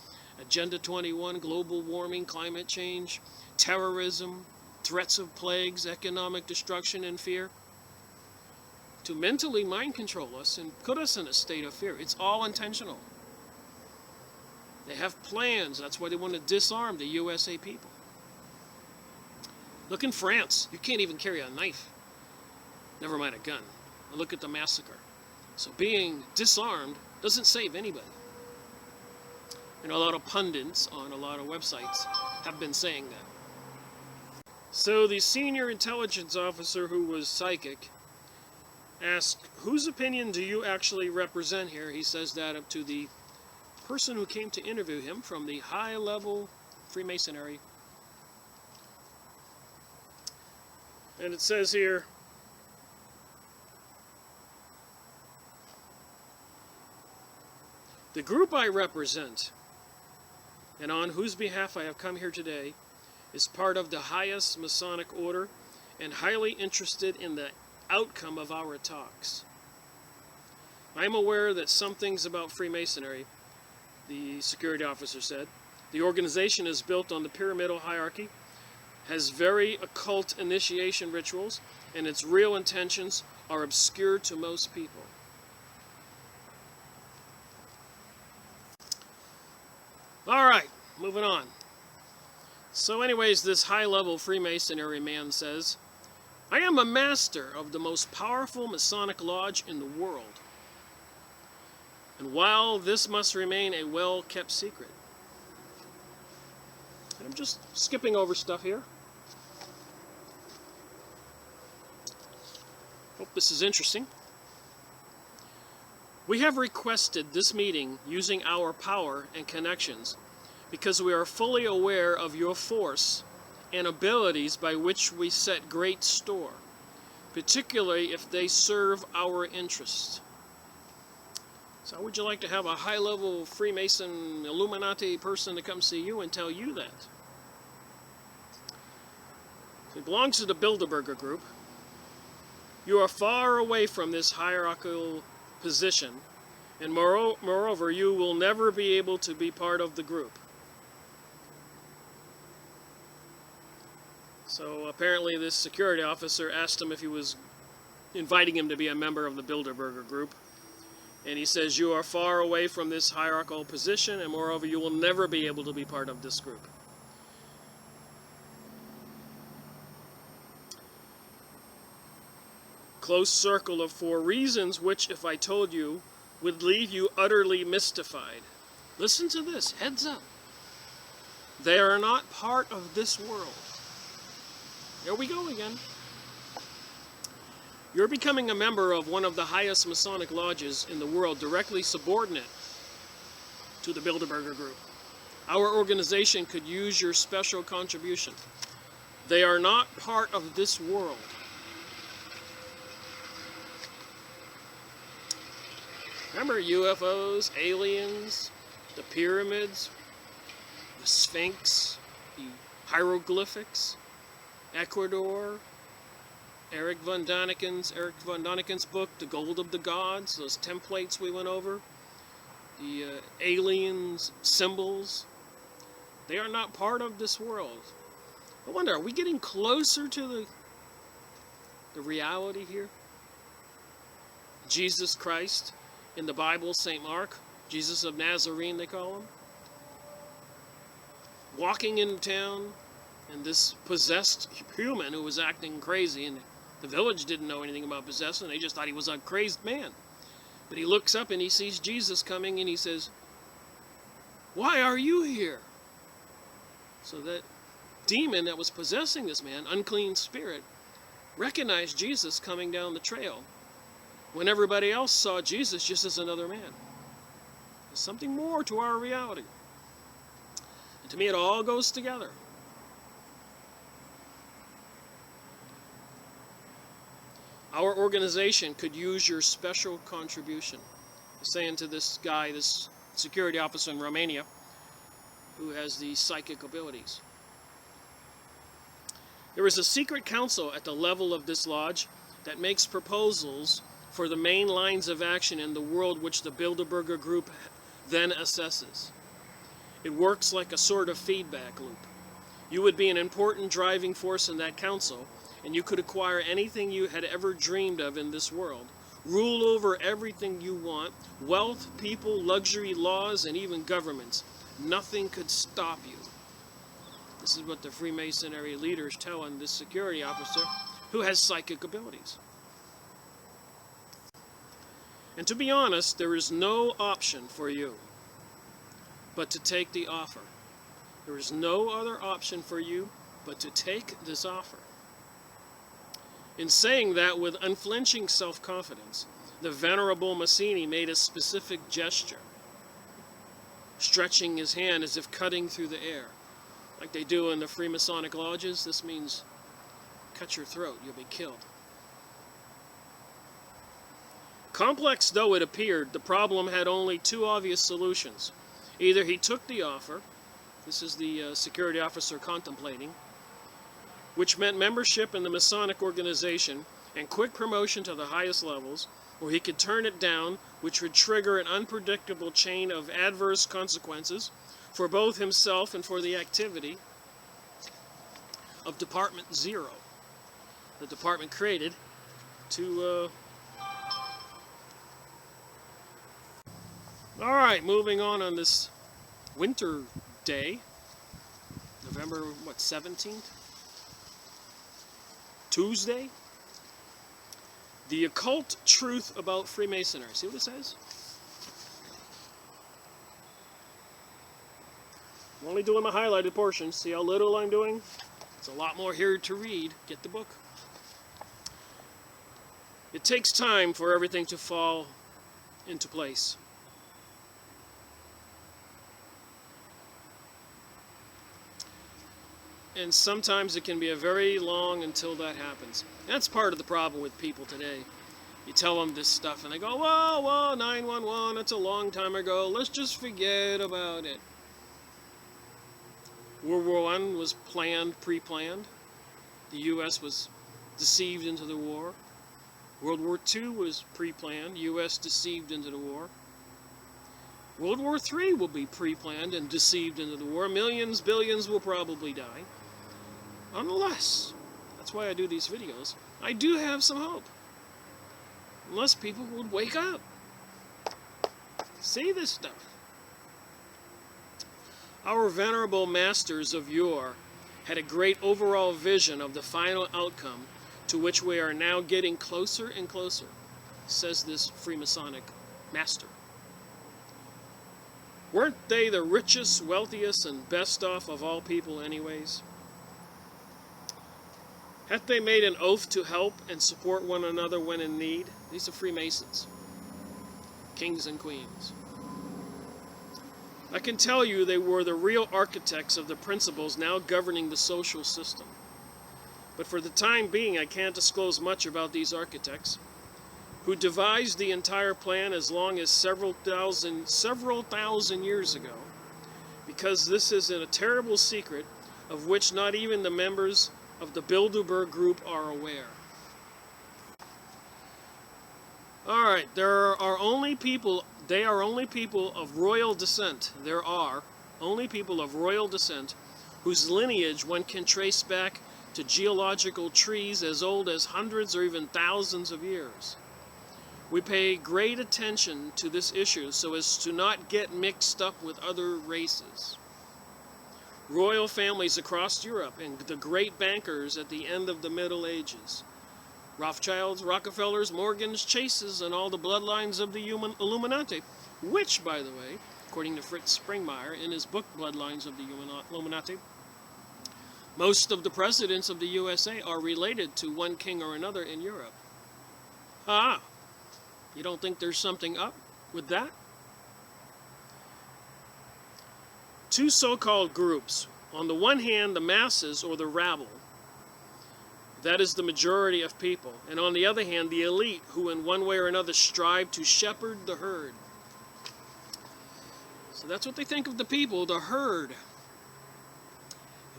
Agenda 21, global warming, climate change, terrorism, threats of plagues, economic destruction and fear, to mentally mind control us and put us in a state of fear. It's all intentional. They have plans. That's why they want to disarm the USA people. Look in France. You can't even carry a knife. Never mind a gun. Look at the massacre. So being disarmed doesn't save anybody. And a lot of pundits on a lot of websites have been saying that. So the senior intelligence officer, who was psychic, asked, whose opinion do you actually represent here? He says that up to the person who came to interview him from the high-level Freemasonry. And it says here, the group I represent, and on whose behalf I have come here today, is part of the highest Masonic order and highly interested in the outcome of our talks. I am aware that some things about Freemasonry, the security officer said, the organization is built on the pyramidal hierarchy, has very occult initiation rituals, and its real intentions are obscure to most people. All right, moving on. So anyways, this high-level Freemasonry man says, I am a master of the most powerful Masonic lodge in the world. And while this must remain a well-kept secret, and I'm just skipping over stuff here. Hope this is interesting. We have requested this meeting using our power and connections because we are fully aware of your force and abilities by which we set great store, particularly if they serve our interests. So would you like to have a high-level Freemason Illuminati person to come see you and tell you that? So it belongs to the Bilderberger group. You are far away from this hierarchical position, and moreover, you will never be able to be part of the group. So apparently this security officer asked him if he was inviting him to be a member of the Bilderberger group. And he says, you are far away from this hierarchical position, and moreover, you will never be able to be part of this group. Close circle of 4 reasons which, if I told you, would leave you utterly mystified. Listen to this, heads up. They are not part of this world. There we go again. You're becoming a member of one of the highest Masonic lodges in the world, directly subordinate to the Bilderberger group. Our organization could use your special contribution. They are not part of this world. Remember UFOs, aliens, the pyramids, the Sphinx, the hieroglyphics, Ecuador, Eric von Daniken's book, The Gold of the Gods, those templates we went over, the aliens, symbols, they are not part of this world. I wonder, are we getting closer to the reality here? Jesus Christ, in the Bible, St. Mark, Jesus of Nazarene they call him, walking in town, and this possessed human who was acting crazy, and the village didn't know anything about possession. They just thought he was a crazed man. But he looks up and he sees Jesus coming and he says, why are you here? So that demon that was possessing this man, unclean spirit, recognized Jesus coming down the trail when everybody else saw Jesus just as another man. There's something more to our reality. And to me it all goes together. Our organization could use your special contribution. I'm saying to this guy, this security officer in Romania, who has these psychic abilities. There is a secret council at the level of this lodge that makes proposals for the main lines of action in the world which the Bilderberger group then assesses. It works like a sort of feedback loop. You would be an important driving force in that council, and you could acquire anything you had ever dreamed of in this world. Rule over everything you want, wealth, people, luxury, laws, and even governments. Nothing could stop you. This is what the Freemasonry leaders tell this security officer who has psychic abilities. And to be honest, there is no option for you but to take the offer. There is no other option for you but to take this offer. In saying that with unflinching self-confidence, the Venerable Mazzini made a specific gesture, stretching his hand as if cutting through the air. Like they do in the Freemasonic lodges, this means cut your throat, you'll be killed. Complex though it appeared, the problem had only 2 obvious solutions. Either he took the offer, this is the security officer contemplating, which meant membership in the Masonic organization and quick promotion to the highest levels, or he could turn it down, which would trigger an unpredictable chain of adverse consequences for both himself and for the activity of Department Zero, the department created to... All right, moving on this winter day, November, 17th? Tuesday, The occult truth about Freemasonry. See what it says? I'm only doing my highlighted portions. See how little I'm doing? It's a lot more here to read. Get the book. It takes time for everything to fall into place. And sometimes it can be a very long until that happens. That's part of the problem with people today. You tell them this stuff and they go, whoa, 911, it's a long time ago. Let's just forget about it. World War I was planned, pre-planned. The U.S. was deceived into the war. World War II was pre-planned. U.S. deceived into the war. World War III will be pre-planned and deceived into the war. Millions, billions will probably die. Unless, that's why I do these videos, I do have some hope. Unless people would wake up. See this stuff. Our venerable masters of yore had a great overall vision of the final outcome to which we are now getting closer and closer, says this Freemasonic master. Weren't they the richest, wealthiest, and best off of all people anyways? Hadn't they made an oath to help and support one another when in need? These are Freemasons, kings and queens. I can tell you they were the real architects of the principles now governing the social system. But for the time being, I can't disclose much about these architects, who devised the entire plan as long as several thousand years ago, because this is a terrible secret of which not even the members of the Bilderberg group are aware. Alright, they are only people of royal descent. There are only people of royal descent whose lineage one can trace back to geological trees as old as hundreds or even thousands of years. We pay great attention to this issue so as to not get mixed up with other races. Royal families across Europe and the great bankers at the end of the Middle Ages. Rothschilds, Rockefellers, Morgans, Chases, and all the bloodlines of the Illuminati, which, by the way, according to Fritz Springmeier in his book Bloodlines of the Illuminati, most of the presidents of the USA are related to one king or another in Europe. Ah, you don't think there's something up with that? Two so-called groups. On the one hand, the masses or the rabble. That is the majority of people. And on the other hand, the elite, who in one way or another strive to shepherd the herd. So that's what they think of the people, the herd.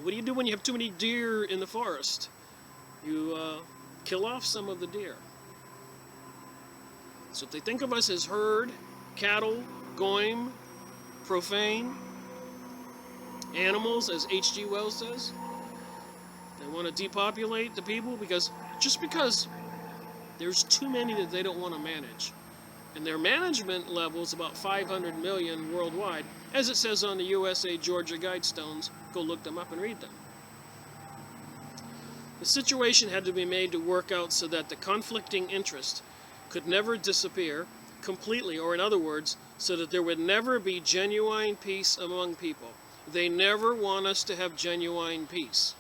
What do you do when you have too many deer in the forest? You kill off some of the deer. So if they think of us as herd, cattle, goyim, profane, animals, as H.G. Wells says, they want to depopulate the people because there's too many that they don't want to manage. And their management level is about 500 million worldwide, as it says on the USA Georgia Guidestones. Go look them up and read them. The situation had to be made to work out so that the conflicting interest could never disappear completely, or in other words, so that there would never be genuine peace among people. They never want us to have genuine peace,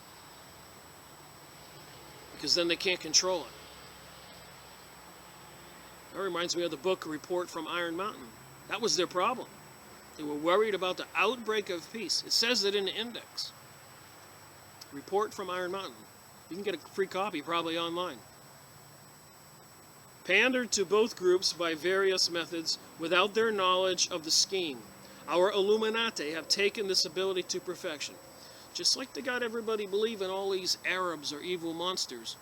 because then they can't control it. That reminds me of the book Report from Iron Mountain. That was their problem. They were worried about the outbreak of peace. It says it in the index. Report from Iron Mountain. You can get a free copy probably online. Pandered to both groups by various methods without their knowledge of the scheme. Our Illuminati have taken this ability to perfection. Just like they got everybody believing all these Arabs are evil monsters.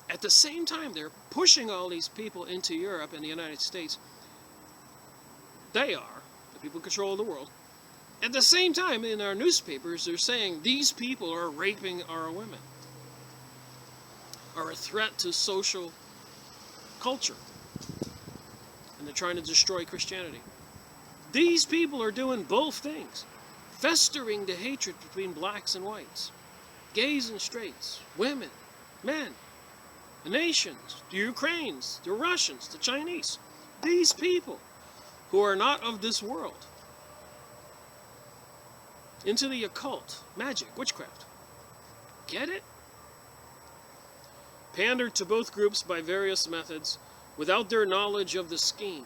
At the same time, they're pushing all these people into Europe and the United States. They are. The people control the world. At the same time, in our newspapers, they're saying these people are raping our women, are a threat to social culture, and they're trying to destroy Christianity. These people are doing both things, festering the hatred between blacks and whites, gays and straights, women, men. the nations, the Ukrainians, the Russians, the Chinese, these people who are not of this world, into the occult, magic, witchcraft. Get it? Pandered to both groups by various methods without their knowledge of the scheme.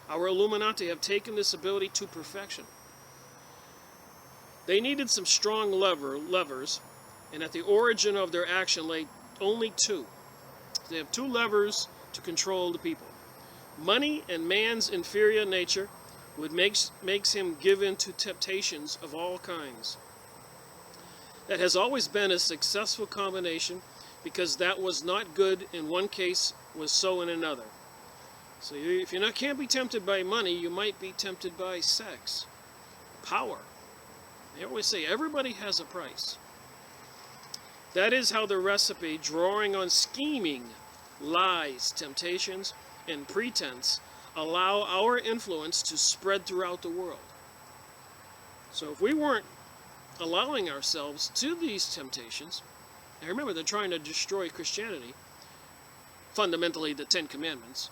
Our Illuminati have taken this ability to perfection. They needed some strong levers, and at the origin of their action lay only two. They have two levers to control the people. Money and man's inferior nature would makes him give in to temptations of all kinds. That has always been a successful combination, because that was not good in one case was so in another. So if you can't be tempted by money, you might be tempted by sex, power. They always say everybody has a price. That is how the recipe, drawing on scheming, lies, temptations, and pretense, allow our influence to spread throughout the world. So if we weren't allowing ourselves to these temptations, and remember, they're trying to destroy Christianity. Fundamentally, the Ten Commandments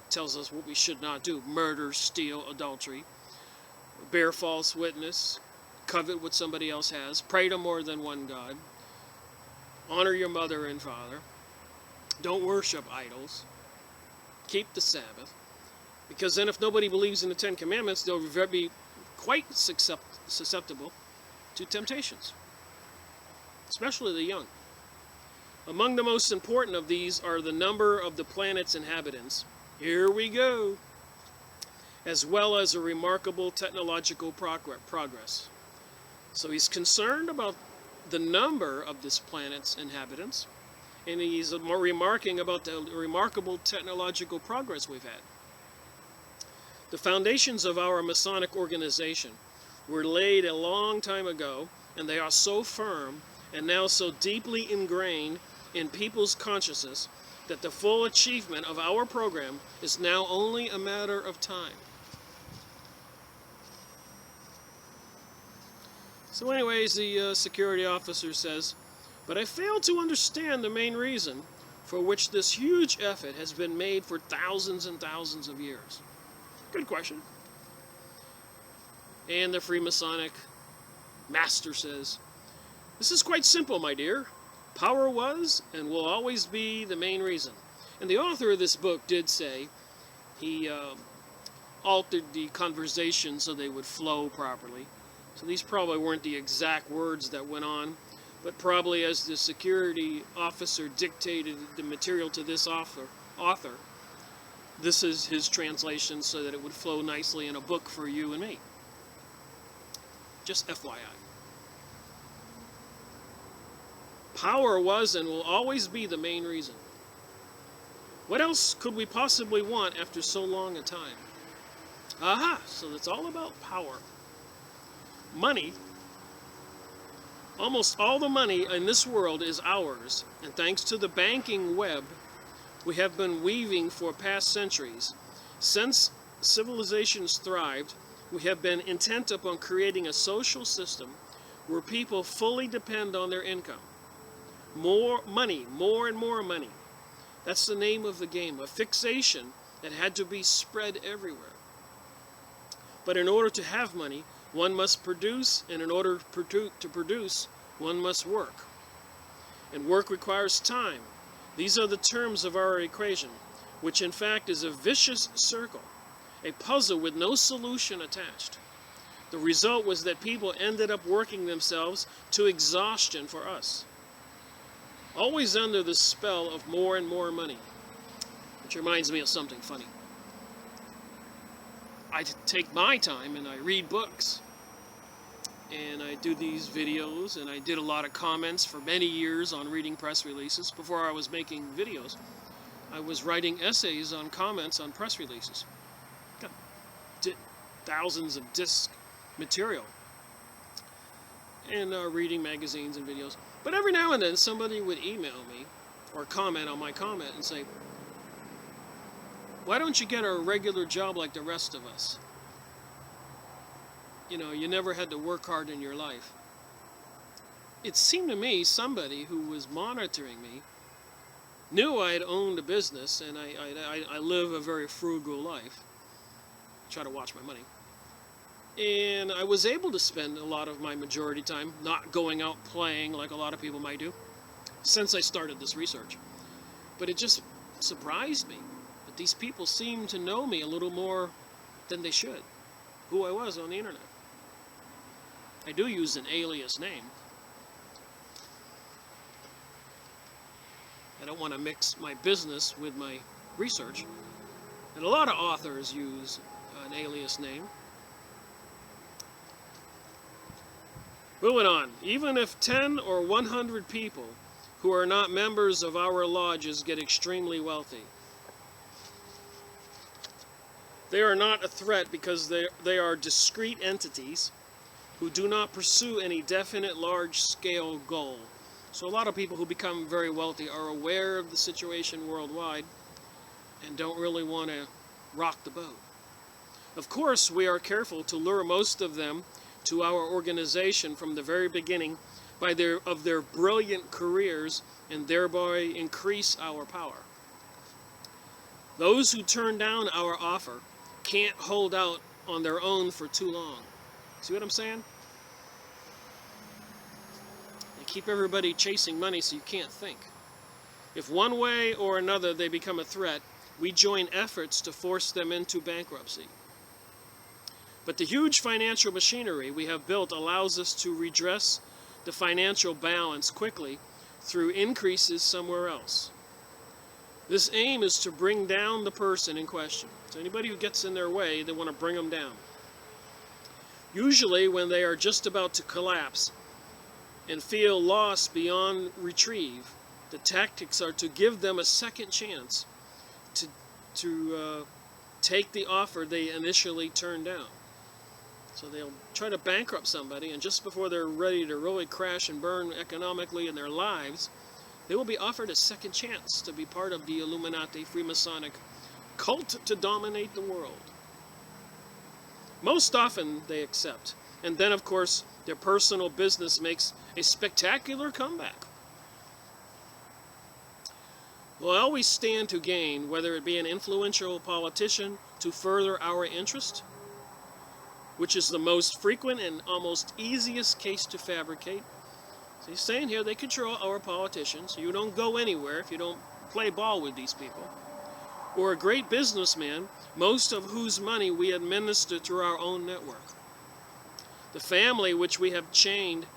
tells us what we should not do: murder, steal, adultery, bear false witness, covet what somebody else has, pray to more than one God, honor your mother and father, don't worship idols, keep the Sabbath. Because then if nobody believes in the Ten Commandments, they'll be quite susceptible to temptations, especially the young. Among the most important of these are the number of the planet's inhabitants. Here we go. As well as a remarkable technological progress. So he's concerned about the number of this planet's inhabitants, and he's remarking about the remarkable technological progress we've had. The foundations of our Masonic organization were laid a long time ago, and they are so firm and now so deeply ingrained in people's consciousness that the full achievement of our program is now only a matter of time. So anyways, the security officer says, but I fail to understand the main reason for which this huge effort has been made for thousands and thousands of years. Good question. And the Freemasonic master says, this is quite simple, my dear. Power was and will always be the main reason. And the author of this book did say he altered the conversation so they would flow properly. So these probably weren't the exact words that went on, but probably as the security officer dictated the material to this author, this is his translation so that it would flow nicely in a book for you and me. Just FYI. Power was and will always be the main reason. What else could we possibly want after so long a time? Aha! So it's all about power. Money. Almost all the money in this world is ours, and thanks to the banking web we have been weaving for past centuries. Since civilizations thrived, we have been intent upon creating a social system where people fully depend on their income. More money, more and more money. That's the name of the game, a fixation that had to be spread everywhere. But in order to have money, one must produce, and in order to produce, one must work. And work requires time. These are the terms of our equation, which in fact is a vicious circle, a puzzle with no solution attached. The result was that people ended up working themselves to exhaustion for us, always under the spell of more and more money. Which reminds me of something funny. I take my time and I read books, and I do these videos, and I did a lot of comments for many years on reading press releases. Before I was making videos, I was writing essays on comments on press releases. Got thousands of disc material, and reading magazines and videos. But every now and then somebody would email me or comment on my comment and say, why don't you get a regular job like the rest of us? You know, you never had to work hard in your life. It seemed to me somebody who was monitoring me knew I had owned a business, and I live a very frugal life. Try to watch my money. And I was able to spend a lot of my majority time not going out playing like a lot of people might do since I started this research. But it just surprised me that these people seem to know me a little more than they should, who I was on the internet. I do use an alias name. I don't want to mix my business with my research. And a lot of authors use an alias name. Moving on. Even if 10 or 100 people who are not members of our lodges get extremely wealthy, they are not a threat because they are discrete entities who do not pursue any definite large-scale goal. So a lot of people who become very wealthy are aware of the situation worldwide and don't really want to rock the boat. Of course, we are careful to lure most of them to our organization from the very beginning by their brilliant careers and thereby increase our power. Those who turn down our offer can't hold out on their own for too long. See what I'm saying? They keep everybody chasing money so you can't think. If one way or another they become a threat, we join efforts to force them into bankruptcy. But the huge financial machinery we have built allows us to redress the financial balance quickly through increases somewhere else. This aim is to bring down the person in question. So anybody who gets in their way, they want to bring them down. Usually when they are just about to collapse and feel lost beyond retrieve, the tactics are to give them a second chance to take the offer they initially turned down. So they'll try to bankrupt somebody, and just before they're ready to really crash and burn economically in their lives, they will be offered a second chance to be part of the Illuminati Freemasonic cult to dominate the world. Most often they accept, and then of course their personal business makes a spectacular comeback. We'll always stand to gain, whether it be an influential politician to further our interest, which is the most frequent and almost easiest case to fabricate. So he's saying here they control our politicians. You don't go anywhere if you don't play ball with these people. Or a great businessman, most of whose money we administer through our own network. The family which we have chained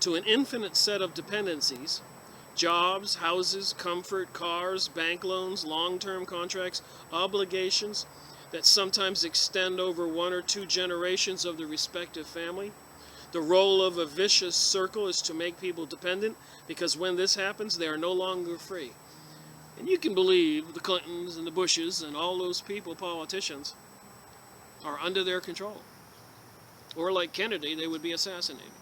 to an infinite set of dependencies, jobs, houses, comfort, cars, bank loans, long-term contracts, obligations that sometimes extend over 1 or 2 generations of the respective family. The role of a vicious circle is to make people dependent, because when this happens, they are no longer free. And you can believe the Clintons and the Bushes and all those people, politicians, are under their control. Or like Kennedy, they would be assassinated.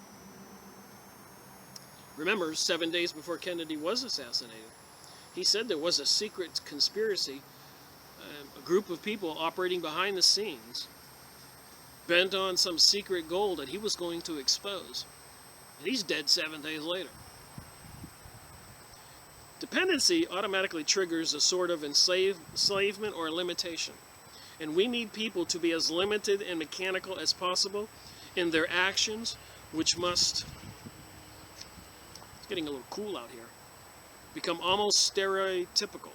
Remember, 7 days before Kennedy was assassinated, he said there was a secret conspiracy, a group of people operating behind the scenes, bent on some secret goal that he was going to expose. And he's dead 7 days later. Dependency automatically triggers a sort of enslavement or limitation. And we need people to be as limited and mechanical as possible in their actions, which must, it's getting a little cool out here, become almost stereotypical.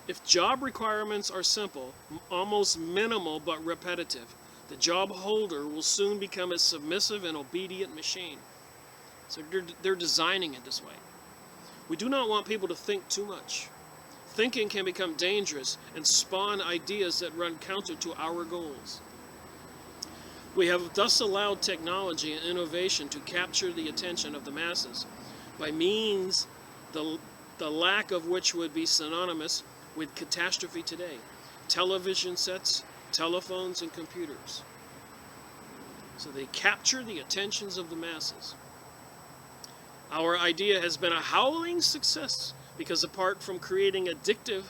If job requirements are simple, almost minimal but repetitive, the job holder will soon become a submissive and obedient machine. So they're designing it this way. We do not want people to think too much. Thinking can become dangerous and spawn ideas that run counter to our goals. We have thus allowed technology and innovation to capture the attention of the masses by means the lack of which would be synonymous with catastrophe today: television sets, telephones, and computers. So they capture the attentions of the masses. Our idea has been a howling success because apart from creating addictive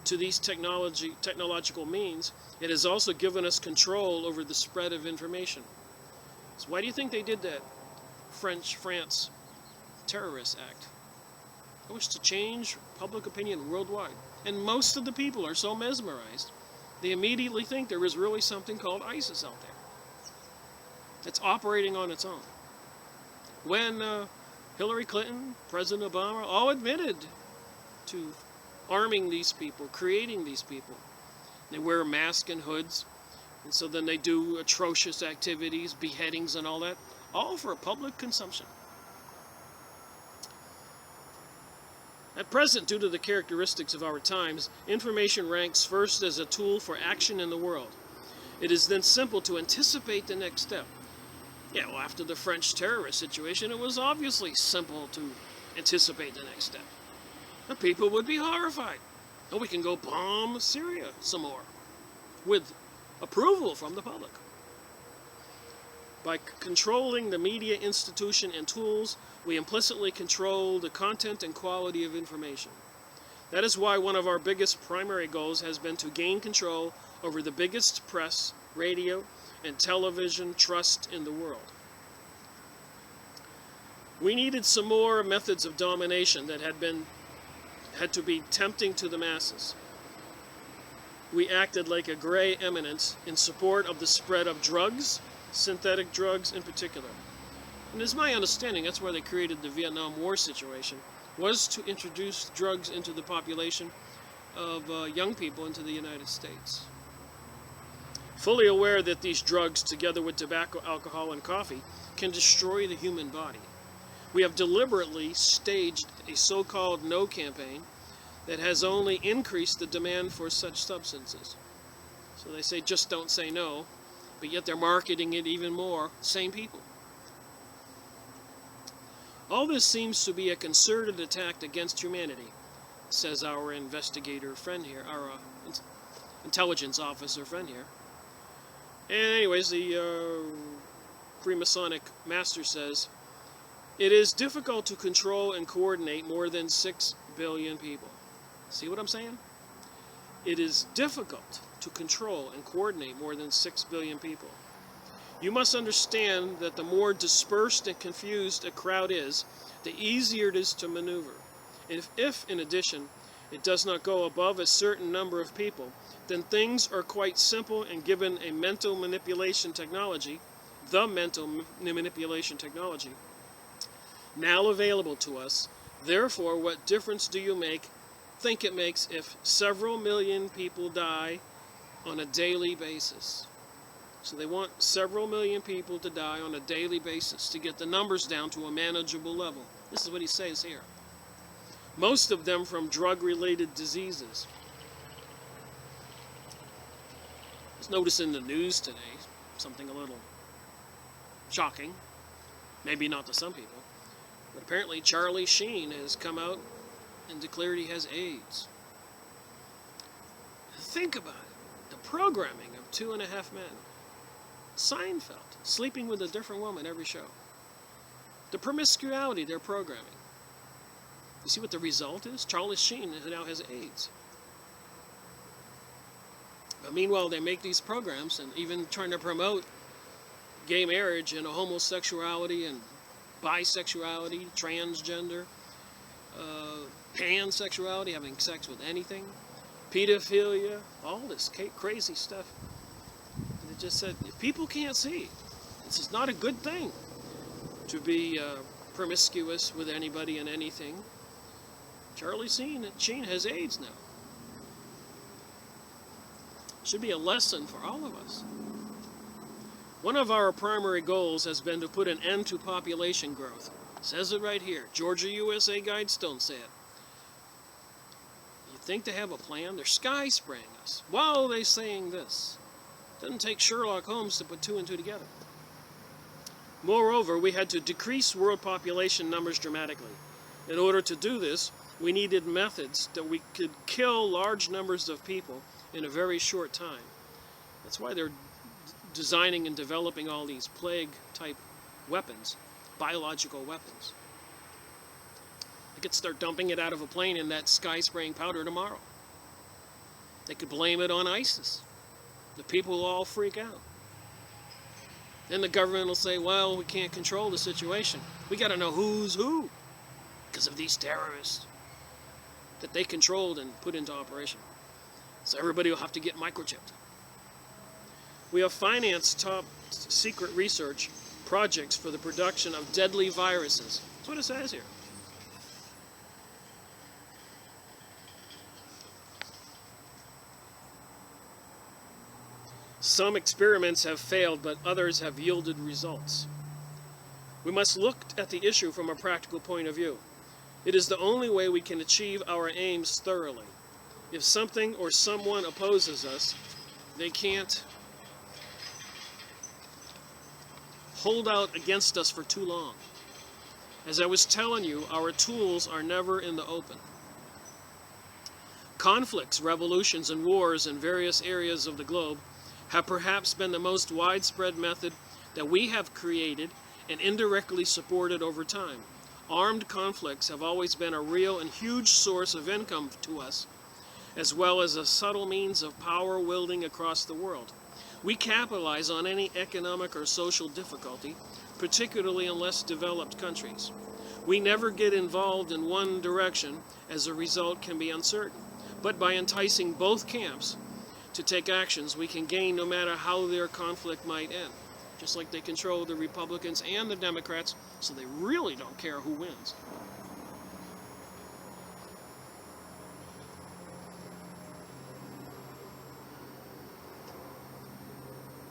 to these technological means, it has also given us control over the spread of information. So why do you think they did that France terrorist act? I wish to change public opinion worldwide. And most of the people are so mesmerized, they immediately think there is really something called ISIS out there that's operating on its own. When Hillary Clinton, President Obama, all admitted to arming these people, creating these people. They wear masks and hoods, and so then they do atrocious activities, beheadings and all that, all for public consumption. At present, due to the characteristics of our times, information ranks first as a tool for action in the world. It is then simple to anticipate the next step. Yeah, well, after the French terrorist situation, it was obviously simple to anticipate the next step. The people would be horrified. And we can go bomb Syria some more, with approval from the public. By controlling the media institution and tools, we implicitly control the content and quality of information. That is why one of our biggest primary goals has been to gain control over the biggest press, radio, and television trust in the world. We needed some more methods of domination that had to be tempting to the masses. We acted like a gray eminence in support of the spread of drugs, synthetic drugs in particular. And it's my understanding that's why they created the Vietnam War situation, was to introduce drugs into the population of young people into the United States. Fully aware that these drugs, together with tobacco, alcohol, and coffee, can destroy the human body, we have deliberately staged a so-called no campaign that has only increased the demand for such substances. So they say just don't say no, but yet they're marketing it even more. Same people. All this seems to be a concerted attack against humanity, says our investigator friend here, our intelligence officer friend here. And anyways, the Freemasonic master says, it is difficult to control and coordinate more than 6 billion people. See what I'm saying? It is difficult to control and coordinate more than 6 billion people. You must understand that the more dispersed and confused a crowd is, the easier it is to maneuver. And if in addition, it does not go above a certain number of people, then things are quite simple, and given a mental manipulation technology, the mental manipulation technology, now available to us, therefore, what difference do you think it makes if several million people die on a daily basis? So they want several million people to die on a daily basis to get the numbers down to a manageable level. This is what he says here. Most of them from drug-related diseases. Just notice in the news today something a little shocking, maybe not to some people, but apparently Charlie Sheen has come out and declared he has AIDS. Think about it. The programming of 2.5 Men. Seinfeld, sleeping with a different woman every show. The promiscuity they're programming. You see what the result is? Charlie Sheen now has AIDS. But meanwhile, they make these programs and even trying to promote gay marriage and homosexuality and bisexuality, transgender, pansexuality, having sex with anything, pedophilia, all this crazy stuff. And it just said, if people can't see, this is not a good thing to be promiscuous with anybody and anything. Charlie Sheen has AIDS now. Should be a lesson for all of us. One of our primary goals has been to put an end to population growth. It says it right here. Georgia USA Guides don't say it. You think they have a plan? They're sky spraying us. Why are they saying this? Doesn't take Sherlock Holmes to put 2 and 2 together. Moreover, we had to decrease world population numbers dramatically. In order to do this, we needed methods that we could kill large numbers of people in a very short time. That's why they're designing and developing all these plague-type weapons, biological weapons. They could start dumping it out of a plane in that sky-spraying powder tomorrow. They could blame it on ISIS. The people will all freak out. Then the government will say, well, we can't control the situation. We got to know who's who because of these terrorists. that they controlled and put into operation. So everybody will have to get microchipped. We have financed top secret research projects for the production of deadly viruses. That's what it says here. Some experiments have failed, but others have yielded results. We must look at the issue from a practical point of view. It is the only way we can achieve our aims thoroughly. If something or someone opposes us, they can't hold out against us for too long. As I was telling you, our tools are never in the open. Conflicts, revolutions, and wars in various areas of the globe have perhaps been the most widespread method that we have created and indirectly supported over time. Armed conflicts have always been a real and huge source of income to us, as well as a subtle means of power wielding across the world. We capitalize on any economic or social difficulty, particularly in less developed countries. We never get involved in one direction, as the result can be uncertain. But by enticing both camps to take actions, we can gain no matter how their conflict might end. Just like they control the Republicans and the Democrats, so they really don't care who wins.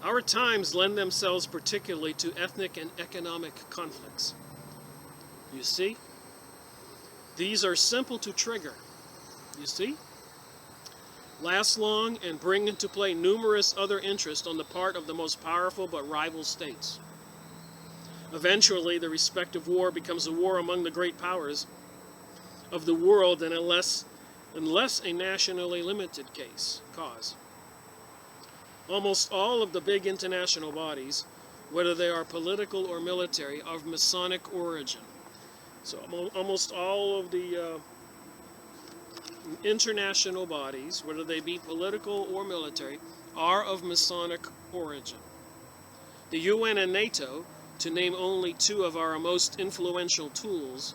Our times lend themselves particularly to ethnic and economic conflicts. You see? These are simple to trigger. You see? Last long and bring into play numerous other interests on the part of the most powerful but rival states. Eventually, the respective war becomes a war among the great powers of the world, and unless a nationally limited cause. Almost all of the big international bodies, whether they are political or military, are of Masonic origin. So almost all of the international bodies, whether they be political or military, are of Masonic origin. The UN and NATO, to name only two of our most influential tools,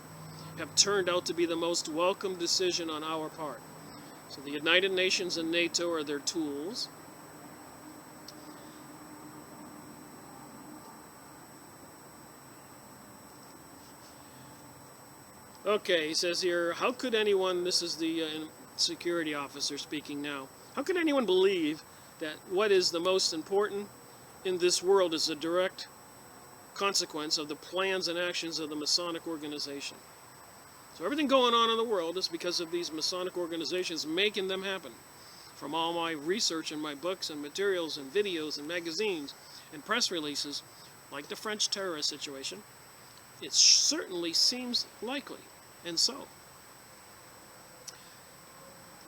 have turned out to be the most welcome decision on our part. So the United Nations and NATO are their tools. Okay, he says here, how could anyone, this is the security officer speaking now, how could anyone believe that what is the most important in this world is a direct consequence of the plans and actions of the Masonic organization? So everything going on in the world is because of these Masonic organizations making them happen. From all my research and my books and materials and videos and magazines and press releases, like the French terrorist situation, it certainly seems likely. And so.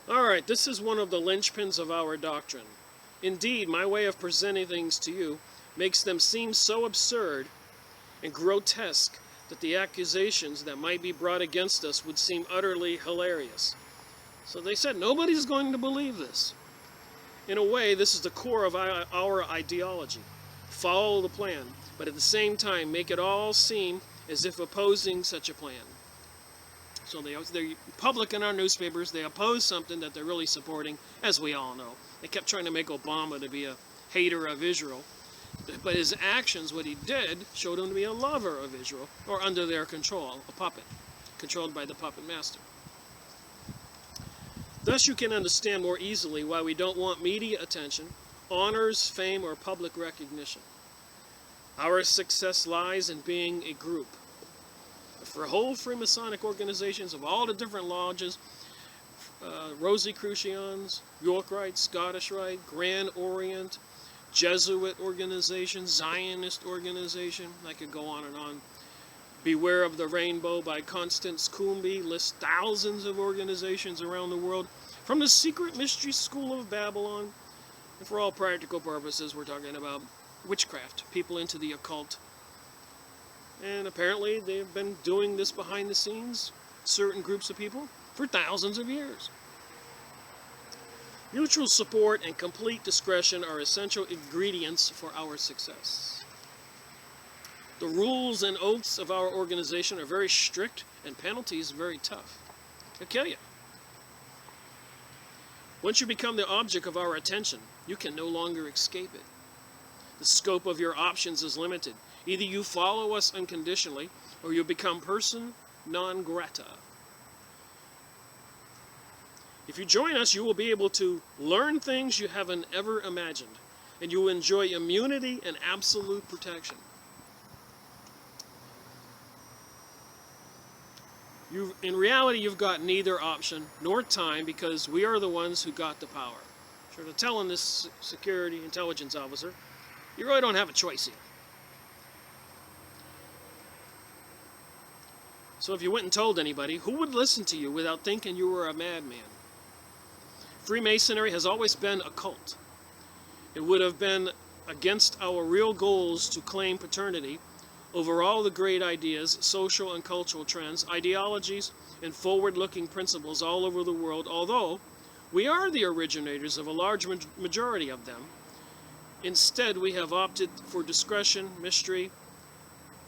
Alright, this is one of the linchpins of our doctrine. Indeed, my way of presenting things to you makes them seem so absurd and grotesque that the accusations that might be brought against us would seem utterly hilarious. So they said, nobody's going to believe this. In a way, this is the core of our ideology. Follow the plan, but at the same time make it all seem as if opposing such a plan. So they're public in our newspapers. They oppose something that they're really supporting, as we all know. They kept trying to make Obama to be a hater of Israel. But his actions, what he did, showed him to be a lover of Israel, or under their control, a puppet, controlled by the puppet master. Thus you can understand more easily why we don't want media attention, honors, fame, or public recognition. Our success lies in being a group. For whole Freemasonic organizations of all the different lodges, Rosicrucians, York Rite, Scottish Rite, Grand Orient, Jesuit organization, Zionist organization, I could go on and on. Beware of the Rainbow by Constance Coombe lists thousands of organizations around the world, from the secret mystery school of Babylon, and for all practical purposes we're talking about witchcraft, people into the occult. And apparently they've been doing this behind the scenes, certain groups of people, for thousands of years. Mutual support and complete discretion are essential ingredients for our success. The rules and oaths of our organization are very strict, and penalties very tough. They'll kill you. Once you become the object of our attention, you can no longer escape it. The scope of your options is limited. Either you follow us unconditionally, or you become person non grata. If you join us, you will be able to learn things you haven't ever imagined, and you will enjoy immunity and absolute protection. In reality, you've got neither option nor time, because we are the ones who got the power. So to telling this security intelligence officer, you really don't have a choice here. So if you went and told anybody, who would listen to you without thinking you were a madman? Freemasonry has always been a cult. It would have been against our real goals to claim paternity over all the great ideas, social and cultural trends, ideologies, and forward-looking principles all over the world, although we are the originators of a large majority of them. Instead, we have opted for discretion, mystery,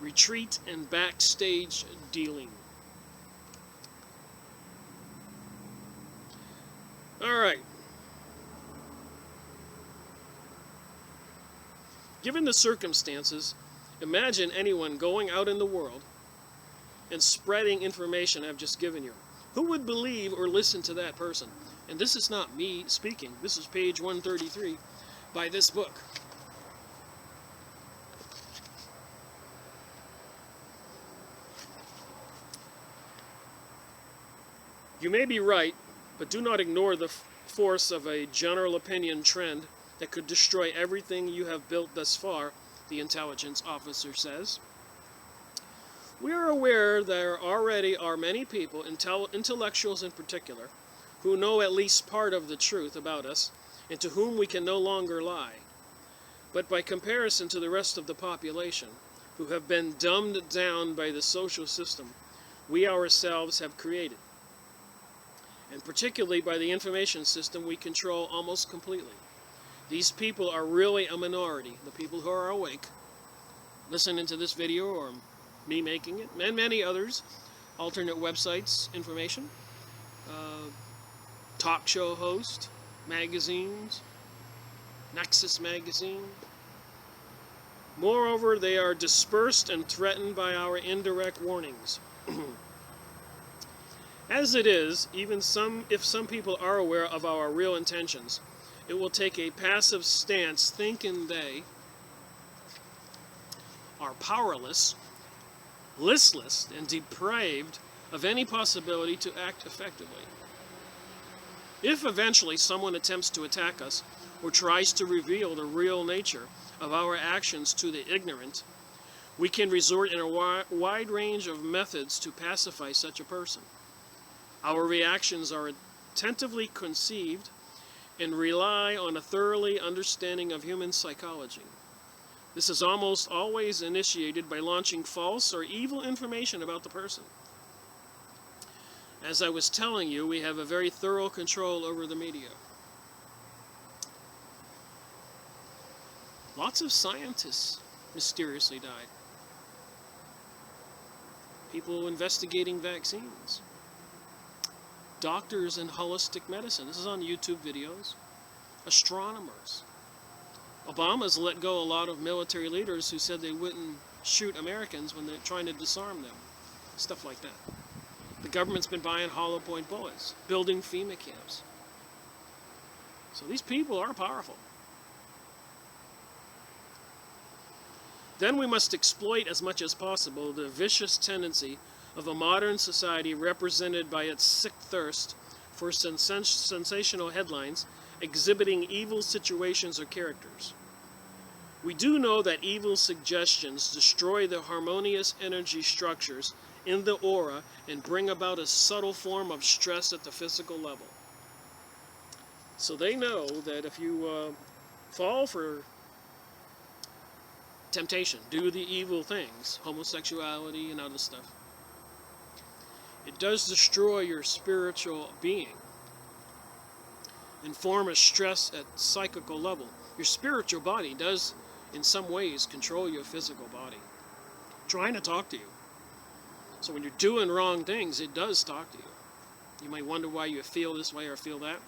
retreat, and backstage dealing. All right. Given the circumstances, imagine anyone going out in the world and spreading information I've just given you. Who would believe or listen to that person? And this is not me speaking. This is page 133 by this book. You may be right, but do not ignore the force of a general opinion trend that could destroy everything you have built thus far, the intelligence officer says. We are aware there already are many people, intellectuals in particular, who know at least part of the truth about us, and to whom we can no longer lie. But by comparison to the rest of the population, who have been dumbed down by the social system we ourselves have created, and particularly by the information system we control almost completely. These people are really a minority, the people who are awake, listening to this video or me making it, and many others, alternate websites, information, talk show host, magazines, Nexus magazine. Moreover, they are dispersed and threatened by our indirect warnings. As it is, even if some people are aware of our real intentions, it will take a passive stance thinking they are powerless, listless, and deprived of any possibility to act effectively. If eventually someone attempts to attack us or tries to reveal the real nature of our actions to the ignorant, we can resort in a wide range of methods to pacify such a person. Our reactions are attentively conceived and rely on a thoroughly understanding of human psychology. This is almost always initiated by launching false or evil information about the person. As I was telling you, we have a very thorough control over the media. Lots of scientists mysteriously died. People investigating vaccines. Doctors in holistic medicine. This is on YouTube videos. Astronomers. Obama's let go a lot of military leaders who said they wouldn't shoot Americans when they're trying to disarm them. Stuff like that. The government's been buying hollow point bullets, building FEMA camps. So these people are powerful. Then we must exploit as much as possible the vicious tendency of a modern society represented by its sick thirst for sensational headlines exhibiting evil situations or characters. We do know that evil suggestions destroy the harmonious energy structures in the aura and bring about a subtle form of stress at the physical level. So they know that if you fall for temptation, do the evil things, homosexuality and other stuff, it does destroy your spiritual being and form a stress at psychical level. Your spiritual body does, in some ways, control your physical body, trying to talk to you. So when you're doing wrong things, it does talk to you. You might wonder why you feel this way or feel that.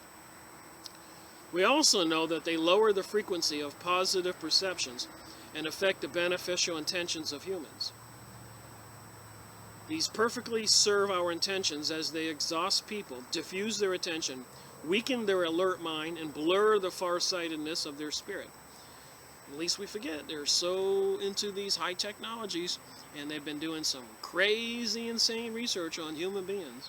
We also know that they lower the frequency of positive perceptions and affect the beneficial intentions of humans. These perfectly serve our intentions as they exhaust people, diffuse their attention, weaken their alert mind, and blur the farsightedness of their spirit. At least we forget they're so into these high technologies, and they've been doing some crazy, insane research on human beings,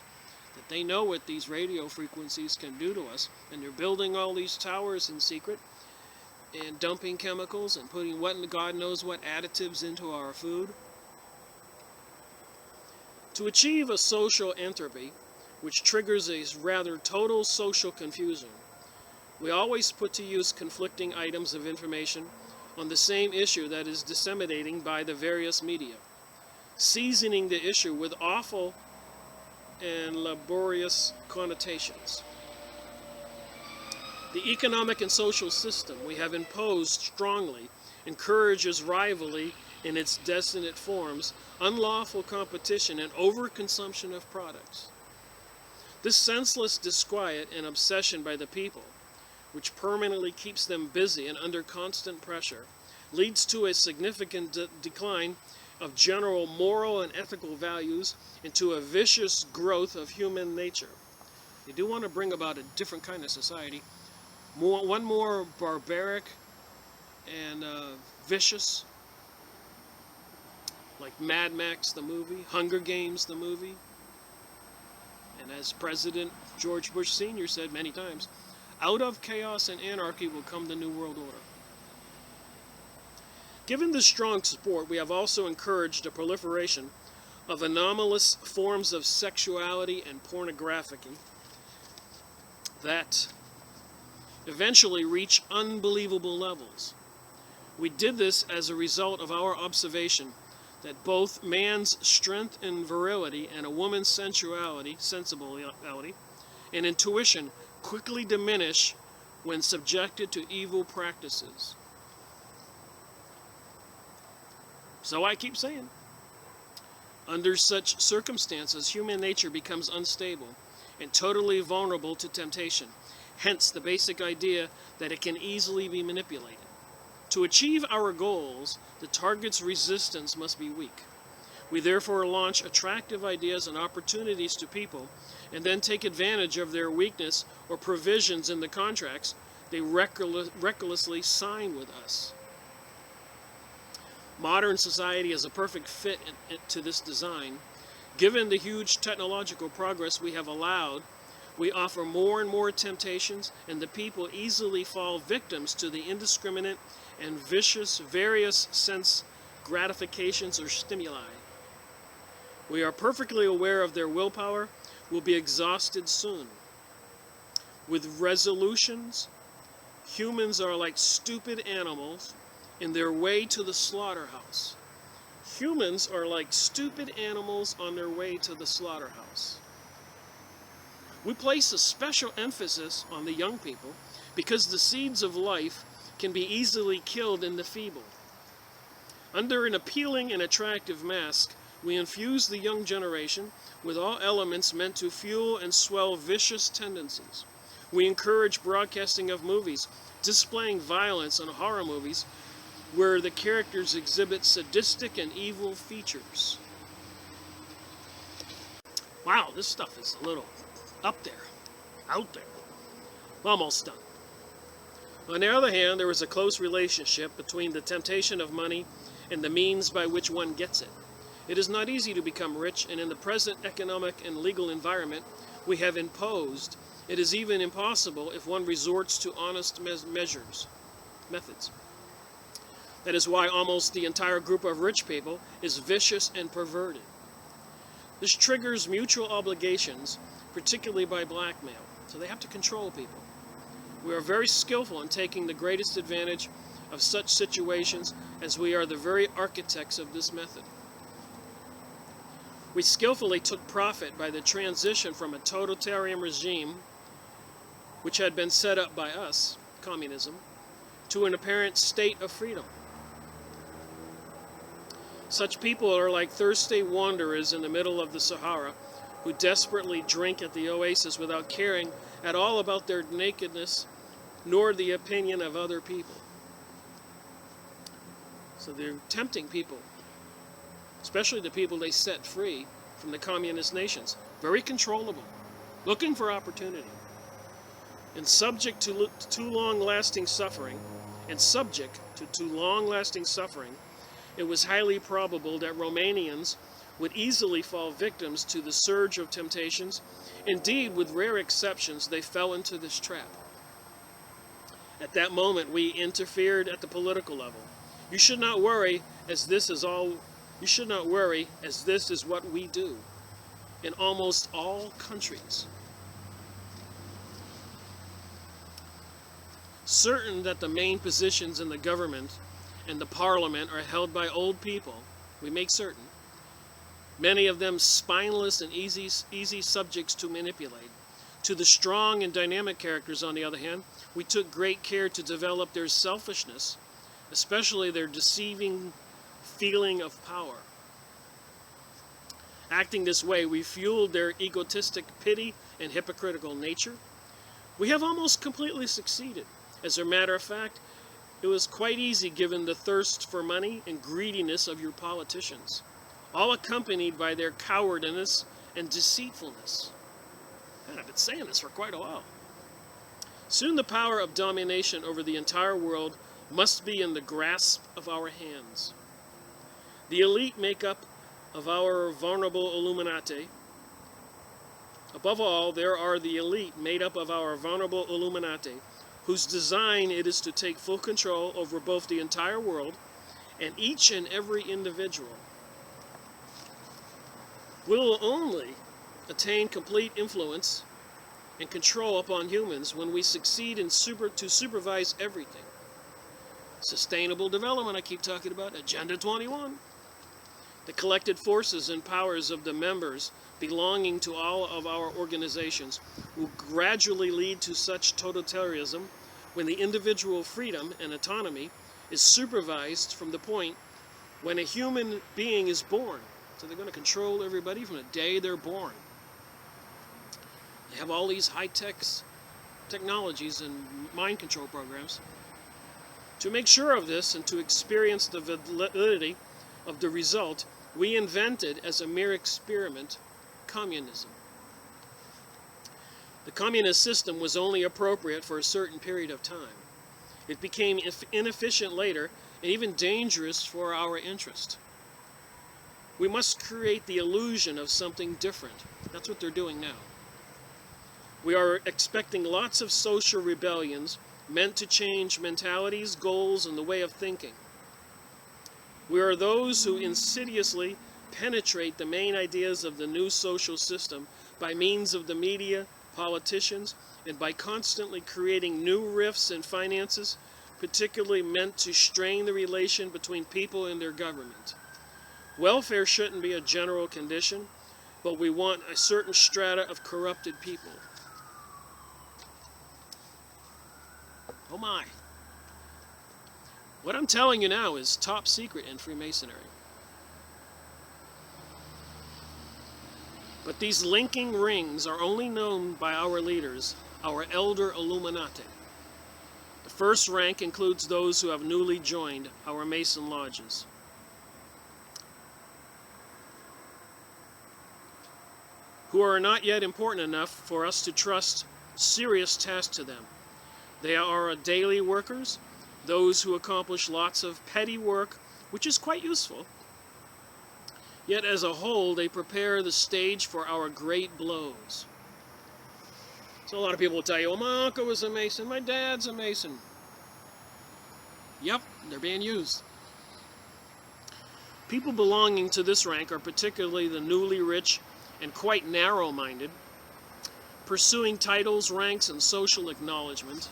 that they know what these radio frequencies can do to us, and they're building all these towers in secret and dumping chemicals and putting God knows what additives into our food. To achieve a social entropy, which triggers a rather total social confusion, we always put to use conflicting items of information on the same issue that is disseminating by the various media, seasoning the issue with awful and laborious connotations. The economic and social system we have imposed strongly encourages rivalry in its dissonant forms, unlawful competition, and overconsumption of products. This senseless disquiet and obsession by the people, which permanently keeps them busy and under constant pressure, leads to a significant decline of general moral and ethical values and to a vicious growth of human nature. They do want to bring about a different kind of society, one more barbaric and vicious, like Mad Max the movie, Hunger Games the movie. And as President George Bush Sr. said many times, out of chaos and anarchy will come the New World Order. Given this strong support, we have also encouraged the proliferation of anomalous forms of sexuality and pornography that eventually reach unbelievable levels. We did this as a result of our observation that both man's strength and virility and a woman's sensuality, sensibility, and intuition quickly diminish when subjected to evil practices. So I keep saying, under such circumstances, human nature becomes unstable and totally vulnerable to temptation. Hence the basic idea that it can easily be manipulated. To achieve our goals, the target's resistance must be weak. We therefore launch attractive ideas and opportunities to people and then take advantage of their weakness or provisions in the contracts they recklessly sign with us. Modern society is a perfect fit to this design. Given the huge technological progress we have allowed, we offer more and more temptations, and the people easily fall victims to the indiscriminate and vicious various sense gratifications or stimuli. We are perfectly aware of their willpower will be exhausted soon. With resolutions, humans are like stupid animals in their way to the slaughterhouse. Humans are like stupid animals on their way to the slaughterhouse. We place a special emphasis on the young people because the seeds of life can be easily killed in the feeble. Under an appealing and attractive mask, we infuse the young generation with all elements meant to fuel and swell vicious tendencies. We encourage broadcasting of movies, displaying violence and horror movies where the characters exhibit sadistic and evil features. Wow, this stuff is a little up there, out there. Almost done. On the other hand, there is a close relationship between the temptation of money and the means by which one gets it. It is not easy to become rich, and in the present economic and legal environment we have imposed, it is even impossible if one resorts to honest methods. That is why almost the entire group of rich people is vicious and perverted. This triggers mutual obligations, particularly by blackmail, so they have to control people. We are very skillful in taking the greatest advantage of such situations, as we are the very architects of this method. We skillfully took profit by the transition from a totalitarian regime, which had been set up by us, communism, to an apparent state of freedom. Such people are like thirsty wanderers in the middle of the Sahara who desperately drink at the oasis without caring at all about their nakedness nor the opinion of other people. So they're tempting people, especially the people they set free from the communist nations. Very controllable, looking for opportunity. And subject to too long-lasting suffering, it was highly probable that Romanians would easily fall victims to the surge of temptations. Indeed, with rare exceptions, they fell into this trap. At that moment, we interfered at the political level. You should not worry, as this is what we do in almost all countries. Certain that the main positions in the government and the parliament are held by old people, we make certain, many of them spineless and easy subjects to manipulate. To the strong and dynamic characters, on the other hand, we took great care to develop their selfishness, especially their deceiving feeling of power. Acting this way, we fueled their egotistic pity and hypocritical nature. We have almost completely succeeded. As a matter of fact, it was quite easy given the thirst for money and greediness of your politicians, all accompanied by their cowardice and deceitfulness. And I've been saying this for quite a while. Soon the power of domination over the entire world must be in the grasp of our hands. The elite makeup of our vulnerable Illuminati. Above all, there are the elite made up of our vulnerable Illuminati, whose design it is to take full control over both the entire world and each and every individual. We will only attain complete influence and control upon humans when we succeed in to supervise everything. Sustainable development, I keep talking about, Agenda 21. The collected forces and powers of the members belonging to all of our organizations will gradually lead to such totalitarianism when the individual freedom and autonomy is supervised from the point when a human being is born. So they're going to control everybody from the day they're born. They have all these high-tech technologies and mind control programs. To make sure of this and to experience the validity of the result, we invented as a mere experiment communism. The communist system was only appropriate for a certain period of time. It became inefficient later and even dangerous for our interest. We must create the illusion of something different. That's what they're doing now. We are expecting lots of social rebellions meant to change mentalities, goals, and the way of thinking. We are those who insidiously penetrate the main ideas of the new social system by means of the media, politicians, and by constantly creating new rifts in finances, particularly meant to strain the relation between people and their government. Welfare shouldn't be a general condition, but we want a certain strata of corrupted people. Oh my. What I'm telling you now is top secret in Freemasonry. But these linking rings are only known by our leaders, our elder Illuminati. The first rank includes those who have newly joined our Mason lodges. Who are not yet important enough for us to trust serious tasks to them. They are daily workers, those who accomplish lots of petty work, which is quite useful. Yet as a whole, they prepare the stage for our great blows. So a lot of people will tell you, well, my uncle was a Mason, my dad's a Mason. Yep, they're being used. People belonging to this rank are particularly the newly rich and quite narrow-minded, pursuing titles, ranks, and social acknowledgement,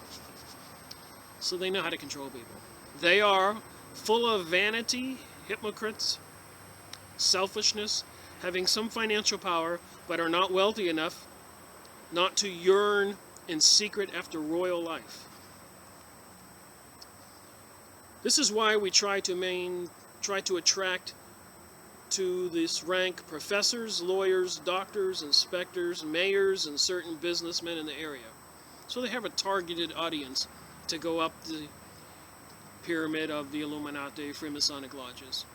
so they know how to control people. They are full of vanity, hypocrites, selfishness, having some financial power, but are not wealthy enough not to yearn in secret after royal life. This is why we try to attract to this rank professors, lawyers, doctors, inspectors, mayors, and certain businessmen in the area. So they have a targeted audience to go up the pyramid of the Illuminati Freemasonic lodges.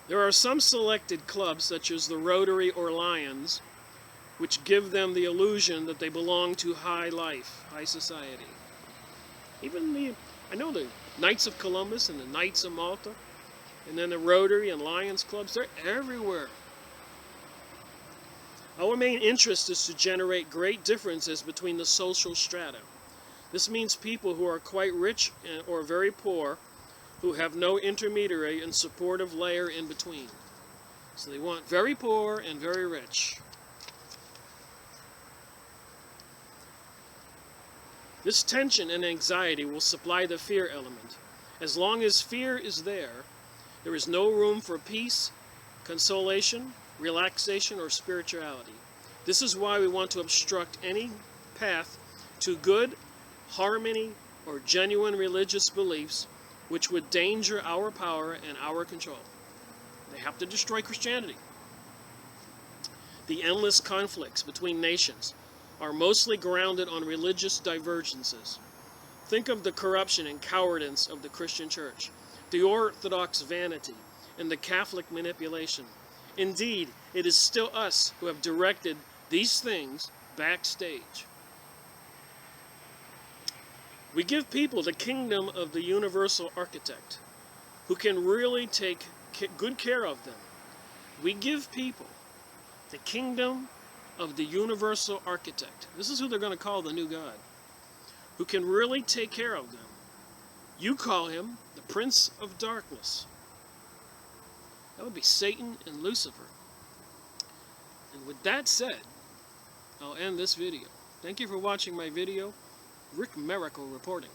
There are some selected clubs, such as the Rotary or Lions, which give them the illusion that they belong to high life, high society. Even I know the Knights of Columbus and the Knights of Malta, and then the Rotary and Lions clubs, they're everywhere. Our main interest is to generate great differences between the social strata. This means people who are quite rich or very poor, who have no intermediary and supportive layer in between. So they want very poor and very rich. This tension and anxiety will supply the fear element. As long as fear is there is no room for peace, consolation, relaxation, or spirituality. This is why we want to obstruct any path to good, harmony, or genuine religious beliefs which would danger our power and our control. They have to destroy Christianity. The endless conflicts between nations are mostly grounded on religious divergences. Think of the corruption and cowardice of the Christian church, the Orthodox vanity, and the Catholic manipulation. Indeed, it is still us who have directed these things backstage. We give people the kingdom of the universal architect, who can really take good care of them. We give people the kingdom of the universal architect. This is who they're going to call the new God, who can really take care of them. You call him the Prince of Darkness. That would be Satan and Lucifer. And with that said, I'll end this video. Thank you for watching my video. Rick Miracle reporting.